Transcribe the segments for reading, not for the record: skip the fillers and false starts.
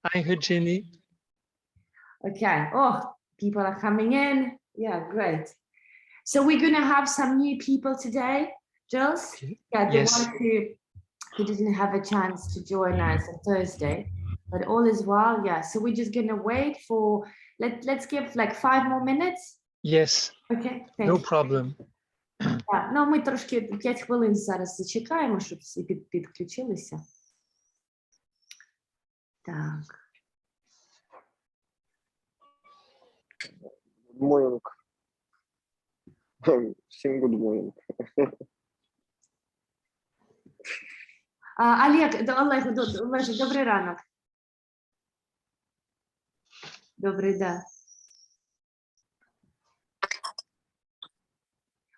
Hi, Eugenie. Okay. Oh, people are coming in. Yeah, great. So we're going to have some new people today, Jules. Okay. Yeah, the Yes. ones who didn't have a chance to join us on Thursday, but all is well. Yeah. So we're just going to wait for, let's give like 5 more minutes. Yes, Okay. Thank no you. problem. Так, ну, ми трошки 5 хвилин зараз зачекаємо, щоб всі підключилися. Так. Good morning. Всім good morning. Олеже, добрий ранок. Добрий, да.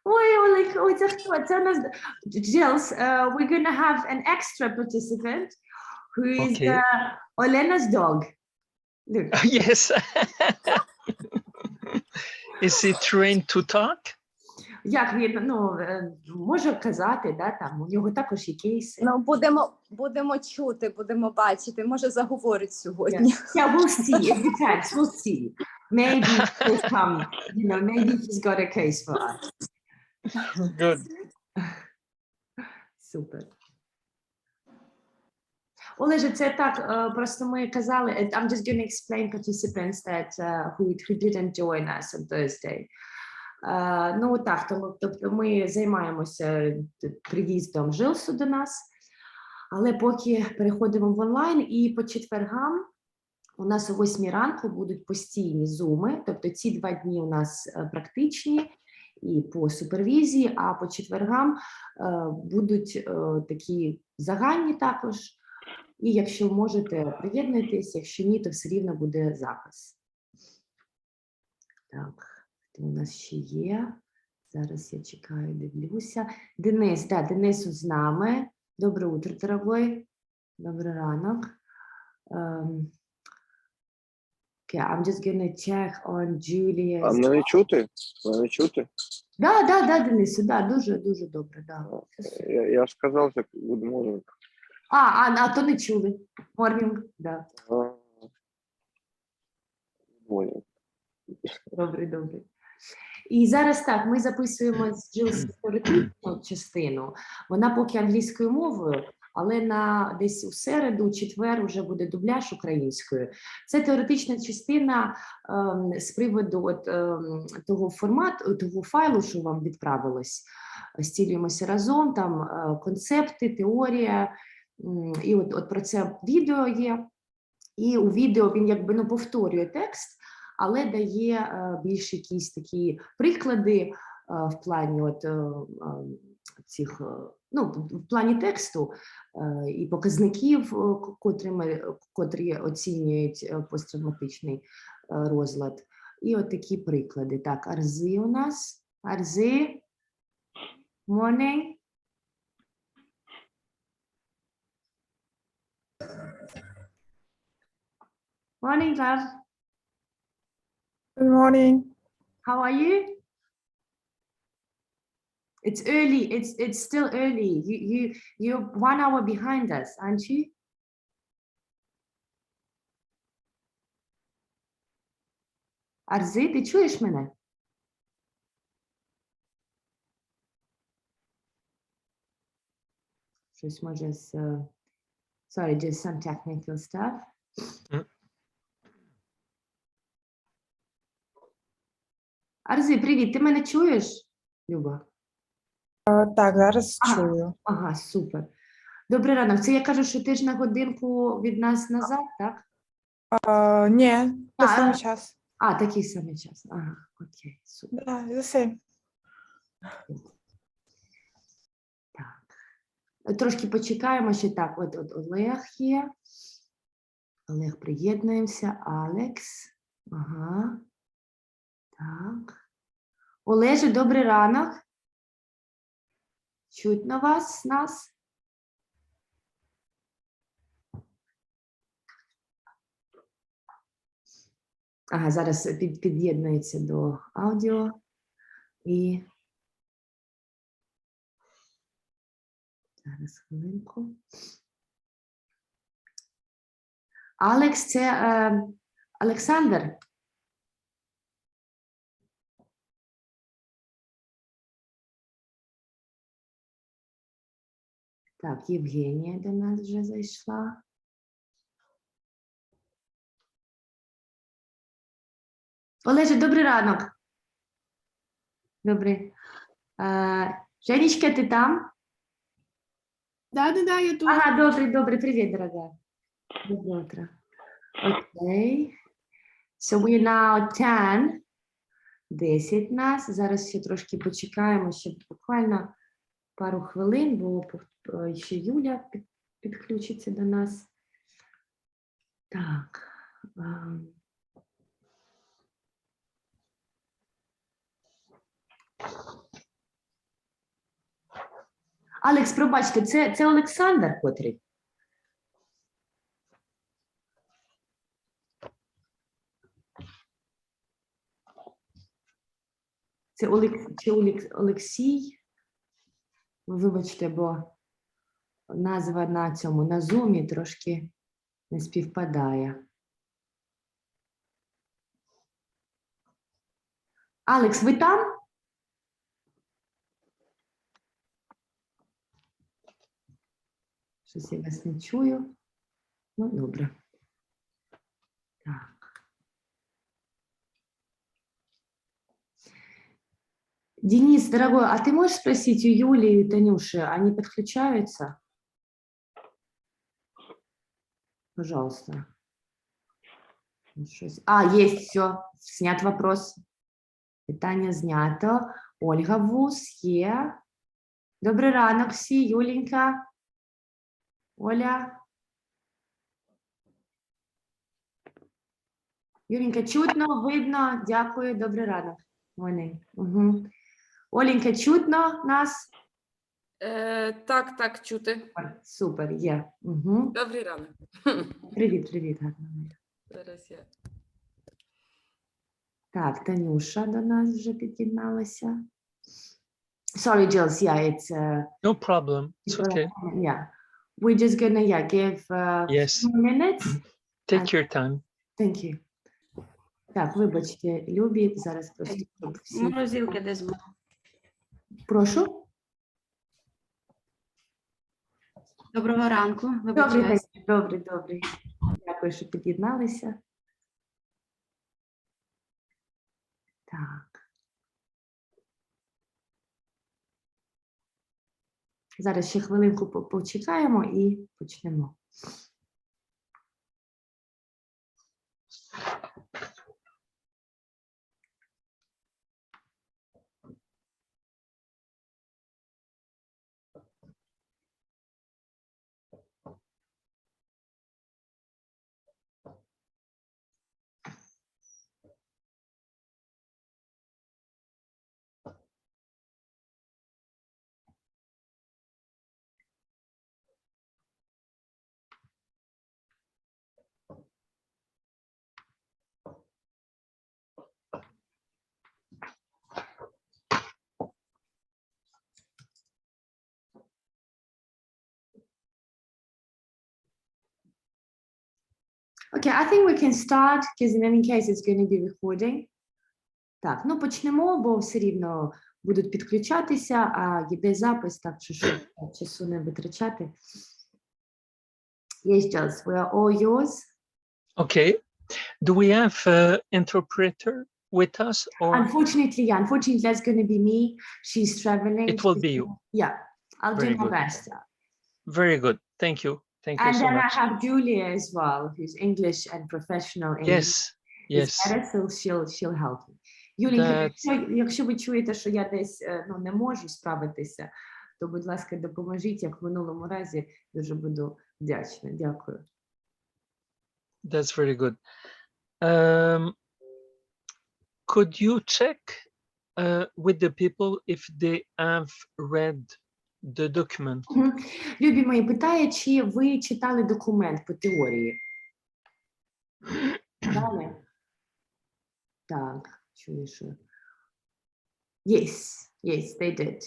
Ой, Олег, ой, це хто? Це у нас Jules, we're going to have an extra participant who is Okay. Olena's dog. Look. Yes. Is he trained to talk? Як він, ну, може казати, да, там, у нього також є кейси. Ну, будемо чути, будемо бачити. Може, заговорить сьогодні. Yeah, we'll see. It depends. We'll see. Maybe he'll come, you know, maybe he's got a case for us. Good. Супер. Олеже, це так, просто ми казали, I'm just going to explain participants that who didn't join us on Thursday. Ну так, тобто ми займаємося приїздом Жилсу до нас, але поки переходимо в онлайн, і по четвергам у нас о 8 ранку будуть постійні зуми, тобто ці 2 дні у нас практичні і по супервізії, а по четвергам будуть такі загальні також. І якщо можете, приєднуйтесь, якщо ні, то все рівно буде запис. Так. Хто у нас ще є? Зараз я чекаю, дивлюся. Денис, да, Денис з нами. Доброе утро, дорогой. Добрий ранок. Okay, I'm just gonna check on Julia's... А мене чути? Мене чути? Да, Денису, да, дуже добре, да. Я ж сказав, що good morning. А то не чули. Morning, да. Good morning. Добре. І зараз так, ми записуємо з Джилс теоретичну частину. Вона поки англійською мовою, але десь у середу, четвер вже буде дубляж українською. Це теоретична частина з приводу того формату, того файлу, що вам відправилось. Зцілюємося разом, там концепти, теорія. І от про це відео є. І у відео він якби повторює текст, але дає більш якісь такі приклади в плані цих, ну, в плані тексту і показників, котрі оцінюють посттравматичний розлад. І от такі приклади. Так, Арзи у нас. Арзи. Morning. Morning, love. Good morning. How are you? It's early. It's still early. You're 1 hour behind us, aren't you? Арзи, ти чуєш мене? Щось може з... Sorry, just some technical stuff. Арзи, привіт, ти мене чуєш, Люба? Так, зараз чую. Ага, супер. Добрий ранок. Це я кажу, що ти ж на годинку від нас назад, так? Ні, той самий час. Такий самий час. Ага, окей, супер. Да, the same. Так. Трошки почекаємо ще так. От Олег є. Олег, приєднуємося. Алекс. Ага. Так. Олеже, добрий ранок. Чутно вас, нас? Ага, зараз під'єднується до аудіо. І зараз хвилинку. Алекс, це Олександр. Так, Євгенія до нас вже зайшла. Олеже, добрий ранок. Добрий. Женечка, ти там? Да, я тут. Ага, добрый, привет, дорогая. Доброе утро. Okay. So we now 10 нас. Зараз ще трошки почекаємо, ще буквально пару хвилин, бо ще Юля підключиться до нас. Так. Алекс, пробачте, це Олександр котрий? Це Олексій? Вибачте, бо назва на зумі трошки не співпадає. Алекс, ви там? Щось я вас не чую. Ну, добре. Так. Денис, дорогой, а ты можешь спросить у Юли и Танюши, они подключаются? Пожалуйста. Есть, все, снят вопрос. Питання знято. Ольга Вус є. Добрий ранок всі, Юленька. Оля. Юленька, чутно, видно, дякую, добрий ранок. Вони. Угу. Оленька, чутно нас? Так, чути. Супер, є. Угу. Добрий ранок. Привіт. Зараз я. Так, Танюша до нас вже під'єдналася. Sorry, Jules, it's... No problem. It's okay. Yeah. We're just gonna, give Yes. 2 minutes. Take your time. Thank you. Так, вибачте, Любі, зараз просто щоб всі... Морозилки десь були. Прошу? Доброго ранку. Добрий. Дякую, що під'єдналися. Так. Зараз ще хвилинку почекаємо і почнемо. Okay, I think we can start, because in any case it's going to be recording. Так, ну почнемо, бо все рівно будуть підключатися, а йде запис, так що часу не витрачати. Yes, Jules, we are all yours. Okay. Do we have an interpreter with us or Unfortunately, that's going to be me. She's traveling. it will be you? Yeah, I'll Very do my good. best. Very good. Thank you. Thank you And so then much. I have Julia as well, who's English and professional English. Yes. So she'll help me. Юлінька, That- якщо ви чуєте, що я десь не можу справитися, то, будь ласка, допоможіть, як в минулому разі, дуже буду вдячна. Дякую. That's very good. Could you check with the people if they have read the document? Любі мої, питає, чи ви читали документ по теорії? Далі. Так, чую, що... Yes, they did.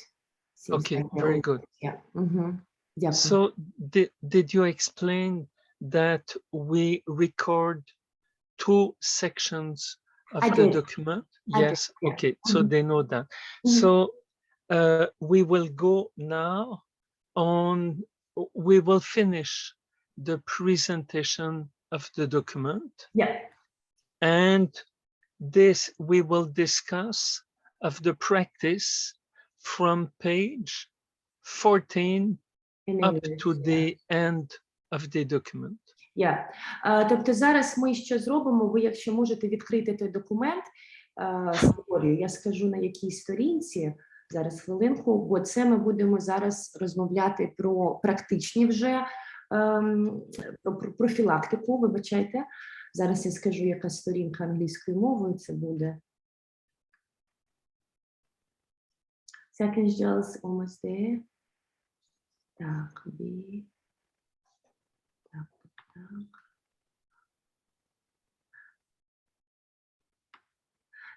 Seems Okay, like they very all- good. Yeah. Дякую. So did you explain that we record 2 sections of I the did. document? I did, Yes, yeah. okay, so Mhm. they know that. Mhm. So we will go now on, we will finish the presentation of the document, Yeah. and this we will discuss of the practice from page 14 In up English, to yeah. the end of the document. Yeah. Тобто зараз ми що зробимо, ви якщо можете відкрити той документ з теорією, я скажу на якій сторінці, зараз хвилинку, бо це ми будемо зараз розмовляти про практичні вже, про профілактику, вибачайте. Зараз я скажу, яка сторінка англійською мовою це буде. Second Giles, almost there. Так, B.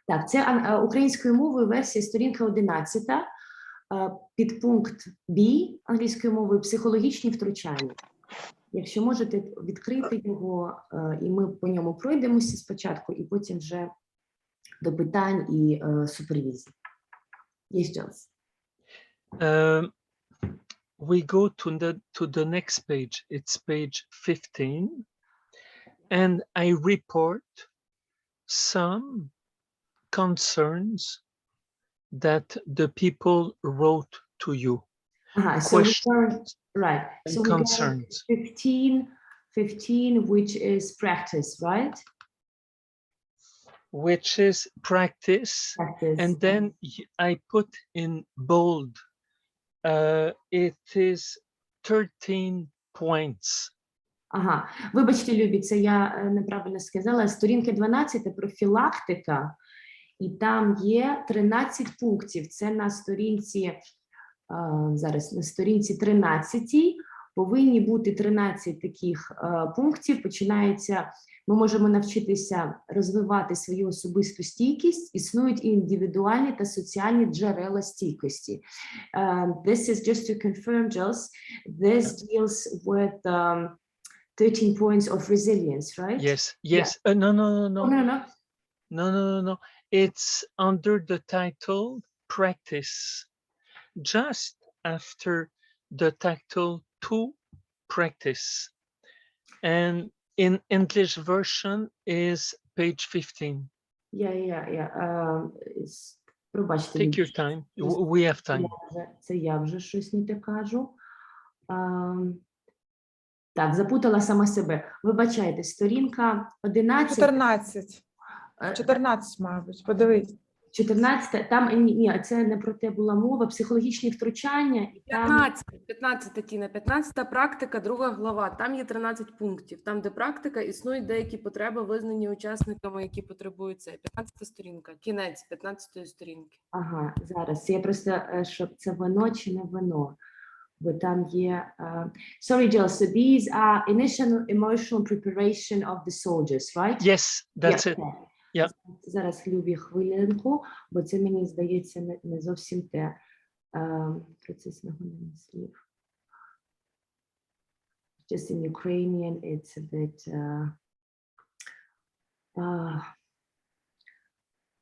Так, це українською мовою версія сторінка 11, підпункт B англійською мовою психологічні втручання. Якщо можете відкрити його, і ми по ньому пройдемося спочатку, і потім вже до питань і супервізії. Є щось? We go to the next page. It's page 15, and I report some concerns that the people wrote to you. So Questions right. and So we got concerns. 15, which is practice, right? Which is practice, Practice. and then I put in bold. It is 13 points. Ага, вибачте, Любі, це я неправильно сказала. Сторінка 12 – профілактика, і там є 13 пунктів. Це на сторінці, зараз на сторінці 13 повинні бути 13 таких пунктів. Починається, ми можемо навчитися розвивати свою особисту стійкість, існують індивідуальні та соціальні джерела стійкості. This is just to confirm, Jules, this deals with 13 points of resilience, right? Yes, yes. No. No. It's under the title Practice. Just after the title to Practice. And in English version is page 15. Пробачте. Take your time. We have time. Це я вже щось не те кажу. Так, запутала сама себе. Вибачайте, сторінка 11. 14. 14, мабуть, подивись. 14, там, ні, це не про те була мова, психологічні втручання. І там... 15, Тіна, 15 практика, 2 глава, там є 13 пунктів. Там, де практика, існують деякі потреби, визнані учасниками, які потребують це. 15 сторінка, кінець 15 сторінки. Ага, зараз. Я просто, щоб це воно чи не воно. Бо там є... Sorry, Jill, so these are initial emotional preparation of the soldiers, right? Yes, that's it. Yeah. Зараз, Любі, хвилинку, бо це, мені здається, не зовсім те. Процес нагонення слів. Just in Ukrainian, it's a bit...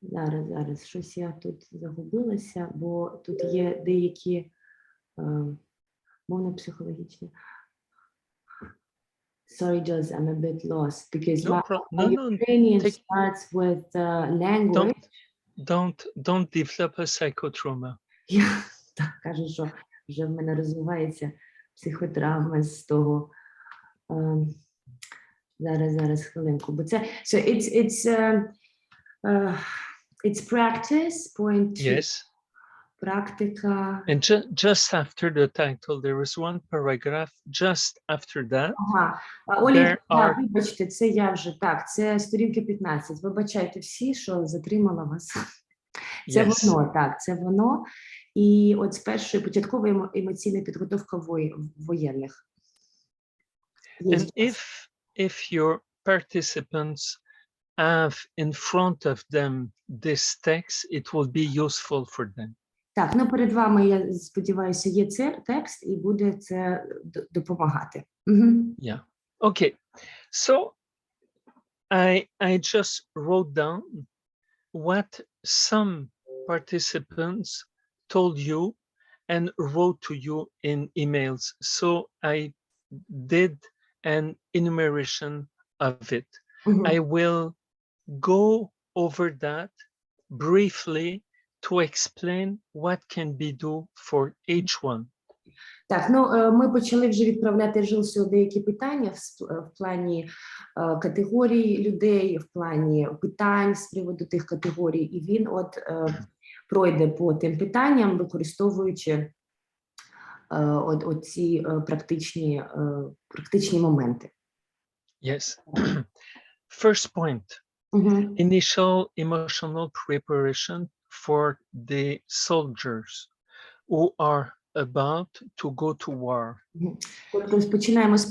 Зараз, щось я тут загубилася, бо тут є деякі мовно-психологічні. Sorry, Jules, I'm a bit lost because my Ukrainian starts with language. Don't develop a psychotrauma. Я так кажу, що вже в мене розвивається психотравма з того. Зараз хвилинку, бо це so it's practice point 2. Yes. Практика. And just after the title, there is one paragraph. Just after that, Олі, вибачте, це я вже так. Це сторінка 15. Вибачайте всі, що затримала вас. Це воно, так, це воно. І от з першої початкова емоційна підготовка воєнних. And if your participants have in front of them this text, it will be useful for them. Так, ну перед вами, я сподіваюся, є це текст і буде це допомагати. Yeah. Okay, so I just wrote down what some participants told you and wrote to you in emails. So I did an enumeration of it. I will go over that briefly to explain what can be done for each one. Так, ну ми почали вже відправляти Жилсу деякі питання в плані категорій людей, в плані питань з приводу тих категорій, і він от пройде по тим питанням, використовуючи ці практичні моменти. Yes. First point, initial emotional preparation for the soldiers who are about to go to war. Тобто починаємо з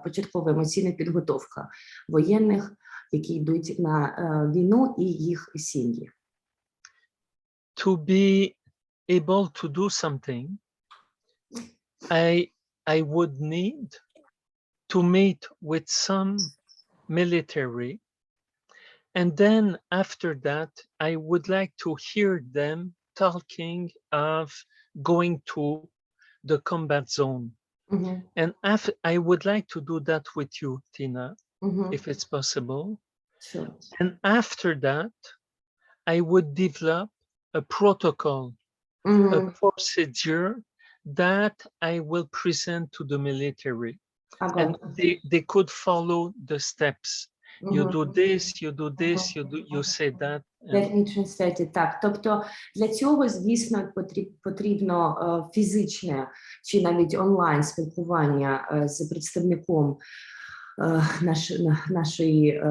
початкова емоційна підготовка воєнних, які йдуть на війну, і їх сім'ї. To be able to do something, I would need to meet with some military, and then after that, I would like to hear them talking of going to the combat zone. And I would like to do that with you, Tina, if it's possible. Sure. And after that, I would develop a protocol, a procedure that I will present to the military. And they could follow the steps. You do this, you do this, you say that. Let me translate it. Так, тобто для цього, звісно, потрібно фізичне чи навіть онлайн спілкування з представником нашої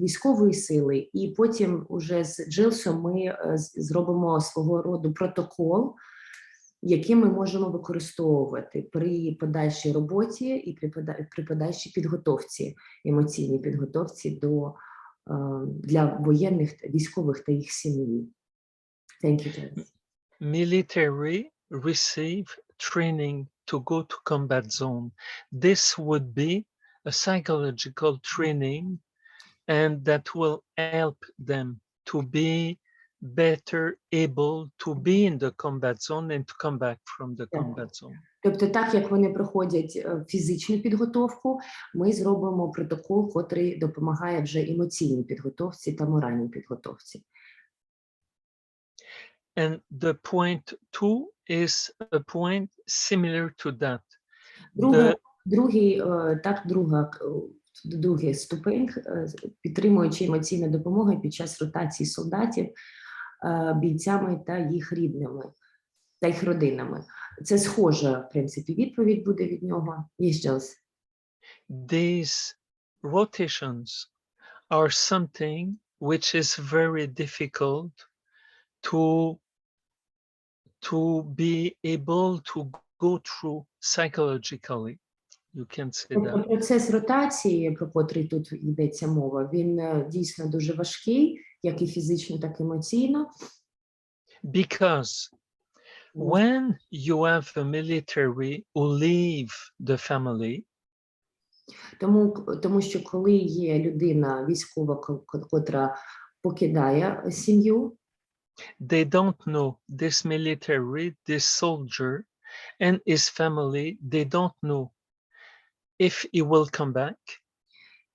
військової сили, і потім уже з Джилсом ми зробимо свого роду протокол, який ми можемо використовувати при подальшій роботі і при подальшій підготовці, емоційній підготовці для воєнних, військових та їх сім'ї. Thank you, Janice. Military receive training to go to combat zone. This would be a psychological training, and that will help them to be better able to be in the combat zone and to come back from the combat zone. Тобто, так як вони проходять фізичну підготовку, ми зробимо протокол, котрий допомагає вже емоційній підготовці та моральній підготовці. And the point 2 is a point similar to that. Другий ступень, підтримуючи емоційну допомогу під час ротації солдатів, бійцями та їх рідними, та їх родинами. Це схожа, в принципі, відповідь буде від нього. Yes, Jules. These rotations are something which is very difficult to be able to go through psychologically. You can say that. Процес ротації, про котрий тут йдеться мова, він дійсно дуже важкий, як і фізично, так і емоційно. Because when you have a military who leave the family, тому що коли є людина військова, котра покидає сім'ю, they don't know this military, this soldier and his family, they don't know if he will come back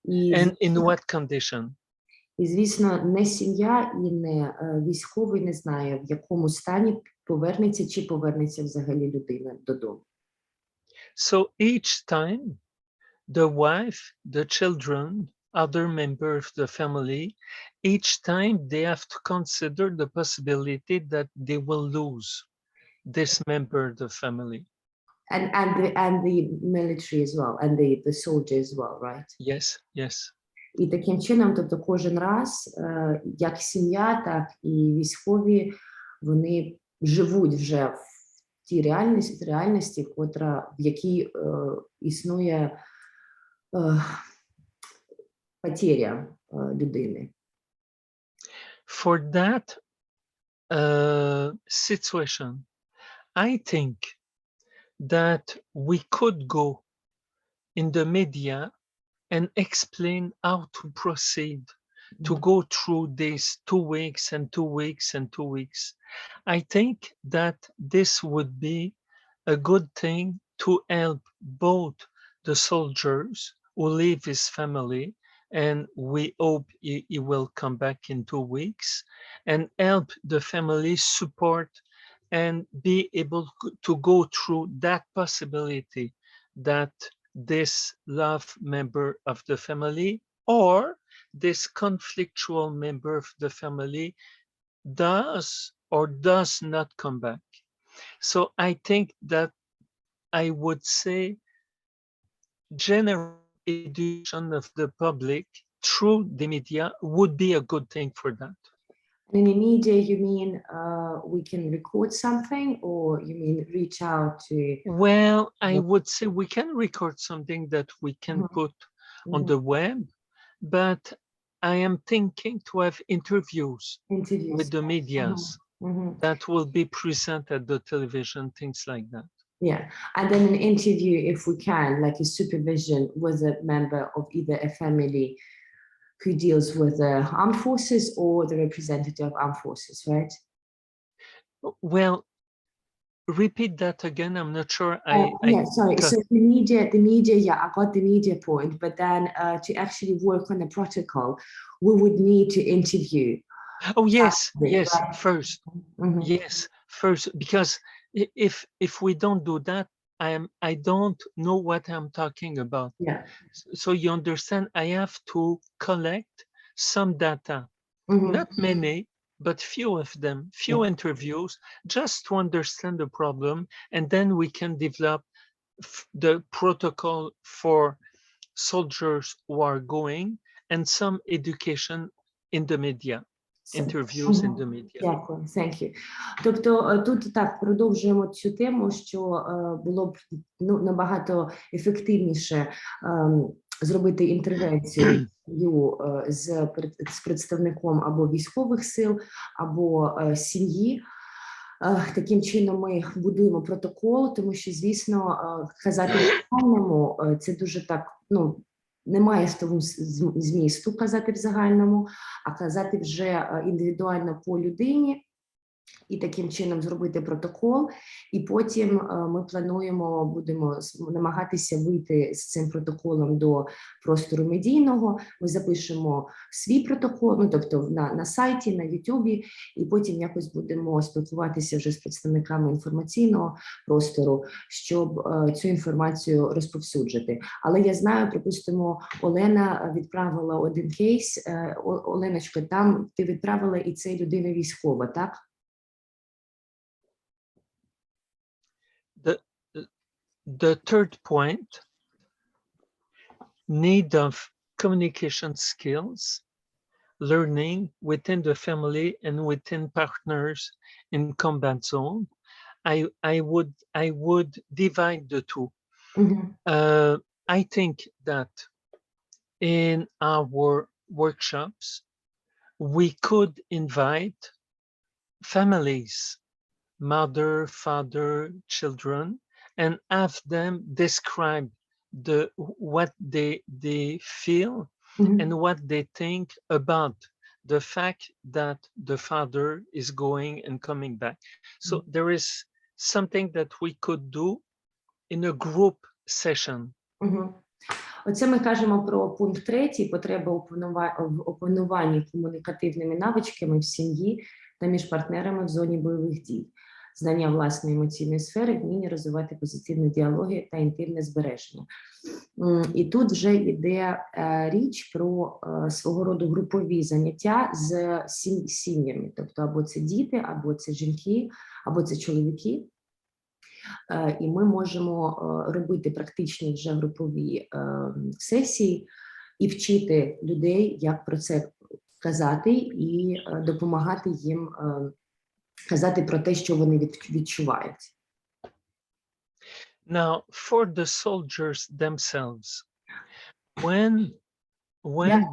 and in what condition. І, звісно, не сім'я і не військовий не знає, в якому стані повернеться, чи повернеться взагалі людина додому. So each time the wife, the children, other members of the family, each time they have to consider the possibility that they will lose this member of the family. And the military as well, and the soldier as well, right? Yes, yes. І таким чином, тобто кожен раз, як сім'я, так і військові, вони живуть вже в тій реальності, в якій існує потеря людини. For that situation, I think that we could go in the media and explain how to proceed, to go through these 2 weeks and 2 weeks and 2 weeks. I think that this would be a good thing to help both the soldiers who leave his family, and we hope he will come back in 2 weeks, and help the family support and be able to go through that possibility that this love member of the family or this conflictual member of the family does or does not come back. So I think that I would say general education of the public through the media would be a good thing for that. And in media, you mean we can record something, or you mean reach out to? Well, I would say we can record something that we can put on the web, but I am thinking to have interviews with the medias that will be presented at the television, things like that. Yeah, and then an interview, if we can, like a supervision with a member of either a family who deals with the armed forces or the representative of armed forces, right? Well, repeat that again. I'm not sure. Yeah, sorry. So the media, yeah, I got the media point, but then to actually work on the protocol, we would need to interview. Oh, yes, yes, right? first. Yes, first, because if we don't do that, I don't know what I'm talking about. Yeah. So you understand, I have to collect some data, not many, but few of them, few interviews, just to understand the problem, and then we can develop the protocol for soldiers who are going, and some education in the media. Interviews in the media. Дякую, thank you. Тобто тут так, продовжуємо цю тему, що було б набагато ефективніше зробити інтервенцію з представником або військових сил, або сім'ї. Таким чином ми будуємо протокол, тому що, звісно, казати в загальному – це дуже так, немає змісту казати в загальному, а казати вже індивідуально по людині і таким чином зробити протокол. І потім ми плануємо, будемо намагатися вийти з цим протоколом до простору медійного. Ми запишемо свій протокол, тобто на сайті, на Ютубі, і потім якось будемо спілкуватися вже з представниками інформаційного простору, щоб цю інформацію розповсюджити. Але я знаю, припустимо, Олена відправила один кейс. Оленочка, там ти відправила, і це людина військова, так? The third point, need of communication skills, learning within the family and within partners in combat zone. I would divide the two. I think that in our workshops, we could invite families, mother, father, children, and have them describe what they feel and what they think about the fact that the father is going and coming back. So there is something that we could do in a group session. Оце ми кажемо про пункт 3, потреба в опануванні комунікативними навичками в сім'ї та між партнерами в зоні бойових дій. Знання власної емоційної сфери, вміння розвивати позитивні діалоги та інтимне збереження. І тут вже йде річ про свого роду групові заняття з сім'ями. Тобто або це діти, або це жінки, або це чоловіки. І ми можемо робити практичні вже групові сесії і вчити людей, як про це казати, і допомагати їм казати про те, що вони відчувають. Now, for the soldiers themselves, when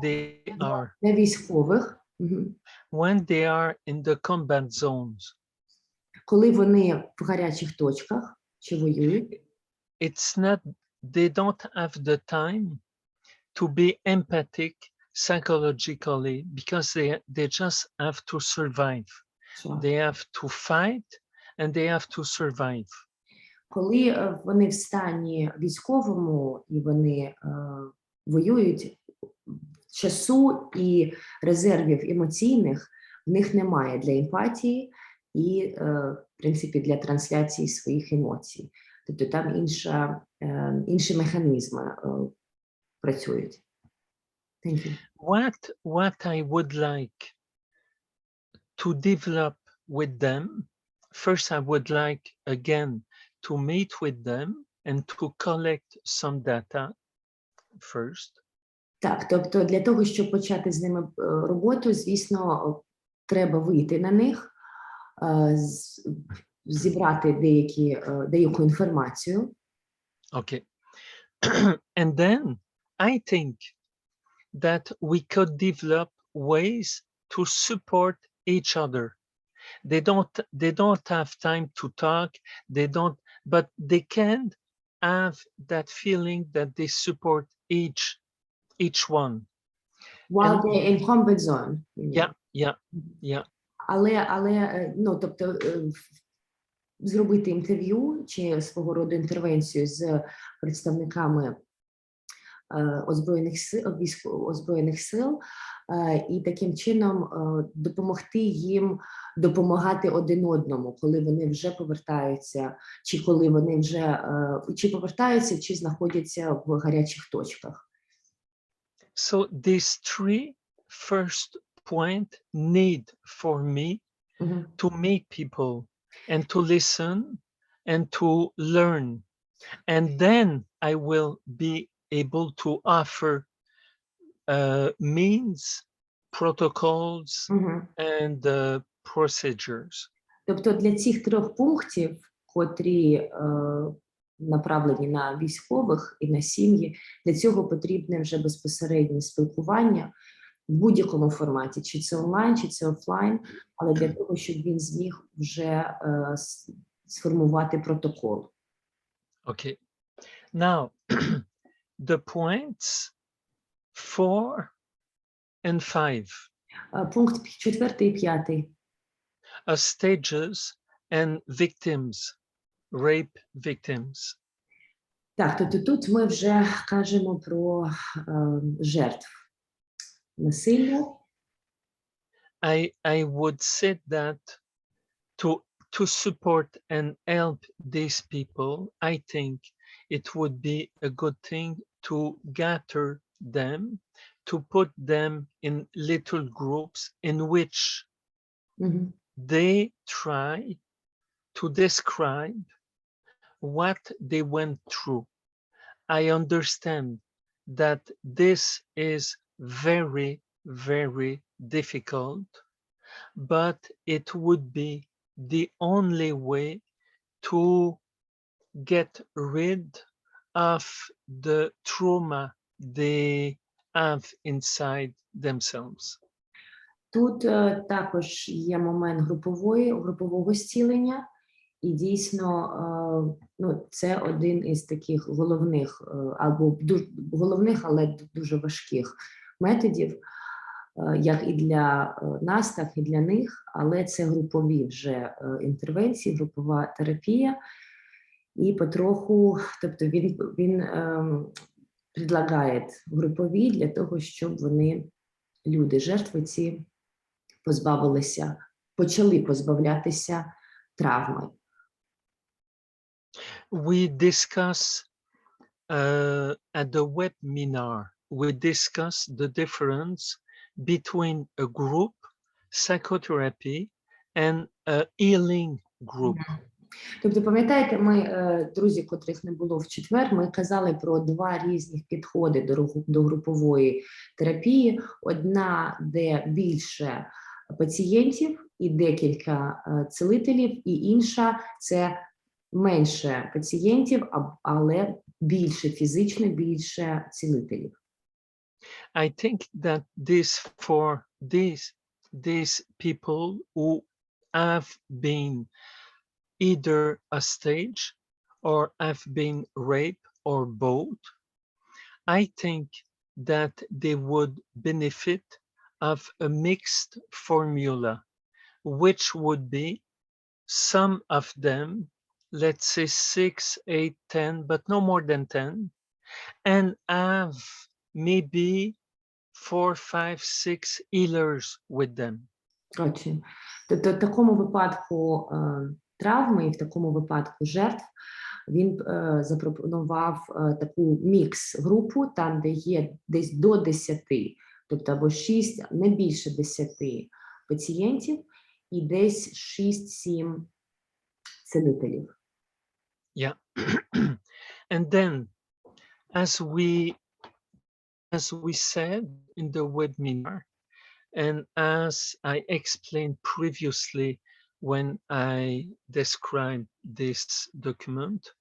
they are для військових, when they are in the combat zones, коли вони в гарячих точках чи воюють, it's not they don't have the time to be empathic psychologically because they just have to survive. Що They have to fight and they have to survive. коли вони в стані військовому і вони воюють, часу і резервів емоційних в них немає для емпатії і, в принципі, для трансляції своїх емоцій. Тобто там інші механізми працюють. Thank you. What I would like to develop with them, first I would like again to meet with them and to collect some data first. Так, тобто для того, щоб почати з ними роботу, звісно, треба вийти на них, зібрати деяку інформацію. Okay. And then I think that we could develop ways to support each other. They don't have time to talk, but they can have that feeling that they support each one. While they're in comfort zone. Yeah. Але ну, тобто, зробити інтерв'ю чи свого роду інтервенцію з представниками озброєних сил і таким чином допомогти їм допомагати один одному, коли вони вже повертаються, чи коли вони вже чи повертаються, чи знаходяться в гарячих точках. So these three first point need for me to meet people and to listen and to learn. And then I will be able to offer means, protocols, and procedures. Тобто для цих трьох пунктів, котрі направлені на військових і на сім'ї, для цього потрібне вже безпосереднє спілкування в будь-якому форматі, чи це онлайн, чи це офлайн, але для того, щоб він зміг вже сформувати протокол. Okay. Now, the points 4 and 5 Пункт 4 і 5. are stages and victims, rape victims. Так, тобто тут ми вже кажемо про жертв насилля. I would say that to support and help these people, I think it would be a good thing to gather them, to put them in little groups in which they try to describe what they went through. I understand that this is very, very difficult, but it would be the only way to get rid of the trauma they have inside themselves. Тут також є момент групового зцілення, і дійсно ну, це один із таких головних, або головних, але дуже важких методів, як і для нас, так і для них, але це групові вже інтервенції, групова терапія, і потроху, тобто він предлагає групові для того, щоб вони, люди, жертви ці, почали позбавлятися травми. We discuss at the webinar, we discuss the difference between a group psychotherapy and a healing group. Тобто, пам'ятаєте, ми, друзі, котрих не було в четвер, ми казали про два різних підходи до групової терапії. Одна, де більше пацієнтів і декілька цілителів, і інша – це менше пацієнтів, але більше фізично, більше цілителів. I think that these people who have been either a stage or have been raped or both, I think that they would benefit of a mixed formula, which would be some of them, let's say 6, 8, 10, but no more than 10, and have maybe 4, 5, 6 healers with them. Отже, тобто в такому випадку травми і в такому випадку жертв він запропонував таку мікс-групу, там, де є десь до 10, тобто або 6, не більше 10 пацієнтів і десь 6-7 цілителів. Yeah. And then, as we said in the webinar, and as I explained previously when I described this document,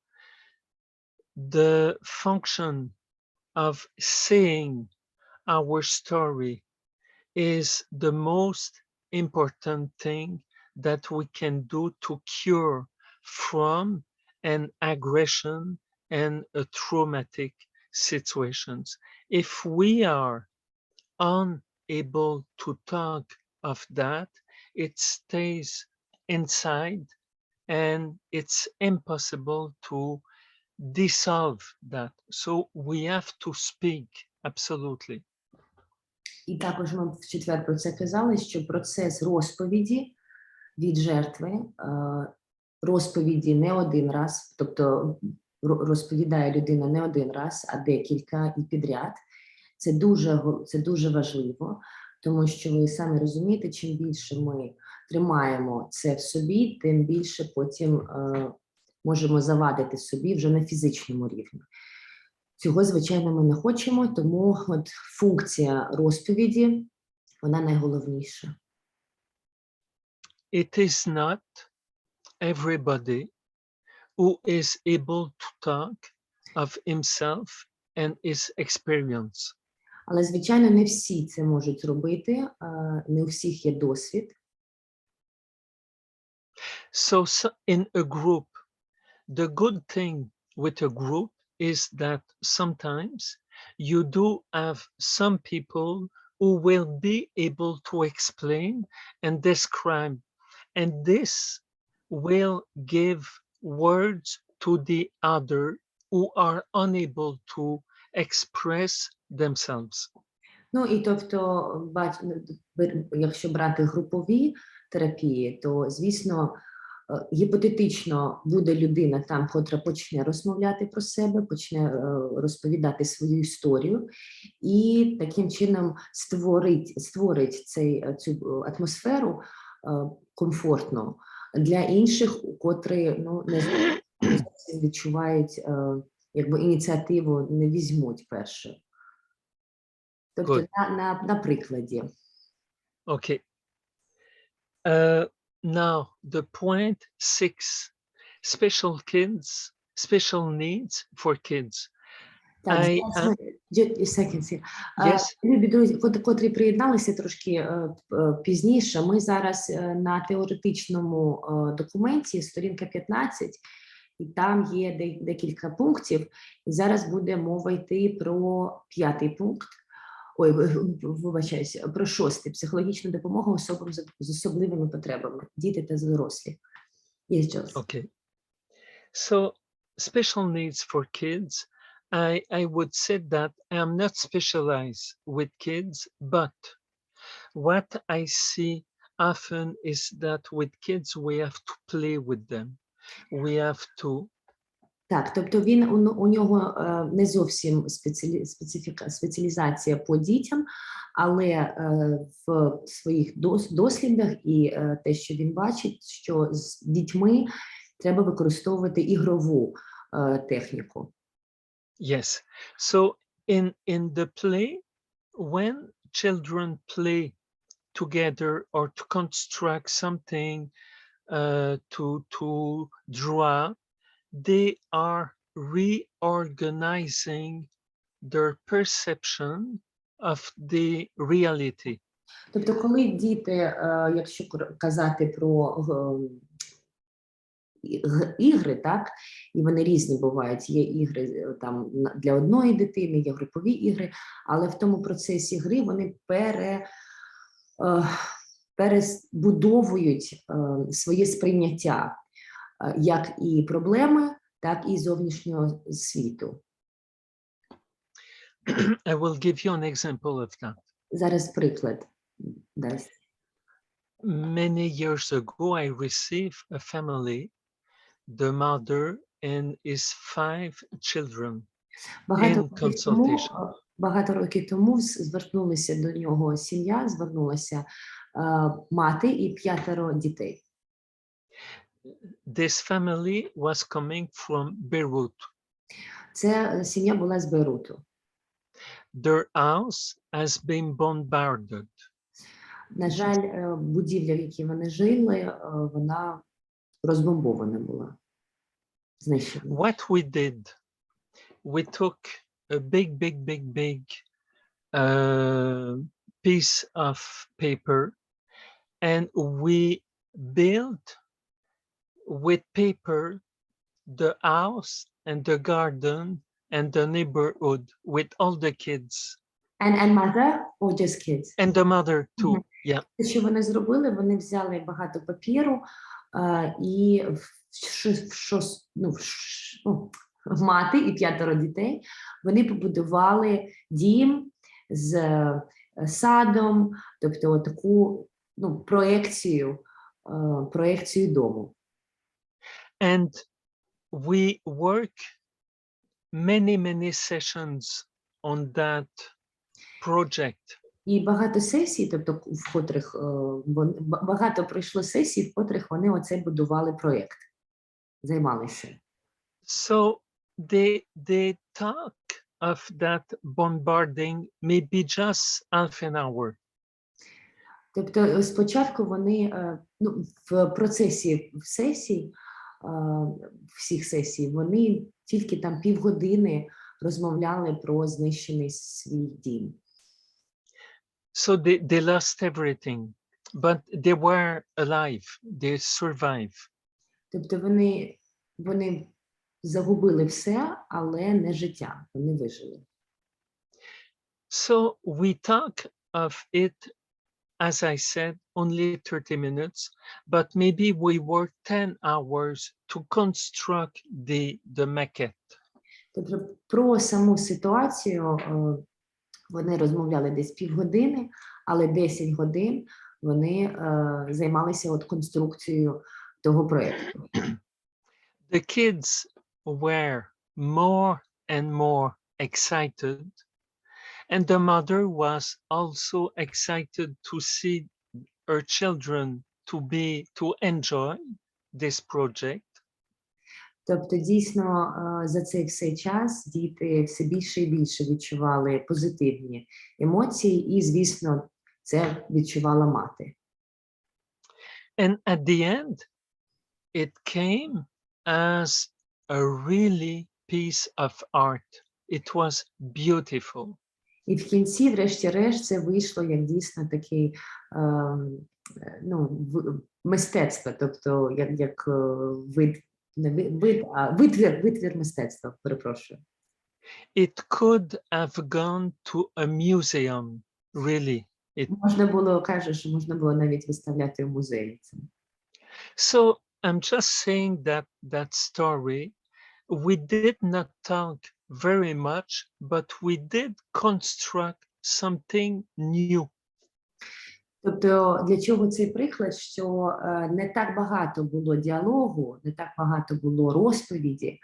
the function of saying our story is the most important thing that we can do to cure from an aggression and a traumatic situations. If we are unable to talk of that, it stays inside and it's impossible to dissolve that. So we have to speak, absolutely. І також ми в четвер про це казали, що процес розповіді від жертви, розповіді не один раз, тобто розповідає людина не один раз, а декілька і підряд. Це дуже важливо, тому що ви самі розумієте, чим більше ми тримаємо це в собі, тим більше потім можемо завадити собі вже на фізичному рівні. Цього, звичайно, ми не хочемо, тому от функція розповіді, вона найголовніша. It is not everybody who is able to talk of himself and his experience. Але, звичайно, не всі це можуть робити, не у всіх є досвід. So in a group, the good thing with a group is that sometimes you do have some people who will be able to explain and describe, and this will give words to the other who are unable to express themselves. Ну, і тобто, якщо брати групові терапії, то, звісно, гіпотетично буде людина там, котра почне розмовляти про себе, почне розповідати свою історію і таким чином створить цю атмосферу комфортну для інших, котрі не зовсім відчувають ініціативу, не візьмуть перше. Тобто на прикладі. Okay. Now, the point 6, special needs for kids. Любі друзі, котрі приєдналися трошки пізніше, ми зараз на теоретичному документі, сторінка 15, і там є декілька пунктів, і зараз буде мова йти про 5 пункт. Вибачаюся, про 6. Психологічна допомога особам з особливими потребами, діти та дорослі. Okay. So, special needs for kids, I would say that I am not specialized with kids, but what I see often is that with kids we have to play with them. We have to. Так, тобто у нього не зовсім спеціалізація по дітям, але в своїх дослідах і те, що він бачить, що з дітьми треба використовувати ігрову техніку. Yes. So in the play, when children play together or to construct something, to draw, they are reorganizing their perception of the reality. Тобто, коли діти, якщо казати про ігри, так, і вони різні бувають. Є ігри там для одної дитини, є групові ігри, але в тому процесі гри вони перебудовують своє сприйняття як і проблеми, так і зовнішнього світу. I will give you an example of that. Зараз приклад дасть. Many years ago, I received a family, the mother and his 5 children in consultation. Багато років тому звернулася до нього сім'я, звернулася мати і 5 дітей. This family was coming from Beirut. Це сім'я була з Бейруту. Their house has been bombarded. На жаль, будівля, в якій вони жили, вона розбомбована була. Знищена. What we did, we took a big piece of paper and we built with paper the house and the garden and the neighborhood with all the kids. And mother or just kids? And the mother too, yeah. Що вони зробили? Вони взяли багато папіру і мати і 5 дітей, вони побудували дім з садом, тобто таку проекцію дому. And we work many sessions on that project. І багато сесій, тобто в котрих багато пройшло сесій, в котрих вони оце будували проєкт, займалися. So they talk of that bombarding maybe just half an hour. Тобто спочатку вони в процесі сесій, всіх сесій, вони тільки там півгодини розмовляли про знищений свій дім. So they lost everything, but they were alive, they survived. Тобто вони загубили все, але не життя, вони вижили. So we talk of it, as I said, only 30 minutes, but maybe we work 10 hours to construct the maquette. Тобто про саму ситуацію вони розмовляли десь півгодини, але 10 годин вони займалися конструкцією того проєкту. The kids were more and more excited, and the mother was also excited to see her children to enjoy this project. Тобто, дійсно, за цей все час діти все більше і більше відчували позитивні емоції, і, звісно, це відчувала мати. And at the end, it came as a really piece of art. It was beautiful. І в кінці, врешті-решт, це вийшло як дійсно такий мистецтво, тобто як витвір мистецтва, перепрошую. It could have gone to a museum, really. Можна було, каже, що можна було навіть виставляти в музеї. So I'm just saying that story. We did not talk very much, but we did construct something new. Тобто, для чого цей приклад, що не так багато було діалогу, не так багато було розповіді,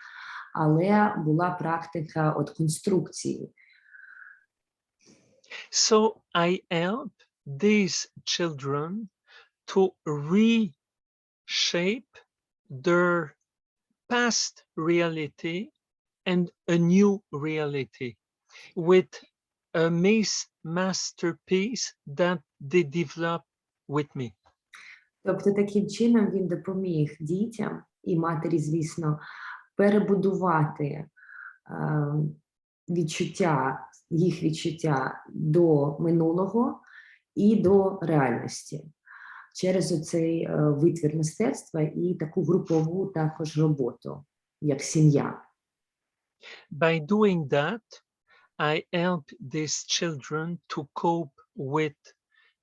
але була практика конструкції. So I help these children to reshape their past reality and a new reality with a masterpiece that they develop with me. Тобто, таким чином він допоміг дітям і матері, звісно, перебудувати їх відчуття до минулого і до реальності. через оцей витвір мистецтва і таку групову також роботу, як сім'я. By doing that, I help these children to cope with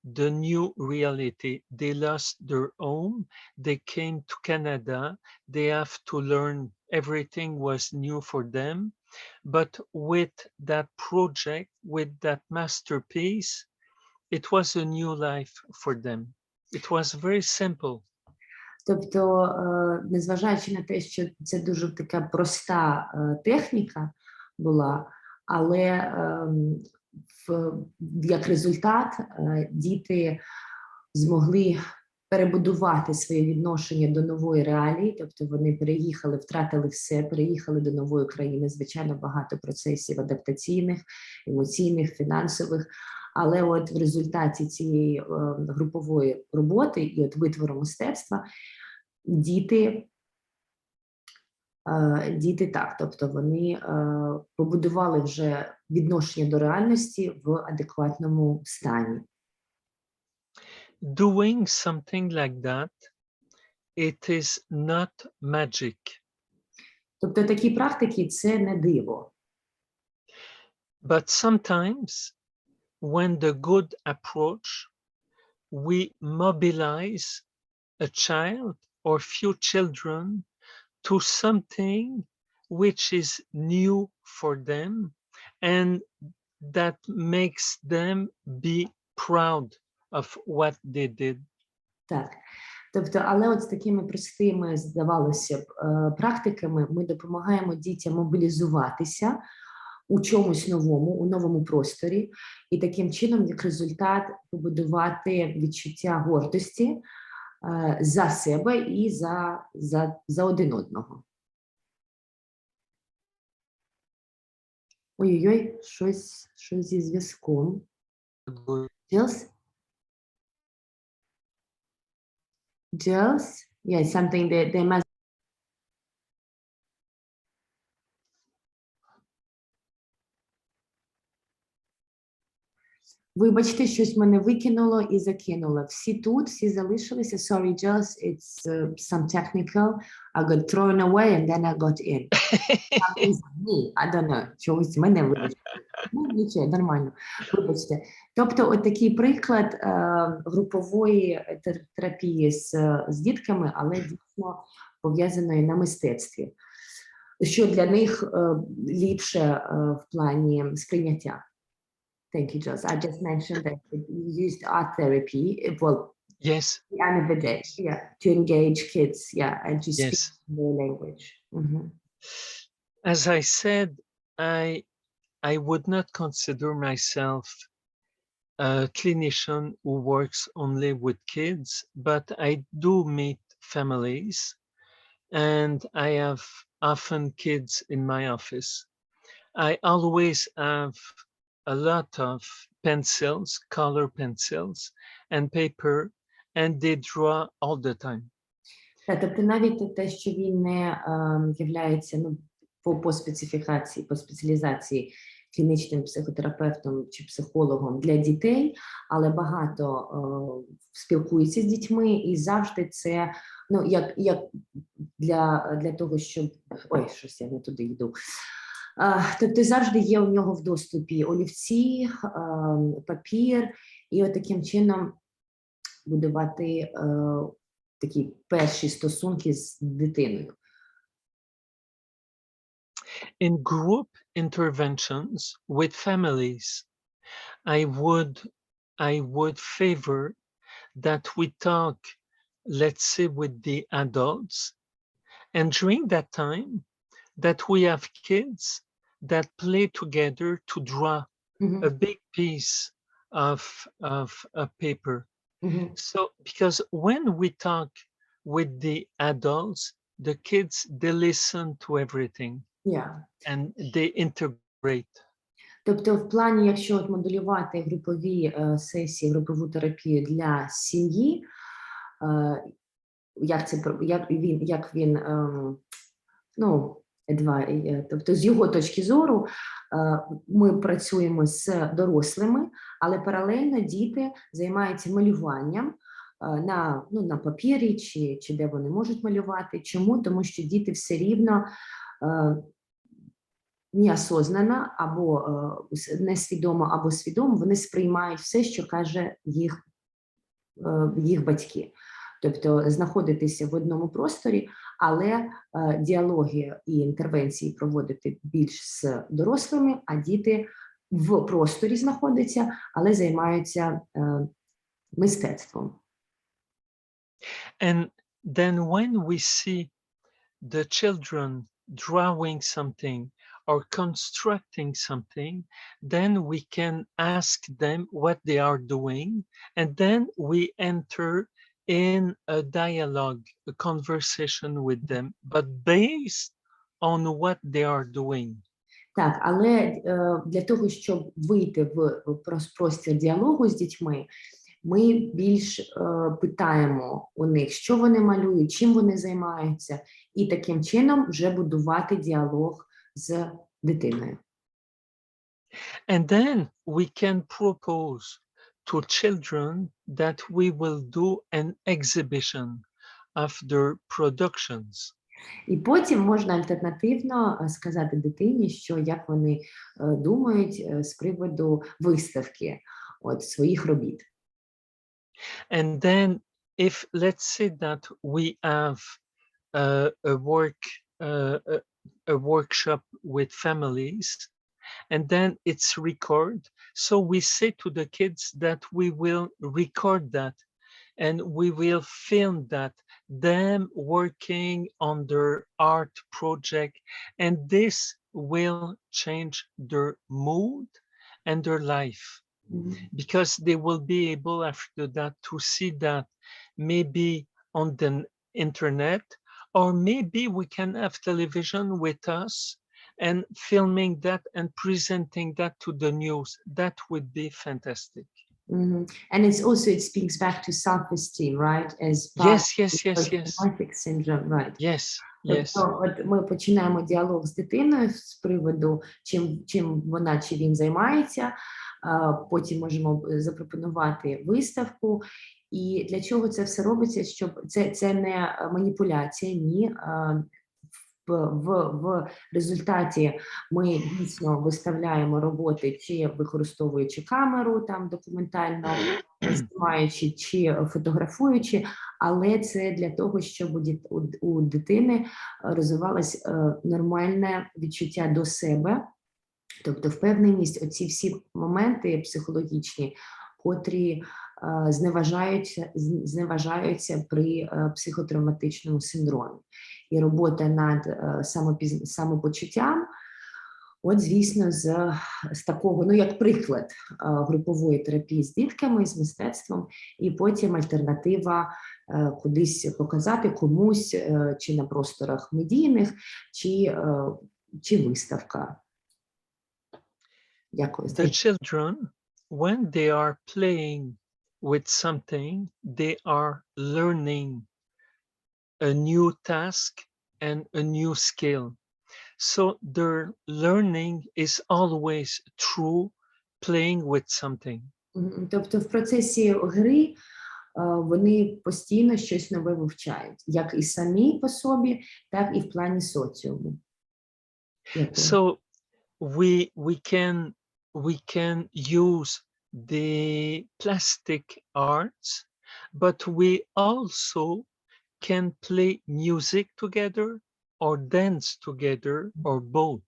the new reality. They lost their home, they came to Canada, they have to learn, everything was new for them. But with that project, with that masterpiece, it was a new life for them. It was very simple. Тобто, незважаючи на те, що це дуже така проста техніка була, але як результат діти змогли перебудувати своє відношення до нової реалії, тобто вони переїхали, втратили все, переїхали до нової країни, звичайно, багато процесів адаптаційних, емоційних, фінансових, але от в результаті цієї групової роботи і от витвору мистецтва діти так, тобто вони побудували вже відношення до реальності в адекватному стані. Doing something like that, it is not magic. Тобто такі практики – це не диво. But sometimes, when the good approach, we mobilize a child or few children to something which is new for them and that makes them be proud of what they did. Так. Тобто, але от з такими простими, здавалося б, практиками ми допомагаємо дітям мобілізуватися у чомусь новому, у новому просторі, і таким чином, як результат, побудувати відчуття гордості за себе і за один одного. Ой-ой-ой, щось зі зв'язком. Jills? Jills? Yeah, something that they must. Вибачте, щось мене викинуло і закинуло. Всі тут, всі залишилися. Sorry, Jills, it's some technical. I got thrown away and then I got in. Me, I don't know. Чогось мене вибачте. Ну, нічого, нормально. Вибачте. Тобто, от такий приклад групової терапії з дітками, але дійсно пов'язаної на мистецтві. Що для них ліпше в плані сприйняття. Thank you, Jules. I just mentioned that you used art therapy, well, Yes. at the end of the day, yeah, to engage kids, yeah, and to speak Yes. their language. Mm-hmm. As I said, I would not consider myself a clinician who works only with kids, but I do meet families, and I have often kids in my office. I always have a lot of pencils, color pencils, and paper, and they draw all the time. Тобто навіть те, що він не являється по специфікації, по спеціалізації клінічним психотерапевтом чи психологом для дітей, але багато спілкується з дітьми і завжди це, як для того, щоб... Ой, щось я не туди йду. Тобто завжди є у нього в доступі олівці, папір, і от таким чином будувати такі перші стосунки з дитиною. In group interventions with families, I would favor that we talk, let's say, with the adults, and during that time, that we have kids that play together to draw a big piece of a paper. So, because when we talk with the adults, the kids, they listen to everything. Yeah. And they integrate. Тобто в плані, якщо от моделювати групові сесії, групову терапію для сім'ї, як він тобто з його точки зору ми працюємо з дорослими, але паралельно діти займаються малюванням, на папері чи де вони можуть малювати. Чому? Тому що діти все рівно неосознано або несвідомо, або свідомо вони сприймають все, що каже їх батьки. Тобто знаходитися в одному просторі, але діалоги і інтервенції проводити більш з дорослими, а діти в просторі знаходяться, але займаються мистецтвом. And then when we see the children drawing something or constructing something, then we can ask them what they are doing, and then we enter in a dialogue, a conversation with them, but based on what they are doing. Так, але для того, щоб вийти в простір діалогу з дітьми, ми більш питаємо у них, що вони малюють, чим вони займаються, і таким чином вже будувати діалог з дитиною. And then we can propose to children that we will do an exhibition of their productions. І потім можна альтернативно сказати дитині, що як вони думають з приводу виставки своїх робіт. And then if let's say that we have a workshop with families, and then it's recorded, so we say to the kids that we will record that and we will film that, them working on their art project, and this will change their mood and their life. Because they will be able after that to see that maybe on the internet, or maybe we can have television with us and filming that and presenting that to the news. That would be fantastic. And it's also, it speaks back to self-esteem, right? As Yes. post-traumatic syndrome, right? Yes. Тобто, от ми починаємо діалог з дитиною з приводу, чим вона чи він займається, потім можемо запропонувати виставку. І для чого це все робиться? Щоб це не маніпуляція, ні. В результаті ми дійсно виставляємо роботи, чи використовуючи камеру, там документально знімаючи, чи фотографуючи, але це для того, щоб у дитини розвивалось нормальне відчуття до себе, тобто впевненість, оці всі моменти психологічні, котрі зневажаються при психотравматичному синдромі. І робота над самопочуттям, от, звісно, з такого, як приклад групової терапії з дітками, з мистецтвом, і потім альтернатива кудись показати комусь, чи на просторах медійних, чи виставка. Дякую. The children, when they are playing with something, they are learning a new task and a new skill. So their learning is always through playing with something. Тобто в процесі гри вони постійно щось нове вивчають, як і самі по собі, так і в плані соціуму. So we can use the plastic arts, but we also can play music together or dance together or both.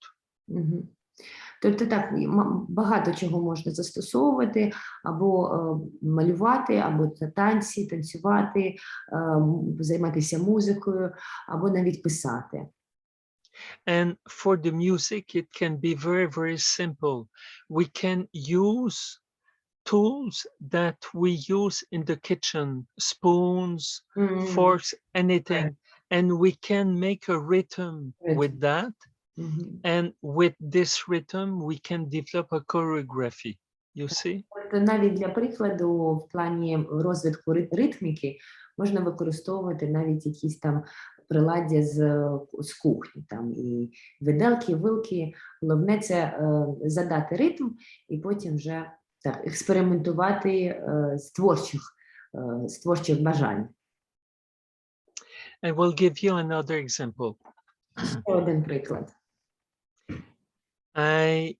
Тобто так, багато чого можна застосовувати, або малювати, або танцювати, займатися музикою, або навіть писати. And for the music, it can be very, very simple. We can use tools that we use in the kitchen, spoons, forks, anything, and we can make a rhythm with that. And with this rhythm, we can develop a choreography. You see? Навіть для прикладу, в плані розвитку ритміки можна використовувати навіть якісь там приладдя з кухні, там і виделки, вилки. Головне це задати ритм і потім вже так експериментувати з творчих з творчих бажань. I will give you another example. Ще один приклад. I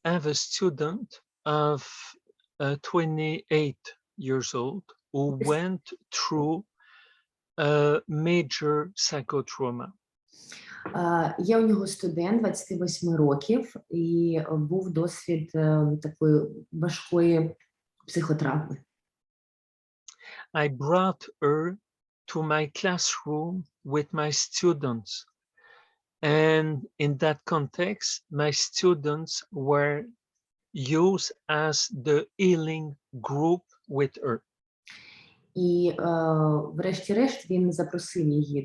have a student of 28 years old who went through a major psychotrauma. Є у нього студент 28 років, і був досвід такої важкої психотравми. I brought her to my classroom with my students. And in that context, my students were used as the healing group with her. І врешті-решт він запросив її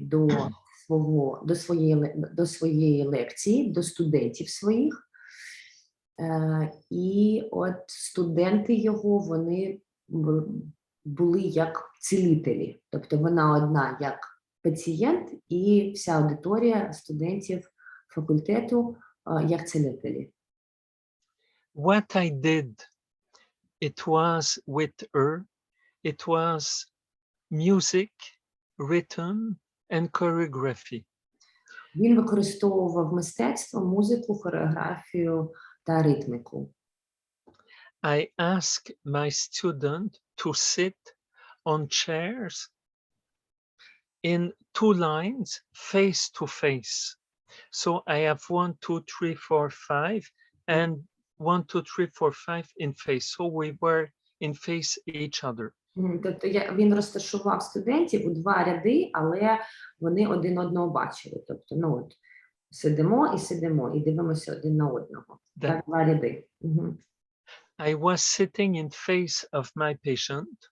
до своєї лекції, до студентів своїх. І от студенти його, вони були як цілителі. Тобто вона одна як пацієнт і вся аудиторія студентів факультету як цілителі. What I did, it was with her, it was music, rhythm, and choreography. Він використовував мистецтво, музику, хореографію та ритміку. I asked my student to sit on chairs in 2 lines face to face. So I have 1, 2, 3, 4, 5, and 1, 2, 3, 4, 5 in face. So we were in face each other. Тобто він розташував студентів у 2 ряди, але вони один одного бачили. Тобто, ну от, сидимо і дивимося один на одного. Так, 2 ряди. I was sitting in face of my patient.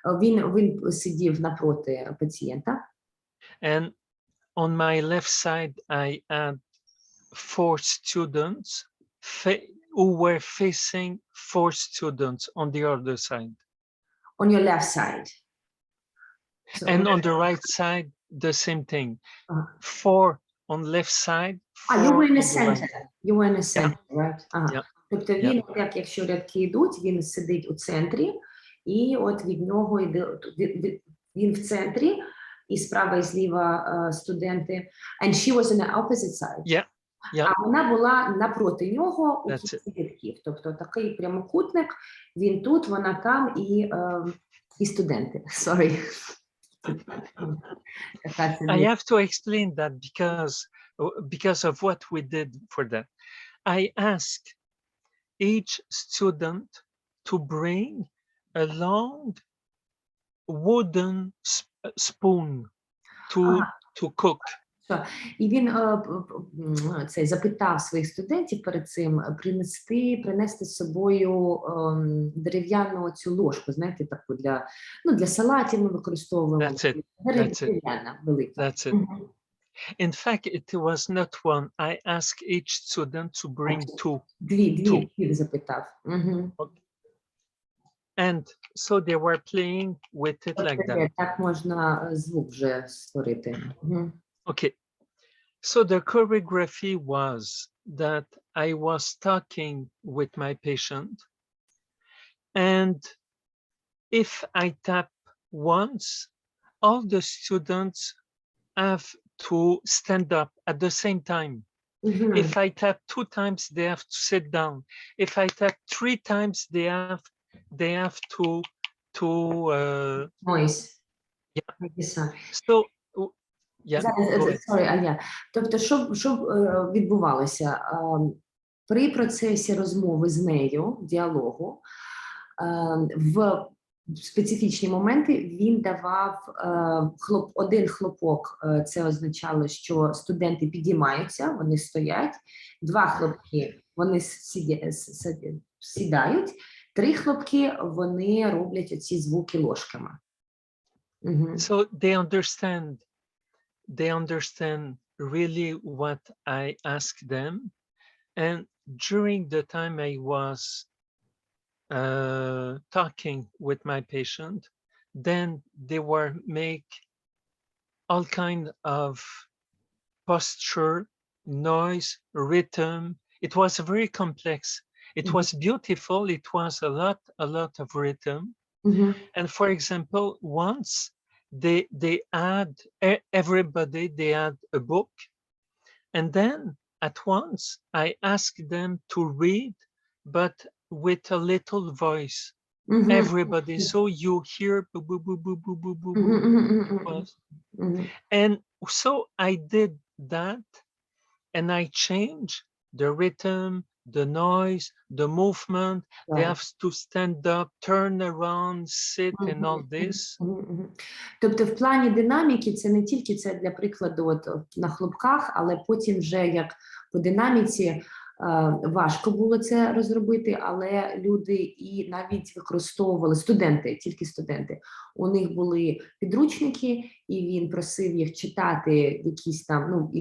Він сидів напроти пацієнта. And on my left side, I had 4 students who were facing 4 students on the other side. On your left side. So And on the right side, the same thing. 4 on left side. you were in the on the right. center. You were in the center, right? Yeah. Тобто він, якщо рядки йдуть, він сидить у центрі, і от від нього йде, він в центрі, і справа і зліва студенти. And she was on the opposite side. Yeah. Yeah. А вона була напроти нього у That's кінці рядків. Тобто такий прямокутник, він тут, вона там, і студенти. Sorry. I have to explain that because of what we did for that. I asked each student to bring a long wooden spoon to cook. І він запитав своїх студентів перед цим принести з собою дерев'яну цю ложку, знаєте, таку для салатів ми використовуємо. That's it. Дерев'яна, велика. That's it. In fact, it was not one. I asked each student to bring 2. Дві запитав. And so they were playing with it like that. Так можна звук вже створити. Okay. So the choreography was that I was talking with my patient, and if I tap once, all the students have to stand up at the same time. If I tap 2 times, they have to sit down. If I tap 3 times, they have to Noise. yeah. So Тобто, що відбувалося? При процесі розмови з нею, діалогу, в специфічні моменти він давав один хлопок, це означало, що студенти підіймаються, вони стоять, 2 хлопки, вони сідають, 3 хлопки, вони роблять оці звуки ложками. So they understand really what I ask them. And during the time I was talking with my patient, then they were make all kind of posture, noise, rhythm. It was very complex. It was beautiful. It was a lot of rhythm. Мгм. And for example, once they had everybody, they had a book, and then at once I asked them to read, but with a little voice. Мгм. Everybody, so you hear boo, boo, boo, boo, boo, boo, boo, Мгм, boo, мгм, мгм, мгм, was. мгм. And so I did that, and I changed the rhythm, the noise, the movement. They Так. have to stand up, turn around, sit, and all Мгм, this. мгм, мгм. Тобто в плані динаміки це не тільки це для прикладу на хлопках, але потім вже як по динаміці важко було це розробити, але люди і навіть використовували студенти, тільки студенти. У них були підручники, і він просив їх читати якісь там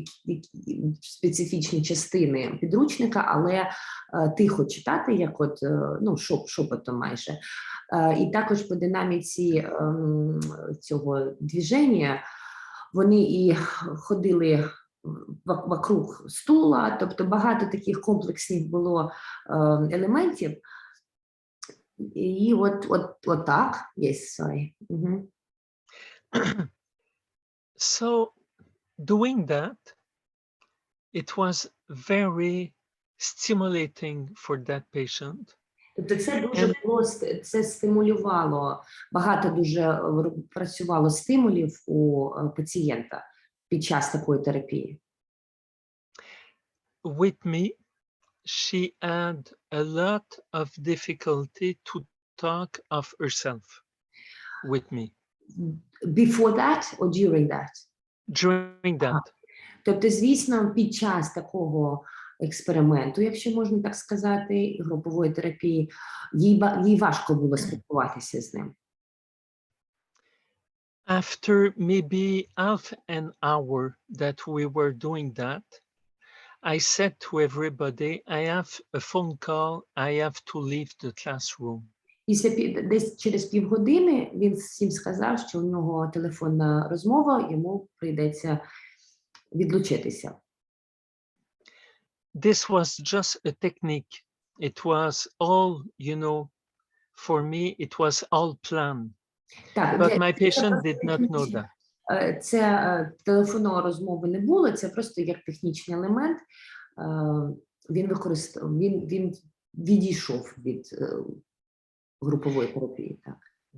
специфічні частини підручника, але тихо читати, як от шепотом майже. І також по динаміці цього движення вони і ходили вокруг стула, тобто багато таких комплексних було елементів. І от так, yes, sorry. Мгм. So doing that, it was very stimulating for that patient. Тобто це дуже було, це стимулювало, багато дуже працювало стимулів у пацієнта під час такої терапії. With me, she had a lot of difficulty to talk of herself with me Before that or during that? during that. Тобто, звісно, під час такого експерименту, якщо можна так сказати, групової терапії, їй важко було спілкуватися з ним. After maybe half an hour that we were doing that, I said to everybody, I have a phone call, I have to leave the classroom. Десь через півгодини він всім сказав, що у нього телефонна розмова, йому прийдеться відлучитися. This was just a technique. It was all, for me, it was all planned. Так, But my patient did not know that. Це телефонної розмови не було, це просто як технічний елемент. Він відійшов від групової терапії. Так.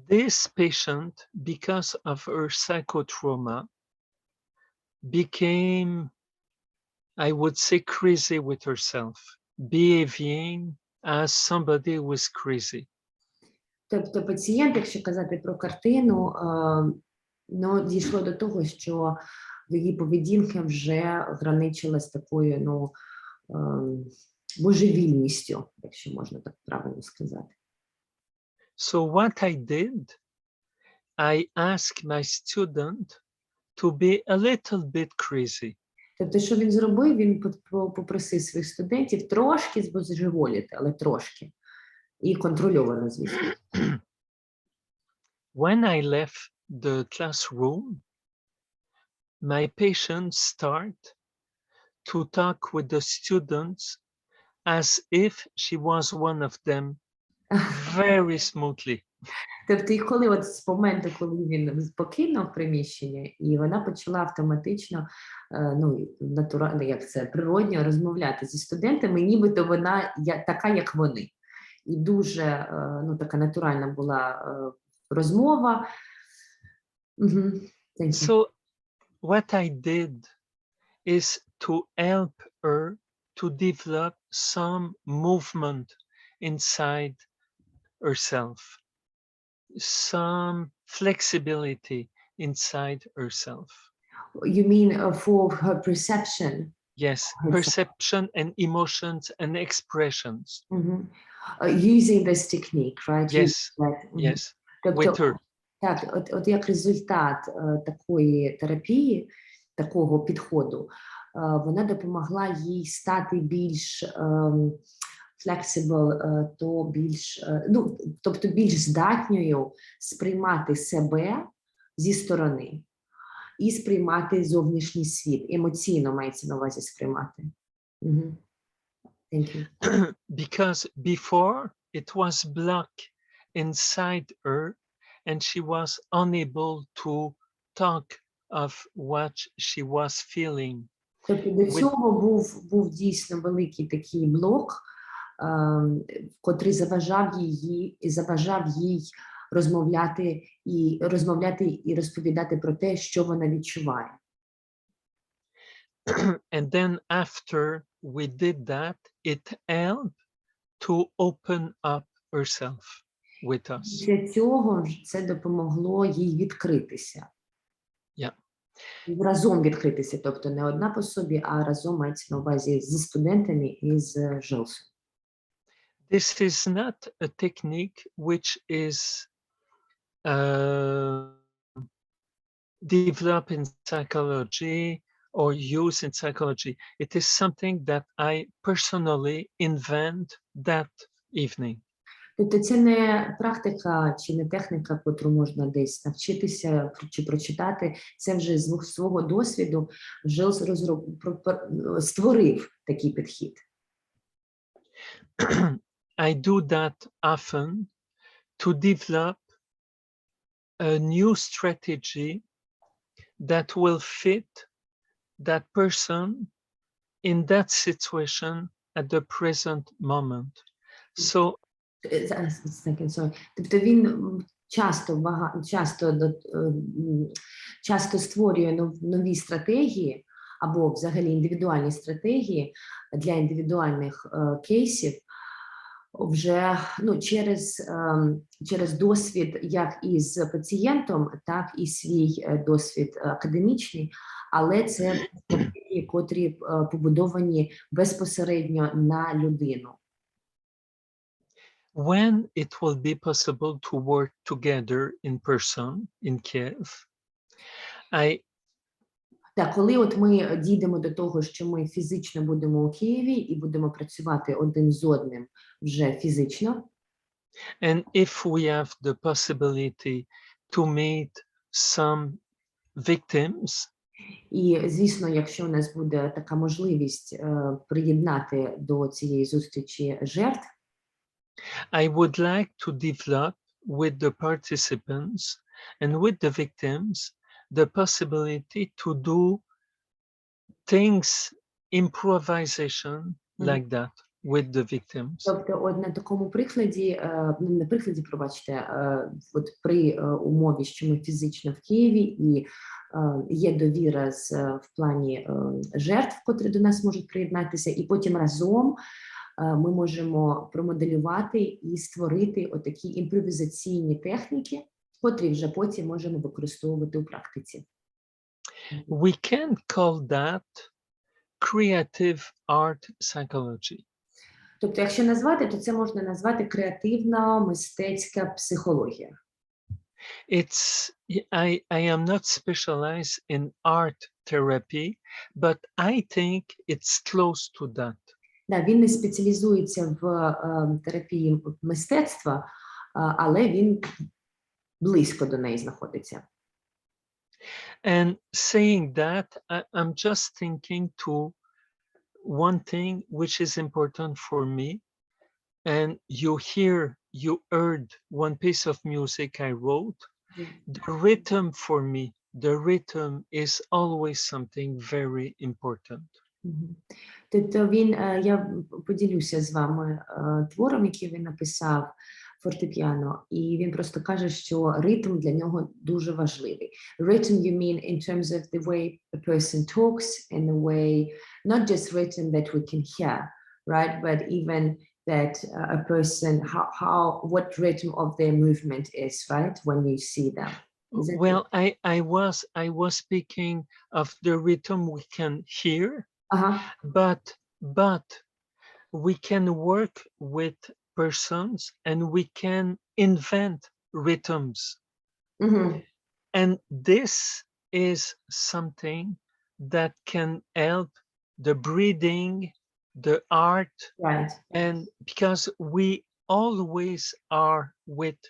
This patient, because of her psychotrauma, became, I would say, crazy with herself, behaving as somebody who was crazy. Тобто пацієнт, якщо казати про картину, дійшло до того, що її поведінка вже граничила з такою божевільністю, якщо можна так правильно сказати. So what I did, I asked my student to be a little bit crazy. Тобто, що він зробив? Він попросив своїх студентів трошки збожеволіти, але трошки. І контрольовано, звісно. When I left the classroom, my patients start to talk with the students as if she was one of them very smoothly. Тобто, і коли от з моменту, коли він покинув приміщення, і вона почала автоматично, натурально, як це, природньо розмовляти зі студентами, нібито вона така, як вони. І дуже, така натуральна була розмова. So what I did is to help her to develop some movement inside herself, some flexibility inside herself. You mean for her perception? Yes, perception and emotions and expressions. Using this technique, right? Yes, yes, with her. Так, от як результат такої терапії, такого підходу, вона допомогла їй стати більш flexible, тобто більш здатною сприймати себе зі сторони і сприймати зовнішній світ, емоційно мається на увазі сприймати. Thank you. Because before it was blocked inside her, and she was unable to talk of what she was feeling. Тобто до цього був дійсно великий такий блок, котрий заважав їй розмовляти і розповідати про те, що вона відчуває. And then after we did that, it helped to open up herself with us. Після цього це допомогло їй відкритися. Yeah. Разом відкритися, тобто не одна по собі, а разом мається на увазі зі студентами і з ЖЕЛСом. This is not a technique which is developed in psychology or used in psychology. It is something that I personally invent that evening. Тобто це не практика чи не техніка, котру можна десь навчитися чи прочитати. Це вже з свого досвіду ЖЕЛС створив такий підхід. I do that often to develop a new strategy that will fit that person in that situation at the present moment. So Тобто він часто створює нові стратегії або взагалі індивідуальні стратегії для індивідуальних кейсів вже через досвід як із пацієнтом, так і свій досвід академічний, але це стратегії, котрі побудовані безпосередньо на людину. When it will be possible to work together in person in Kiev, Так, коли от ми дійдемо до того, що ми фізично будемо у Києві і будемо працювати один з одним вже фізично. And if we have the possibility to meet some victims, і, звісно, якщо у нас буде така можливість приєднати до цієї зустрічі жертв, I would like to develop with the participants and with the victims the possibility to do things, improvisation like that with the victims. Тобто, от на такому прикладі, не прикладі, пробачте, от при умові, що ми фізично в Києві і є довіра в плані жертв, котрі до нас можуть приєднатися, і потім разом ми можемо промоделювати і створити отакі імпровізаційні техніки, котрі вже потім можемо використовувати у практиці. We can call that creative art psychology. Тобто, якщо назвати, то це можна назвати креативна мистецька психологія. I am not specialized in art therapy, but I think it's close to that. Да, він не спеціалізується в терапії мистецтва, але він близько до неї знаходиться. And saying that, I'm just thinking to one thing which is important for me. And you heard one piece of music I wrote. The rhythm for me, the rhythm is always something very important. Тобто я поділюся з вами твором, який він написав, фортепіано, і він просто каже, що ритм для нього дуже важливий. Rhythm you mean in terms of the way a person talks and the way, not just rhythm that we can hear, right, but even that a person, what rhythm of their movement is, right, when you see them. Well, I was speaking of the rhythm we can hear, but we can work with persons and we can invent rhythms. And this is something that can help the breathing, the art, right. And because we always are with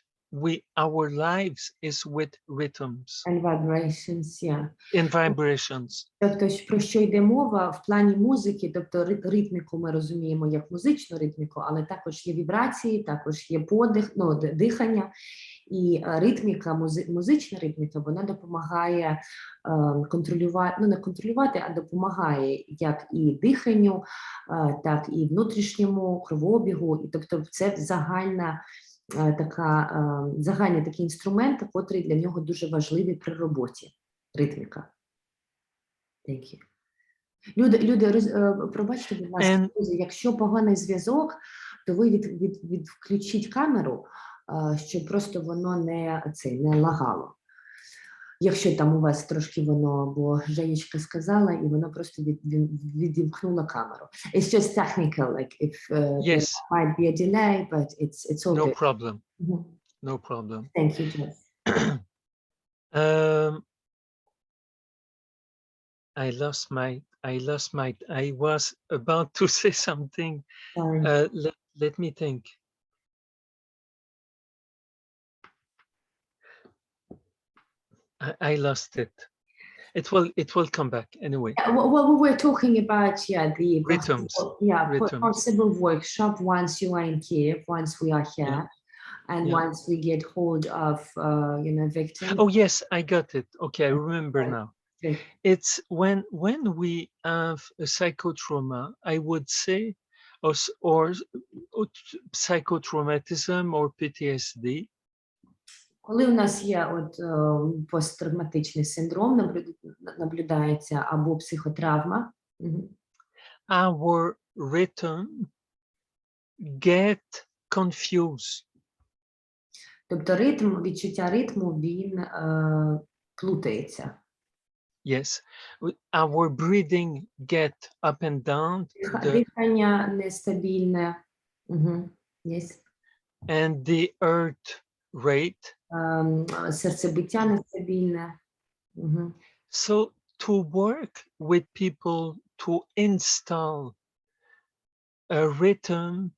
our lives is with rhythms and vibrations, yeah. and vibrations. Тобто, про що йде мова в плані музики, тобто ритміку ми розуміємо як музичну ритміку, але також є вібрації, також є подих, ну, дихання, і ритміка, музична ритміка, вона допомагає контролювати, ну не контролювати, а допомагає як і диханню, так і внутрішньому кровообігу, і тобто це загальна загальний такий інструмент, який для нього дуже важливий при роботі. Ритміка. Thank you. Люди, пробачте, будь ласка, якщо поганий зв'язок, то ви відключіть камеру, щоб просто воно не лагало. Якщо там у вас трошки воно, бо Женечка сказала, і воно просто відімкнуло камеру. It's just technical, like if Yes. there might be a delay, but it's all No good. problem. Mhm. No problem. Thank you, Jess. I was about to say something. Sorry. Let me think. I lost it. It will come back anyway. Well, we were talking about the Rhythms. Rhythms. possible workshop once you are in Kiev, once we are here, and Yeah. once we get hold of victims. Oh yes, I got it. Okay, I remember now. Okay. It's when we have a psychotrauma, I would say, or psychotraumatism or PTSD. Коли у нас є посттравматичний синдром, наблюдається, або психотравма, Our rhythm get confused. тобто відчуття ритму, він плутається. Yes, our breathing get up and down. Дихання нестабільне. Yes. And the heart rate. Серцебиття нестабільне. So to work with people to install a rhythm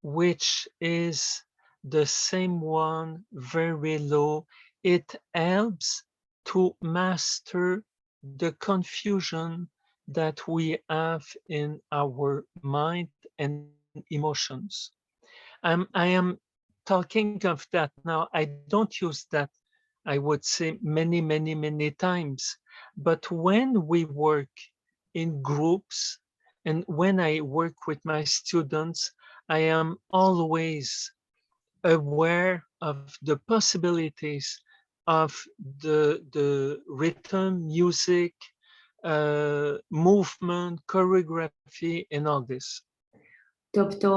which is the same one, very low, it helps to master the confusion that we have in our mind and emotions. I am talking of that now. I don't use that, I would say, many times. But when we work in groups and when I work with my students, I am always aware of the possibilities of the rhythm, music, movement, choreography, and all this. Тобто,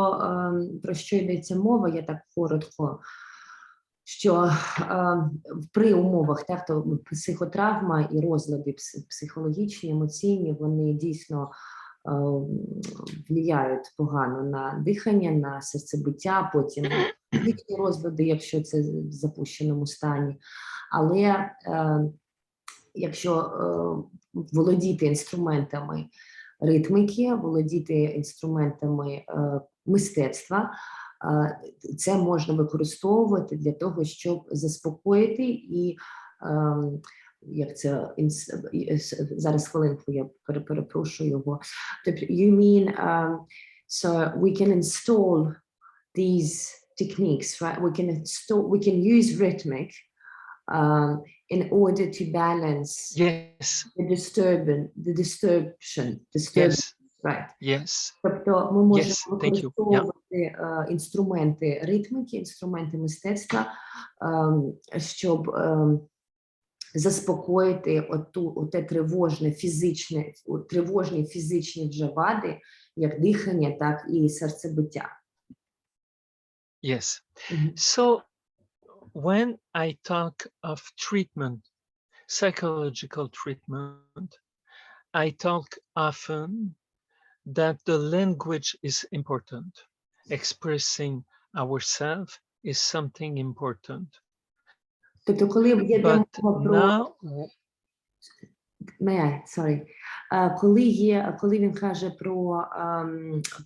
про що йдеться мова, я так коротко, що при умовах, так, то психотравма і розлади психологічні, емоційні, вони дійсно впливають погано на дихання, на серцебиття, потім фізичні розлади, якщо це в запущеному стані. Але якщо володіти інструментами ритмики, володіти інструментами мистецтва, це можна використовувати для того, щоб заспокоїти і, як це, зараз хвилинку, я перепрошую його. You mean, so we can install these techniques, right? We can use rhythmic in order to balance the distortion, Yes. right? Yes. Тобто ми можемо Thank you. використовувати інструменти ритмики, інструменти мистецтва, щоб заспокоїти оте тривожні фізичні вже вади, як дихання, так і серцебиття. Yes. So when I talk of treatment, psychological treatment, I talk often that the language is important. Expressing ourselves is something important. Тобто, коли йде мова про... Коли він каже про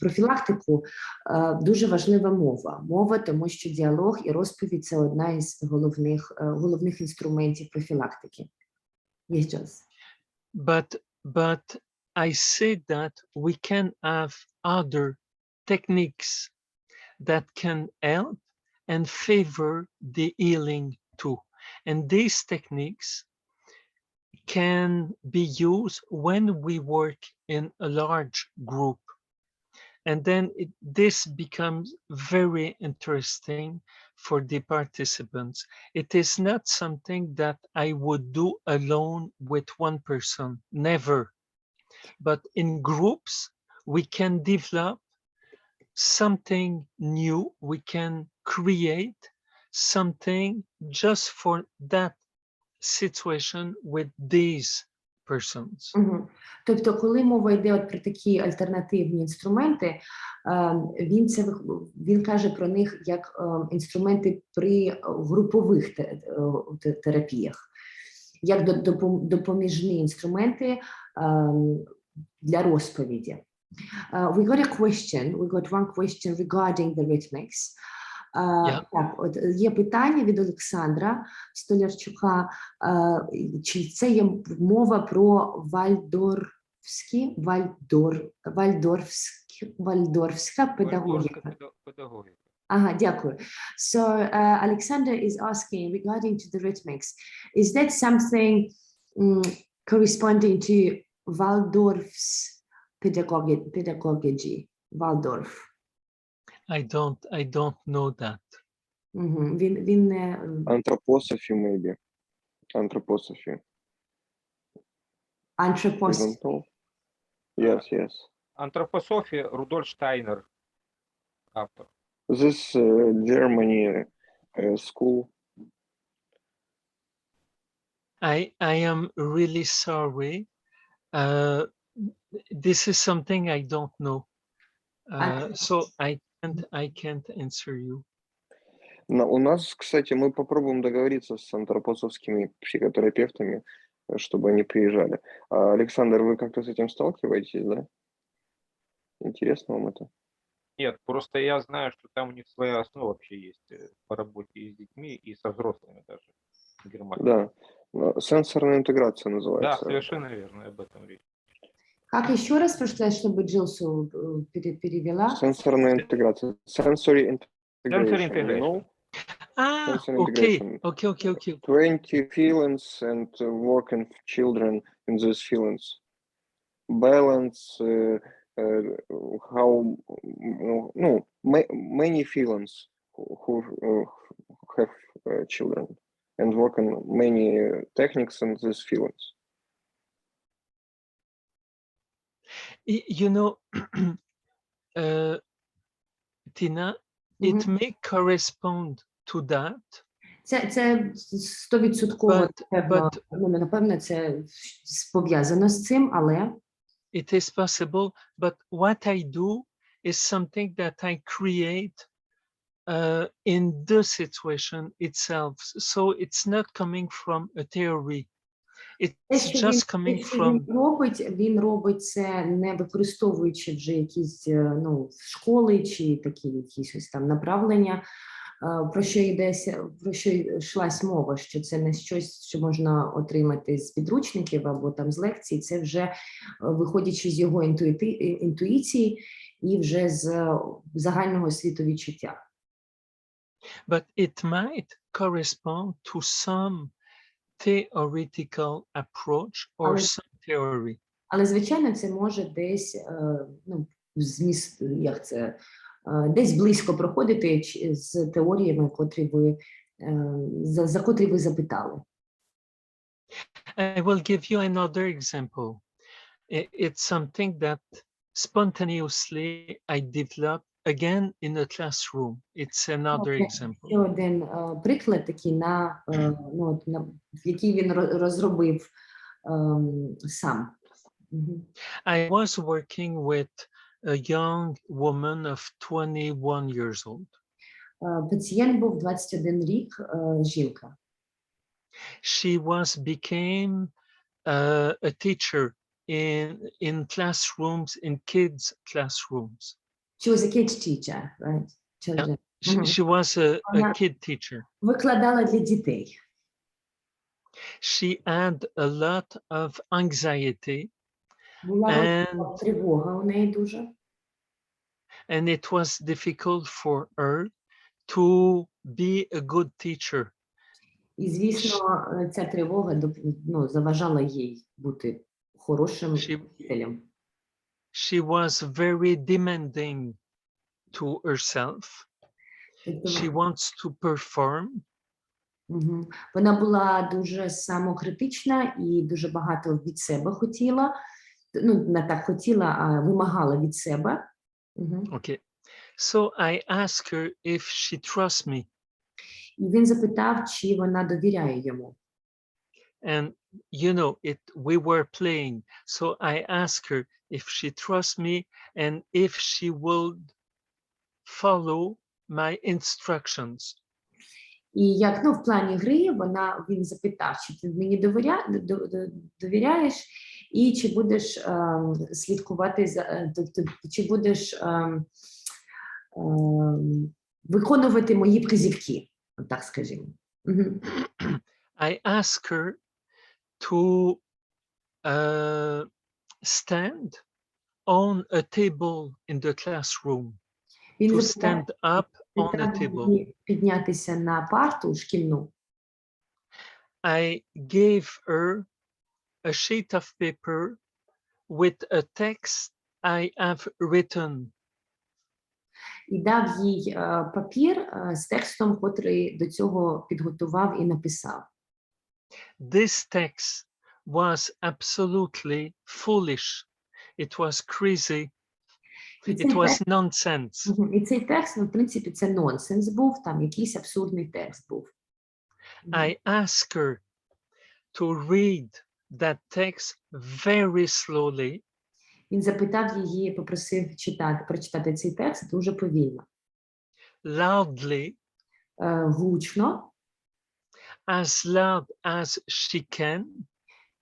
профілактику, дуже важлива мова. Мова, тому що діалог і розповідь – це одна із головних інструментів профілактики. Є щось. But I say that we can have other techniques that can help and favor the healing too. And these techniques can be used when we work in a large group. And then this becomes very interesting for the participants. It is not something that I would do alone with one person, never. But in groups, we can develop something new, we can create something just for that situation with these persons. Тобто, коли мова йде от про такі альтернативні інструменти, він каже про них як інструменти при групових терапіях, як допоміжні інструменти для розповіді. We got one question regarding the rhythmics. Так, от є питання від Олександра Столярчука, чи це є мова про вальдорфська педагогіка? Ага, дякую. So Alexander is asking regarding to the rhythmics, is that something corresponding to Waldorf's pedagogy? Waldorf. I don't know that. Він Anthroposophy, maybe. Anthroposophy. Anthroposophy. Isn't all? Yes. Антропософія, Рудольф Штайнер, автор. This Germany school. I am really sorry. This is something I don't know. So I can't answer you. У нас, кстати, мы попробуем договориться с антропосовскими психотерапевтами, чтобы они приезжали. Александр, вы как-то с этим сталкиваетесь, да? Интересно вам это? Нет, просто я знаю, что там у них своя основа вообще есть по работе и с детьми, и со взрослыми даже в Германии. Да, сенсорная интеграция Да, называется. совершенно верно, об этом речь. Как еще раз прошлое, чтобы Джилсу перевела? Сенсорная интеграция. Sensory integration. Sensory You integration. know? Sensory Okay. integration. 20 feelings and working with children in these feelings. Balance, how, many feelings who have children and work on many techniques in these feelings. You know, Tina, it may correspond to that. Це 100%, напевно, це пов'язано з цим, але it is possible, but what I do is something that I create in the situation itself. So it's not coming from a theory. It's just coming from... Він робить це не використовуючи вже якісь школи чи такі якісь там направлення. Про що йшлась мова, що це не щось, що можна отримати з підручників або там з лекцій, це вже виходячи з його інтуїції і вже з загального світовідчуття. But it might correspond to some theoretical approach or some theory. Але, звичайно, це може десь, зміст, як це, десь близько проходити з теоріями, за котрі ви запитали. I will give you another example. It's something that spontaneously I developed again in a classroom. It's another example. Ще один приклад такий, який він розробив сам. I was working with a young woman of 21 years old. Пацієнт був 21 рік, жінка. She became a teacher in classrooms, in kids' classrooms. She was a kids teacher, right? Children. She was a Вона kid teacher. викладала для дітей. She had a lot of anxiety, Була and тривога у неї дуже. it was difficult for her to be a good teacher. І, звісно, ця тривога заважала їй бути хорошим вчителем. She was very demanding to herself. She wants to perform. Вона була дуже самокритична і дуже багато від себе хотіла. Ну, не так хотіла, а вимагала від себе. Okay. So I asked her if she trusts me. І він запитав, чи вона довіряє йому. And you know, we were playing. So I asked her if she trusts me and if she would follow my instructions. І як, в плані гри, він запитав, чи ти мені довіряєш, і чи будеш слідкувати чи будеш виконувати мої вказівки, так скажімо. I asked her to stand on a table in the classroom. To stand up on a table. Піднятися на парту шкільну. I gave her a sheet of paper with a text I have written. І дав їй папір з текстом, котрий до цього підготував і написав. This text was absolutely foolish. It was crazy. It was nonsense. І цей текст, в принципі, це нонсенс був, там якийсь абсурдний текст був. I asked her to read that text very slowly. Він запитав її, попросив прочитати цей текст дуже повільно. Loudly. Гучно. As loud as she can.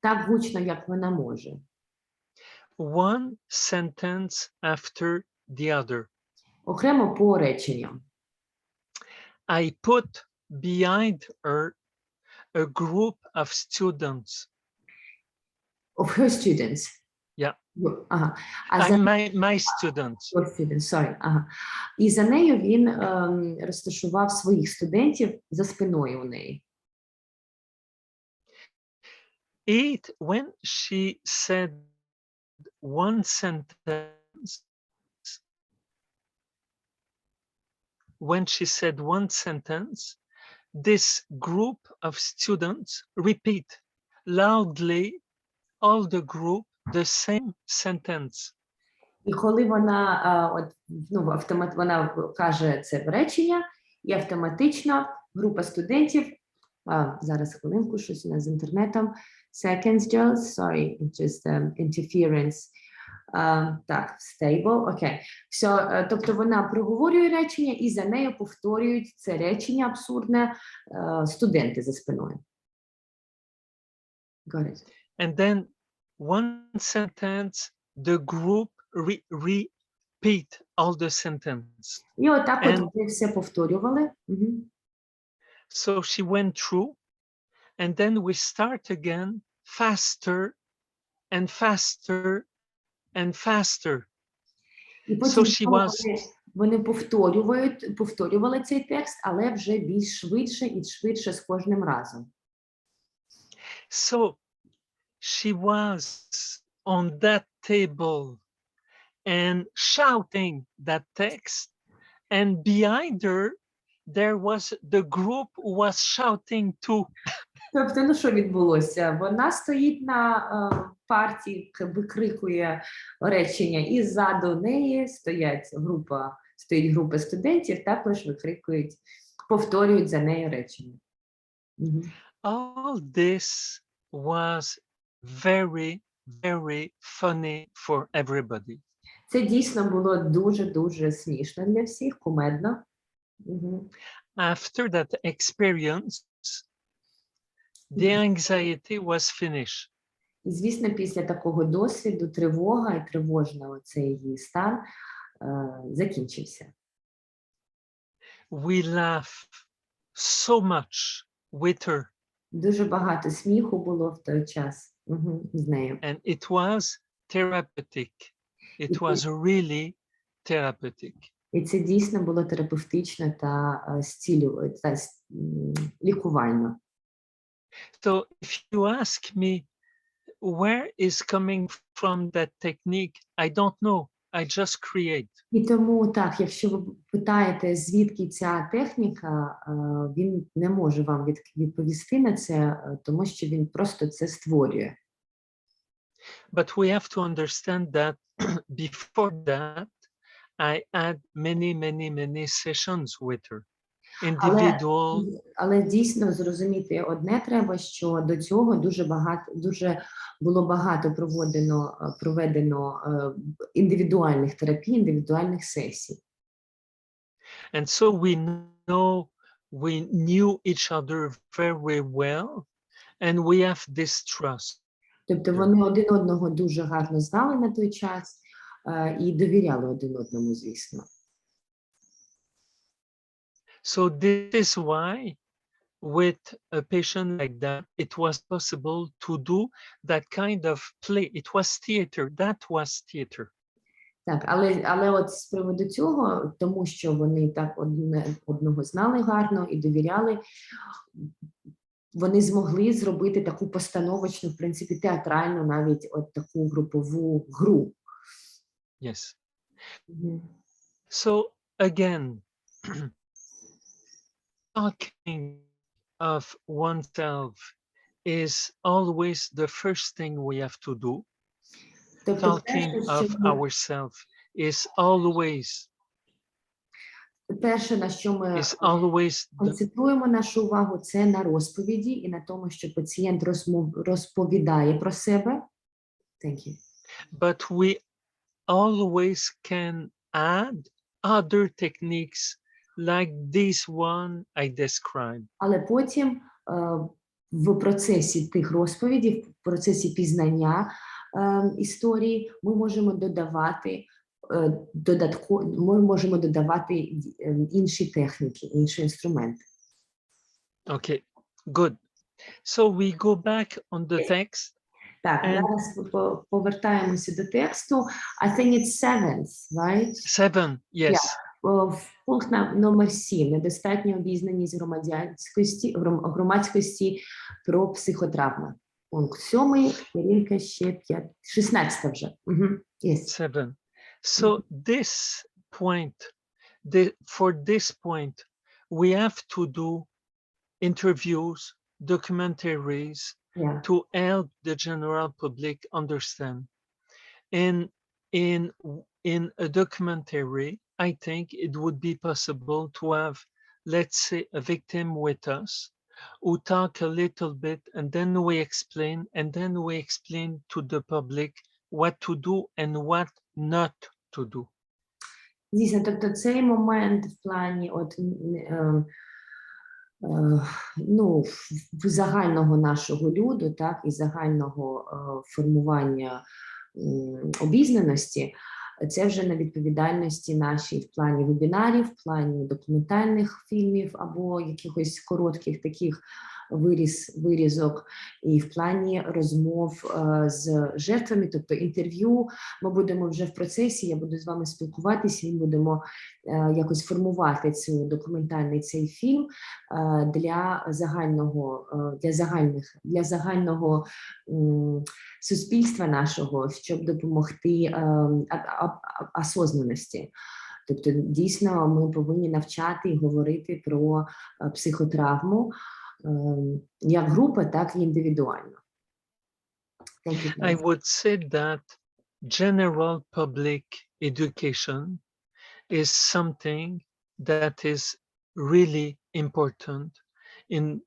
Так гучно, як вона може. One sentence after the other. Окремо по реченням. I put behind her a group of students. Of her students. Yeah. Ага. My students. Your students, sorry. Ага. І за нею він розташував своїх студентів за спиною у неї. When she said one sentence, this group of students repeat loudly all the group the same sentence. І коли вона вона каже це речення, і автоматично група студентів, зараз хвилинку, щось у нас з інтернетом, seconds, Jules, sorry, just interference. Так, stable, окей. Все, тобто вона проговорює речення і за нею повторюють це речення абсурдне студенти за спиною. Got it. And then one sentence, the group repeat all the sentence. І отак от вони все повторювали. So she went through, and then we start again faster and faster and faster. І потім So she was... вони повторювали цей текст, але вже більш швидше і швидше з кожним разом. So she was on that table and shouting that text, and behind her there was the group who was shouting too. Тобто, що відбулося? Вона стоїть на парті, викрикує речення, і ззаду неї стоїть група студентів, також викрикують, повторюють за нею речення. All this was very, very funny for everybody. Це дійсно було дуже-дуже смішно для всіх, кумедно. After that experience, the anxiety was finished. І, звісно, після такого досвіду тривога і тривожний цей її стан закінчився. We laugh so much with her, Дуже багато сміху було в той час з нею. and it was therapeutic. It was really therapeutic. І це дійсно було терапевтично та лікувально. So if you ask me where is coming from that technique, I don't know. I just create. І тому так, якщо ви питаєте, звідки ця техніка, він не може вам відповісти на це, тому що він просто це створює. But we have to understand that before that, I had many sessions with her. Individual. Але дійсно зрозуміти одне треба, що до цього дуже було багато проведено індивідуальних терапій, індивідуальних сесій. And so we knew each other very well, and we have this trust. Тобто вони один одного дуже гарно знали на той час і довіряли один одному, звісно. So this is why with a patient like that, it was possible to do that kind of play. It was theater. That was theater. Так, але от з приводу цього, тому що вони так одного знали гарно і довіряли, вони змогли зробити таку постановочну, в принципі, театральну, навіть от таку групову гру. Yes. So again, talking of oneself is always the first thing we have to do. Talking of ourselves is always перше, на що ми the концентруємо нашу увагу, це на розповіді і на тому, що пацієнт розповідає про себе. Thank you. But we always can add other techniques like this one I described. Але потім в процесі тих розповідей, в процесі пізнання історії, ми можемо додавати інші техніки, інші інструменти. Okay, good. So we go back on the text. Так, зараз повертаємося до тексту. I think it's 7th, right? 7, yes. Пункт номер 7. Недостатня обізнаність громадськості про психотравми. Пункт 7, сторінка ще 5, 16 вже. Yes. 7. So this point, for this point, we have to do interviews, documentaries, to help the general public understand. In a documentary, I think it would be possible to have, let's say, a victim with us who talk a little bit, and then we explain to the public what to do and what not to do. Звісно, тобто цей момент в плані загального нашого люду, так, і загального формування обізнаності, це вже на відповідальності нашій в плані вебінарів, в плані документальних фільмів або якихось коротких таких вирізок, і в плані розмов з жертвами, тобто інтерв'ю. Ми будемо вже в процесі, я буду з вами спілкуватися, і будемо якось формувати документальний цей фільм для загального суспільства нашого, щоб допомогти осознаності. Тобто, дійсно, ми повинні навчати і говорити про психотравму як група, так і індивідуально. I would say that general public education is something that is really important in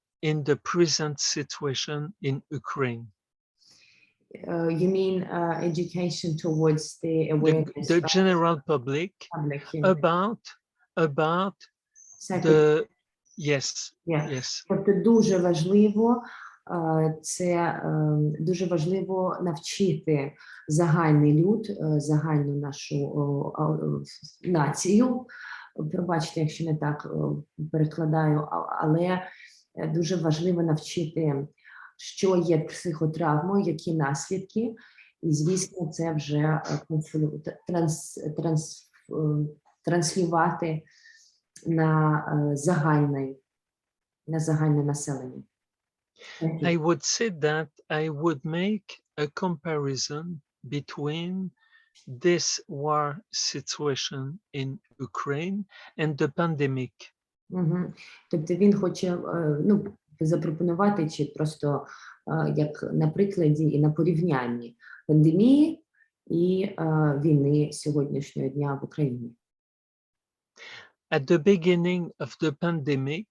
the present situation in Ukraine. You mean education towards the awareness The of general public public, about Psychiatric. the yes, Yeah. yes. Тобто дуже важливо Це дуже важливо навчити загальний люд, загальну нашу націю. Пробачте, якщо не так перекладаю, але дуже важливо навчити, що є психотравмою, які наслідки, і, звісно, це вже транслювати на загальне населення. I would say that I would make a comparison between this war situation in Ukraine and the pandemic. Тобто він хоче запропонувати, чи просто як на прикладі і на порівнянні пандемії і війни сьогоднішнього дня в Україні. At the beginning of the pandemic,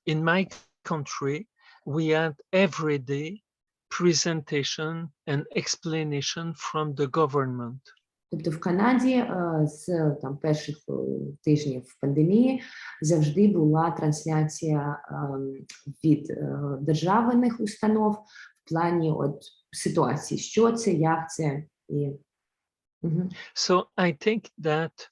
in my country, we had everyday presentation and explanation from the government. Тобто в Канаді з перших тижнів пандемії завжди була трансляція від державних установ в плані ситуації, що це, як це. So I think that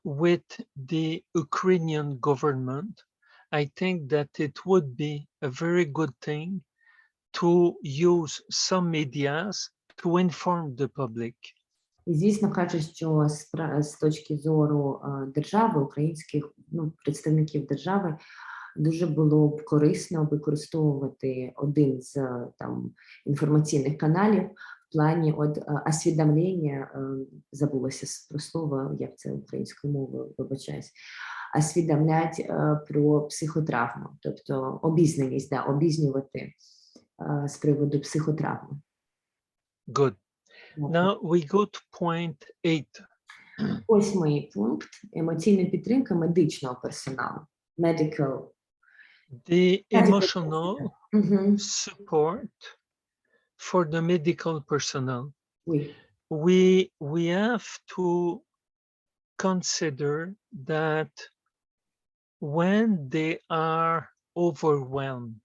with the Ukrainian government, I think that it would be a very good thing to use some medias to inform the public. І, звісно, кажуть, що з точки зору держави, українських представників держави, дуже було б корисно використовувати один з інформаційних каналів в плані освідомлення, забулося про слово, як це українською мовою, вибачаюсь, освідомлять про психотравму, тобто обізнаність, обізнювати з приводу психотравми. Good. Now we go to point 8. 8-й пункт – емоційна підтримка медичного персоналу. Medical. The emotional support for the medical personnel. We have to consider that when they are overwhelmed,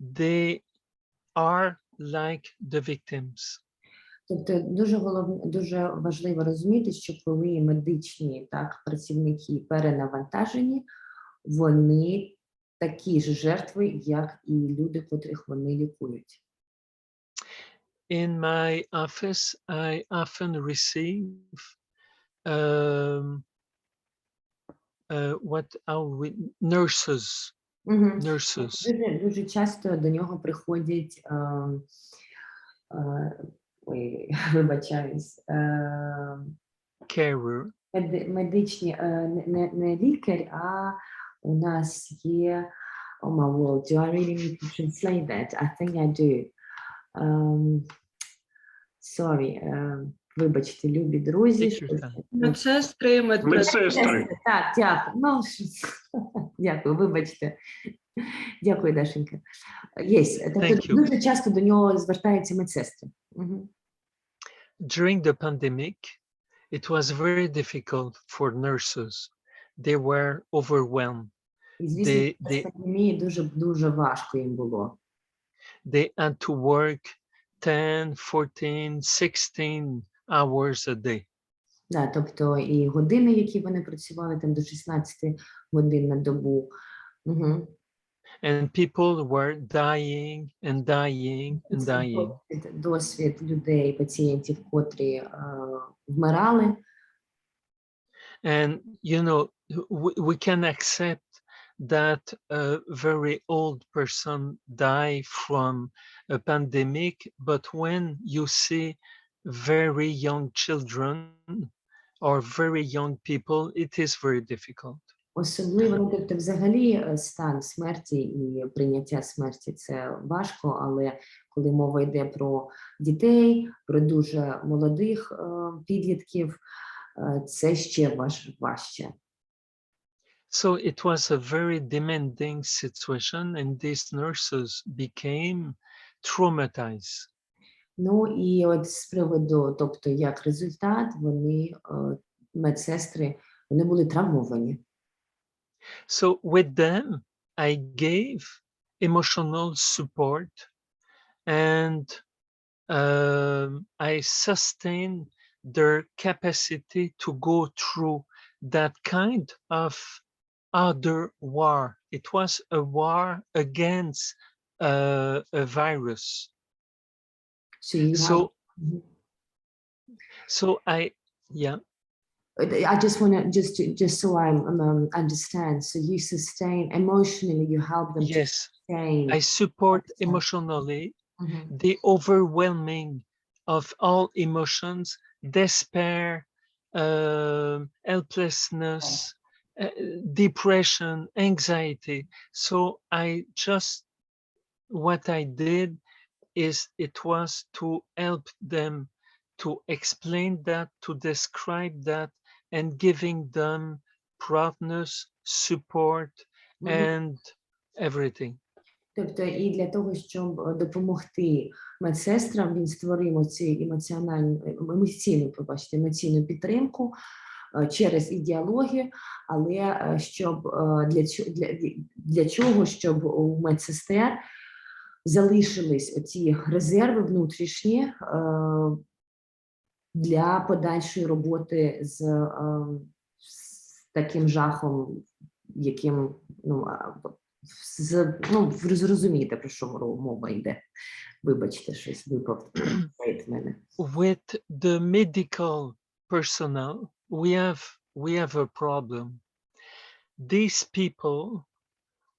they are like the victims. Тобто дуже важливо розуміти, що коли медичні працівники перенавантажені, вони такі ж жертви, як і люди, котрих вони лікують. In my office, I often receive nurses. Nurses. Дуже часто до нього приходять, вибачаюсь, Carer. Медичні, не лікар, а у нас є, oh my word, do I really need to translate that? I think I do. Sorry, вибачте, любі друзі. Медсестри, Медсестри. Так, дякую. Дякую, вибачте. Дякую, Дашенька. Тобто дуже часто до нього звертаються медсестри. During the pandemic, it was very difficult for nurses. They were overwhelmed. І, звісно, в пандемії дуже важко їм було. They had to work 10, 14, 16 hours a day. Тобто і години, які вони працювали, до 16 годин на добу. And people were dying and dying and dying. Досвід людей, пацієнтів, котрі вмирали. And, you know, we can accept that a very old person die from a pandemic, but when you see very young children or very young people, it is very difficult. Особливо, тобто, взагалі, стан смерті і прийняття смерті – це важко, але коли мова йде про дітей, про дуже молодих підлітків, це ще важче. So it was a very demanding situation, and these nurses became traumatized. І з приводу, тобто, як результат, вони, медсестри, вони були травмовані. So with them, I gave emotional support, and I sustain their capacity to go through that kind of other war. It was a war against a virus. So you have, So, Mhm. so yeah. I just want to just so I understand. So you sustain emotionally. You help them to Yes, sustain. I support emotionally Mhm. the overwhelming of all emotions, despair, helplessness, depression, anxiety. So what I did is it was to help them to explain that, to describe that, and giving them partners, support, Mhm. and everything. Тобто, і для того, щоб допомогти медсестрам, він створив ці емоційну підтримку через ідеологію, але щоб для чого, щоб у медсестер залишились оці резерви внутрішні для подальшої роботи з таким жахом, яким, зрозумієте, про що мова йде. Вибачте, щось випав від мене. With the medical personnel, we have a problem. These people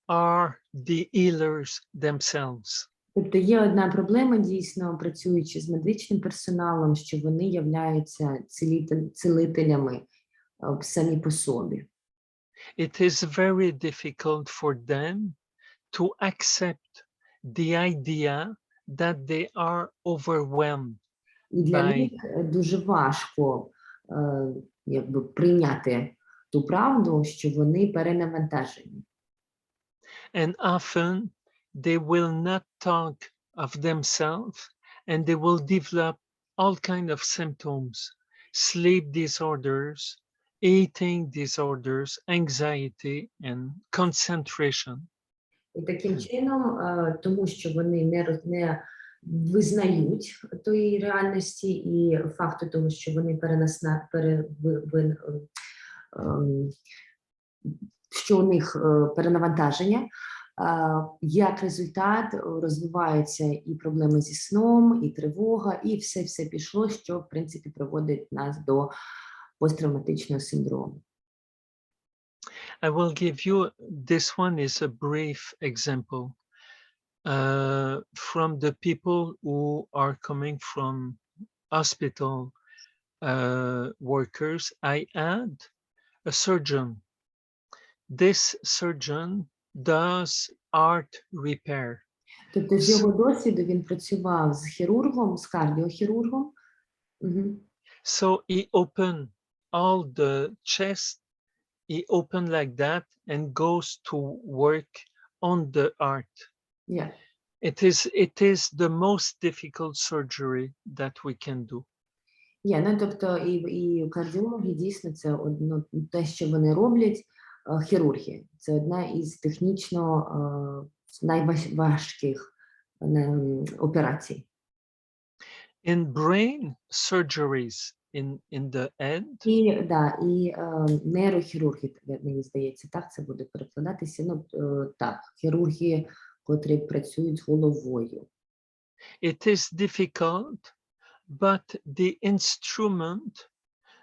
are the healers themselves. Тобто є одна проблема, дійсно, працюючи з медичним персоналом, що вони являються цілителями самі по собі. It is very difficult for them to accept the idea that they are overwhelmed І для by них дуже важко прийняти ту правду, що вони перенавантажені. and often they will not talk of themselves and they will develop all kind of symptoms, sleep disorders, eating disorders, anxiety, and concentration. І таким чином, тому що вони не визнають тої реальності і факту того, що вони що у них перенавантаження, як результат розвиваються і проблеми зі сном, і тривога, і все пішло, що, в принципі, приводить нас до посттравматичного синдрому. I will give you, this one is a brief example from the people who are coming from hospital workers. I had a surgeon. This surgeon does art repair. Тобто з його досвіду він працював з хірургом, з кардіохірургом. So he opened all the chest, he opened like that and goes to work on the art. Yeah. It is the most difficult surgery that we can do. Тобто і кардіологи дійсно це те, що вони роблять, хірурги. Це одна із технічно найважчих операцій. In brain surgeries in the head, І нейрохірурги, мені здається, так це буде перекладатися. Так, хірурги, котрі працюють з головою. it is difficult, but the instrument,